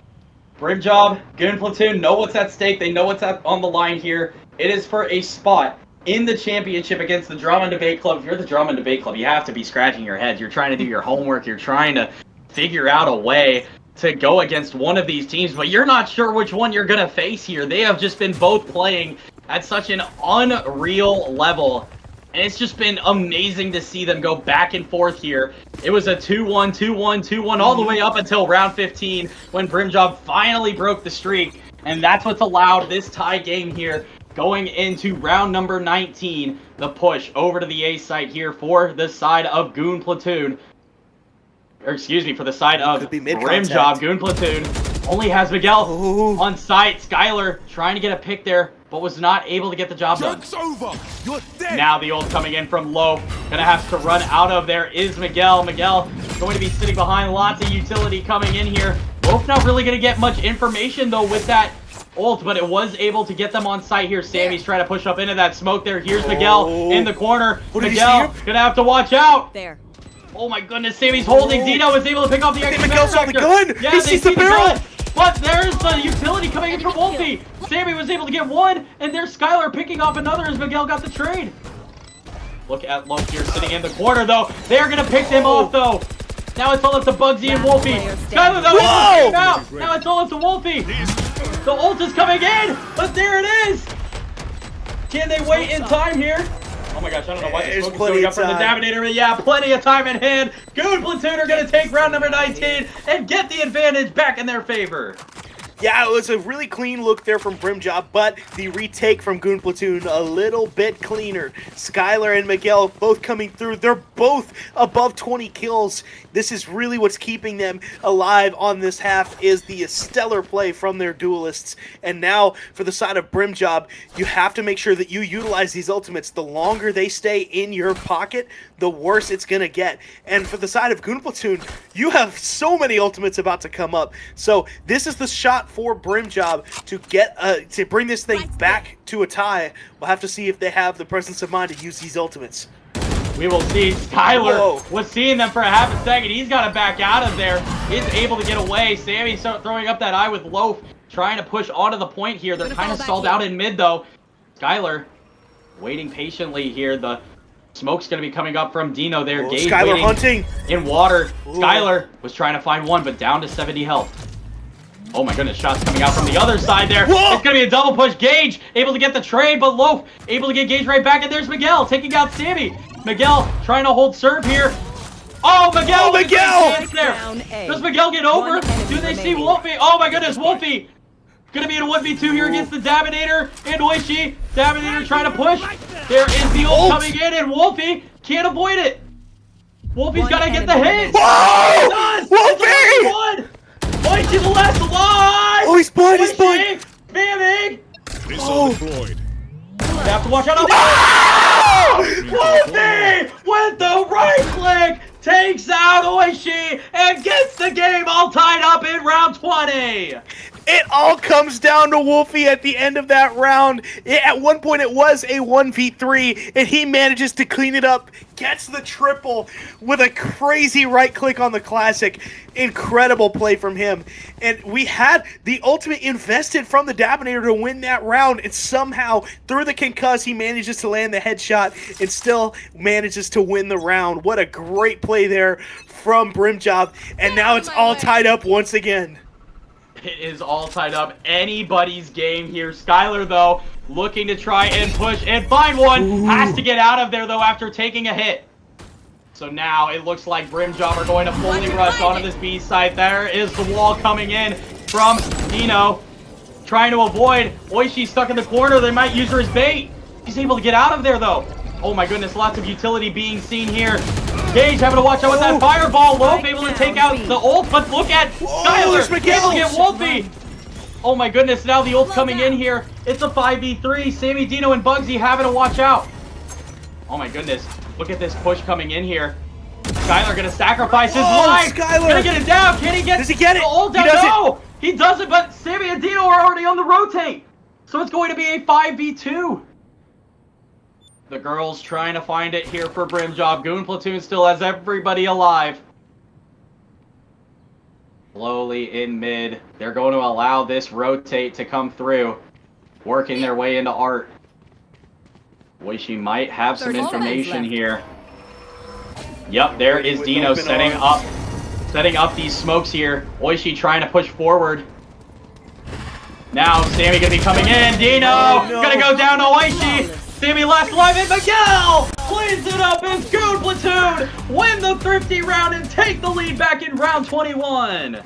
Brim Job, Goon Platoon know what's at stake. They know what's on the line here. It is for a spot in the championship against the Drama and Debate Club. If you're the Drama and Debate Club, you have to be scratching your heads. You're trying to do your homework. You're trying to figure out a way to go against one of these teams, but you're not sure which one you're going to face here. They have just been both playing at such an unreal level. And it's just been amazing to see them go back and forth here. It was a 2-1, 2-1, 2-1 all the way up until round 15 when Brim Job finally broke the streak. And that's what's allowed this tie game here going into round number 19. The push over to the A site here for the side of Goon Platoon. Or excuse me, for the side of Brim Job. Goon Platoon only has Miguel on site. Skylar trying to get a pick there, but was not able to get the job done. Joke's over. You're dead. Now the ult coming in from low. Gonna have to run out of there is Miguel. Miguel going to be sitting behind lots of utility coming in here. Loaf not really gonna get much information though with that ult, but it was able to get them on site here. Sammy's trying to push up into that smoke there. Here's Miguel in the corner. Miguel gonna have to watch out. There. Oh my goodness, Sammy's holding. Dino was able to pick off the extra Miguel saw the gun. Yeah, He sees the barrel. But there's the utility coming in from Wolfie. Sammy was able to get one, and there's Skylar picking off another as Miguel got the trade. Look at Loaf here sitting in the corner, though. They're going to pick them off, though. Now it's all up to Bugsy and Wolfie. Skylar, though, is out. Now it's all up to Wolfie. The ult is coming in, but there it is. Can they wait in time here? Oh my gosh, I don't know why the smoke is going up from the Daminator, but yeah, plenty of time in hand. Goon Platoon are going to take round number 19 and get the advantage back in their favor. Yeah, it was a really clean look there from Brim Job, but the retake from Goon Platoon a little bit cleaner. Skylar and Miguel both coming through. They're both above 20 kills. This is really what's keeping them alive on this half, is the stellar play from their duelists. And now for the side of Brim Job, you have to make sure that you utilize these ultimates. The longer they stay in your pocket, the worse it's going to get. And for the side of Goon Platoon, you have so many ultimates about to come up. So this is the shot for Brim Job to get to bring this thing back to a tie. We'll have to see if they have the presence of mind to use these ultimates. We will see. Skylar was seeing them for a half a second. He's got to back out of there. He's able to get away. Sammy throwing up that eye with Loaf, trying to push onto the point here. They're kind of stalled out in mid, though. Skylar waiting patiently here. The smoke's going to be coming up from Dino there. Gage Skylar hunting in water. Skylar was trying to find one, but down to 70 health. Oh my goodness, shots coming out from the other side there. Whoa! It's going to be a double push. Gage able to get the trade, but Loaf able to get Gage right back. And there's Miguel taking out Sammy. Miguel trying to hold serve here. Oh, Miguel! Oh, Miguel! There. Does Miguel get over? Do they see Wolfie? Oh my goodness, Wolfie! Gonna be in a 1v2 here against the Daminator and Oishi. Daminator trying to push. There is the ult coming in, and Wolfie can't avoid it. Wolfie's gotta get the hit. Whoa! Wolfie! Oishi the last alive! Oh, he's blind, he's blind! Spamming! Missile deployed. You have to watch out. Wolfie with the right click takes out Oishi and gets the game all tied up in round 20. It all comes down to Wolfie at the end of that round. At one point, it was a 1v3, and he manages to clean it up, gets the triple with a crazy right click on the classic. Incredible play from him. And we had the ultimate invested from the Daminator to win that round, and somehow, through the concuss, he manages to land the headshot and still manages to win the round. What a great play there from Brim Job, and now it's all tied up once again. It is all tied up. Anybody's game here. Skylar, though, looking to try and push and find one. Has to get out of there, though, after taking a hit. So now it looks like Brimjob are going to fully rush onto this B site. There is the wall coming in from Dino. Trying to avoid. Oishi stuck in the corner. They might use her as bait. He's able to get out of there, though. Oh my goodness, lots of utility being seen here. Gage having to watch out with that fireball. Loaf able to take out the ult, but look at Skylar able to get Wolfie. Oh my goodness, now the ult's coming in here. It's a 5v3. Sammy, Dino, and Bugsy having to watch out. Oh my goodness, look at this push coming in here. Skylar gonna sacrifice his life. Skylar! Gonna get it down. Can he get Does he get it? the ult down? No! He doesn't, but Sammy and Dino are already on the rotate. So it's going to be a 5v2. The girls trying to find it here for Brimjob. Goon Platoon still has everybody alive. Slowly in mid. They're going to allow this rotate to come through. Working their way into Art. Oishi might have some information here. Yep, there is Dino setting up these smokes here. Oishi trying to push forward. Now Sammy gonna be coming in. Dino gonna go down to Oishi. Sammy last alive, and Miguel cleans it up as Goon Platoon win the Thrifty round and take the lead back in round 21.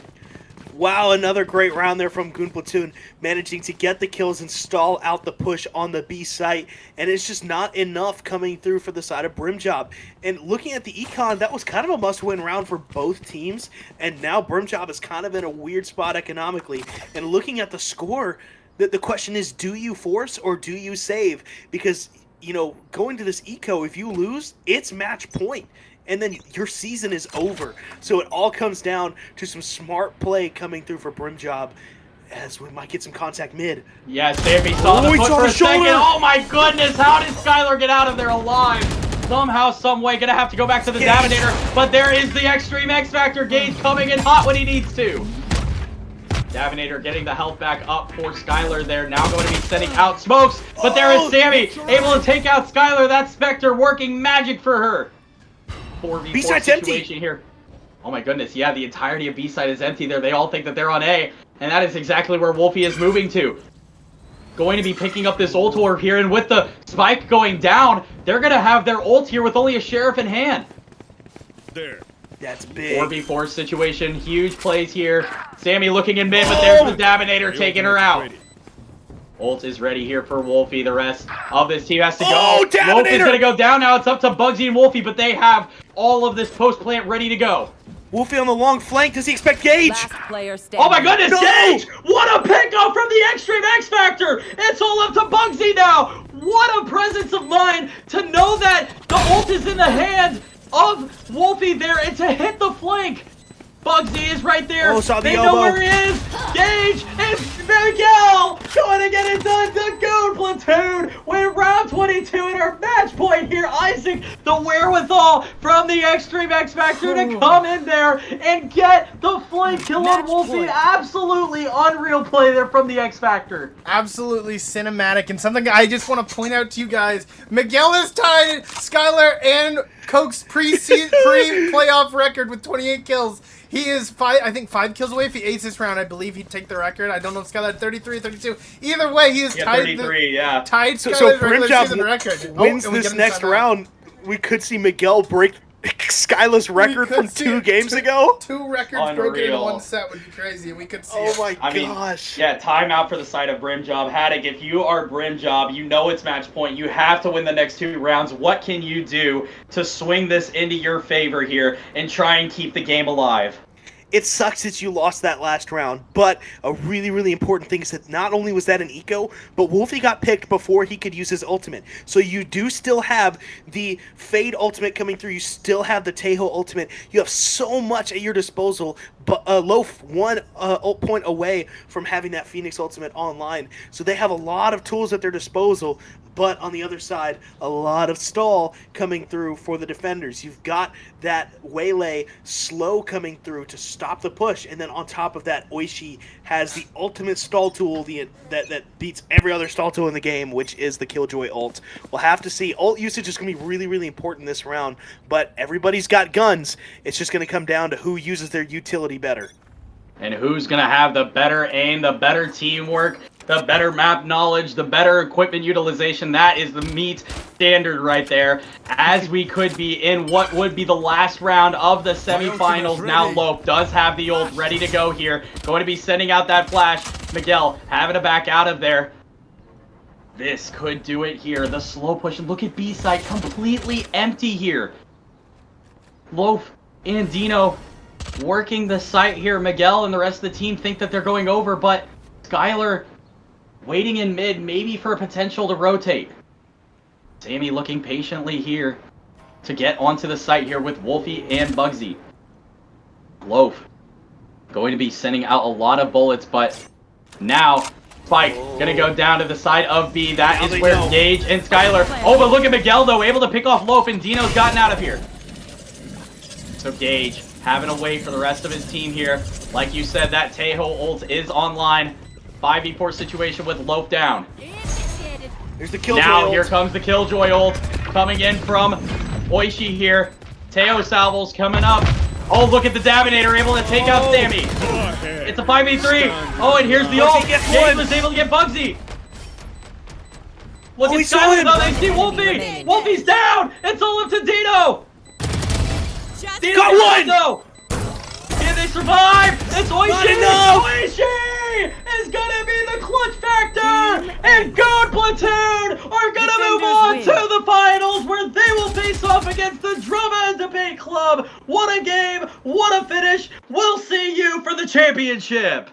Wow, another great round there from Goon Platoon, managing to get the kills and stall out the push on the B site, and it's just not enough coming through for the side of Brimjob. And looking at the econ, that was kind of a must-win round for both teams, and now Brimjob is kind of in a weird spot economically. And looking at the score, the question is, do you force or do you save? Because, you know, going to this eco, if you lose, it's match point. And then your season is over. So it all comes down to some smart play coming through for Brimjob, as we might get some contact mid. Yeah, Sammy saw the foot for a second. Oh my goodness, how did Skylar get out of there alive? Somehow, some way, gonna have to go back to the Davinator. But there is the Extreme X Factor. Gage coming in hot when he needs to. Davinator getting the health back up for Skylar there. Now going to be sending out smokes. But there is Sammy able to take out Skylar. That Spectre working magic for her. 4v4 situation here. Oh my goodness, yeah, the entirety of B-side is empty there. They all think that they're on A, and that is exactly where Wolfie is moving to. Going to be picking up this ult orb here, and with the spike going down, they're going to have their ult here with only a sheriff in hand. There. That's big. 4v4 situation, huge plays here. Sammy looking in mid, but there's the Davinator taking her out. Ult is ready here for Wolfie. The rest of this team has to go. Oh, Wolfie's going to go down now. It's up to Bugsy and Wolfie, but they have all of this post plant ready to go. Wolfie on the long flank. Does he expect Gage? Last player standing. Oh my goodness, No! Gage! What a pickup from the Extreme X Factor! It's all up to Bugsy now! What a presence of mind to know that the ult is in the hands of Wolfie there and to hit the flank. Bugsy is right there. Oh, saw the they elbow. know where he is. Gage and Miguel going to get it done. The Goon Platoon win round 22 in our match point here. Isaac, the wherewithal from the Extreme X Factor to come in there and get the flank kill on Wolfie. Absolutely unreal play there from the X Factor. Absolutely cinematic, and something I just want to point out to you guys. Miguel has tied Skylar and Coke's pre-playoff record with 28 kills. He is I think 5 kills away. If he aces this round, I believe he'd take the record. I don't know if Skylar had 33 or 32. Either way, he is tied. 33, yeah. Tied So Skylar's regular Brimjob season record. wins and we this get him next tied out. round. We could see Miguel break Skylar's record from 2 games ago. 2 records broken in Unreal. 1 set would be crazy. We could see Oh it. my I mean, gosh. yeah, timeout for the side of Brimjob. Haddock, if you are Brimjob, you know it's match point. You have to win the next 2 rounds. What can you do to swing this into your favor here and try and keep the game alive? It sucks that you lost that last round, but a really, really important thing is that not only was that an eco, but Wolfie got picked before he could use his ultimate. So you do still have the Fade ultimate coming through. You still have the Tejo ultimate. You have so much at your disposal, but Loaf 1 ult point away from having that Phoenix ultimate online. So they have a lot of tools at their disposal, but on the other side, a lot of stall coming through for the defenders. You've got that Waylay slow coming through to stop the push, and then on top of that, Oishi has the ultimate stall tool that beats every other stall tool in the game, which is the Killjoy ult. We'll have to see. Ult usage is going to be really, really important this round, but everybody's got guns. It's just going to come down to who uses their utility better. And who's going to have the better aim, the better teamwork? the better map knowledge, the better equipment utilization. That is the meat standard right there. As we could be in what would be the last round of the semifinals. Now Lope does have the ult ready to go here. Going to be sending out that flash. Miguel having to back out of there. This could do it here. The slow push. And look at B side completely empty here. Loaf and Dino working the site here. Miguel and the rest of the team think that they're going over, but Skylar waiting in mid, maybe for a potential to rotate. Sammy looking patiently here to get onto the site here with Wolfie and Bugsy. Loaf going to be sending out a lot of bullets, but now Spike gonna go down to the side of B. That is where Gage and Skylar. Oh, but look at Miguel though, able to pick off Loaf, and Dino's gotten out of here. So Gage having to wait for the rest of his team here. Like you said, that Tejo ult is online. 5v4 situation with Loaf down. There's the Killjoy Now ult. here comes the Killjoy ult coming in from Oishi here. Teo salvos coming up. Oh, look at the Dabinator able to take out Sammy. It's a 5v3. Oh, and here's the ult. Gage was able to get Bugsy. Look at Skylar though. They see Wolfie. Wolfie's down. It's all up to Dino. Dino Got one! though. Can they survive? It's Oishi. Not enough! Oishi is gonna be the clutch factor, and Goon Platoon are gonna move on to the finals, where they will face off against the Drama and Debate Club. What a game! What a finish! We'll see you for the championship.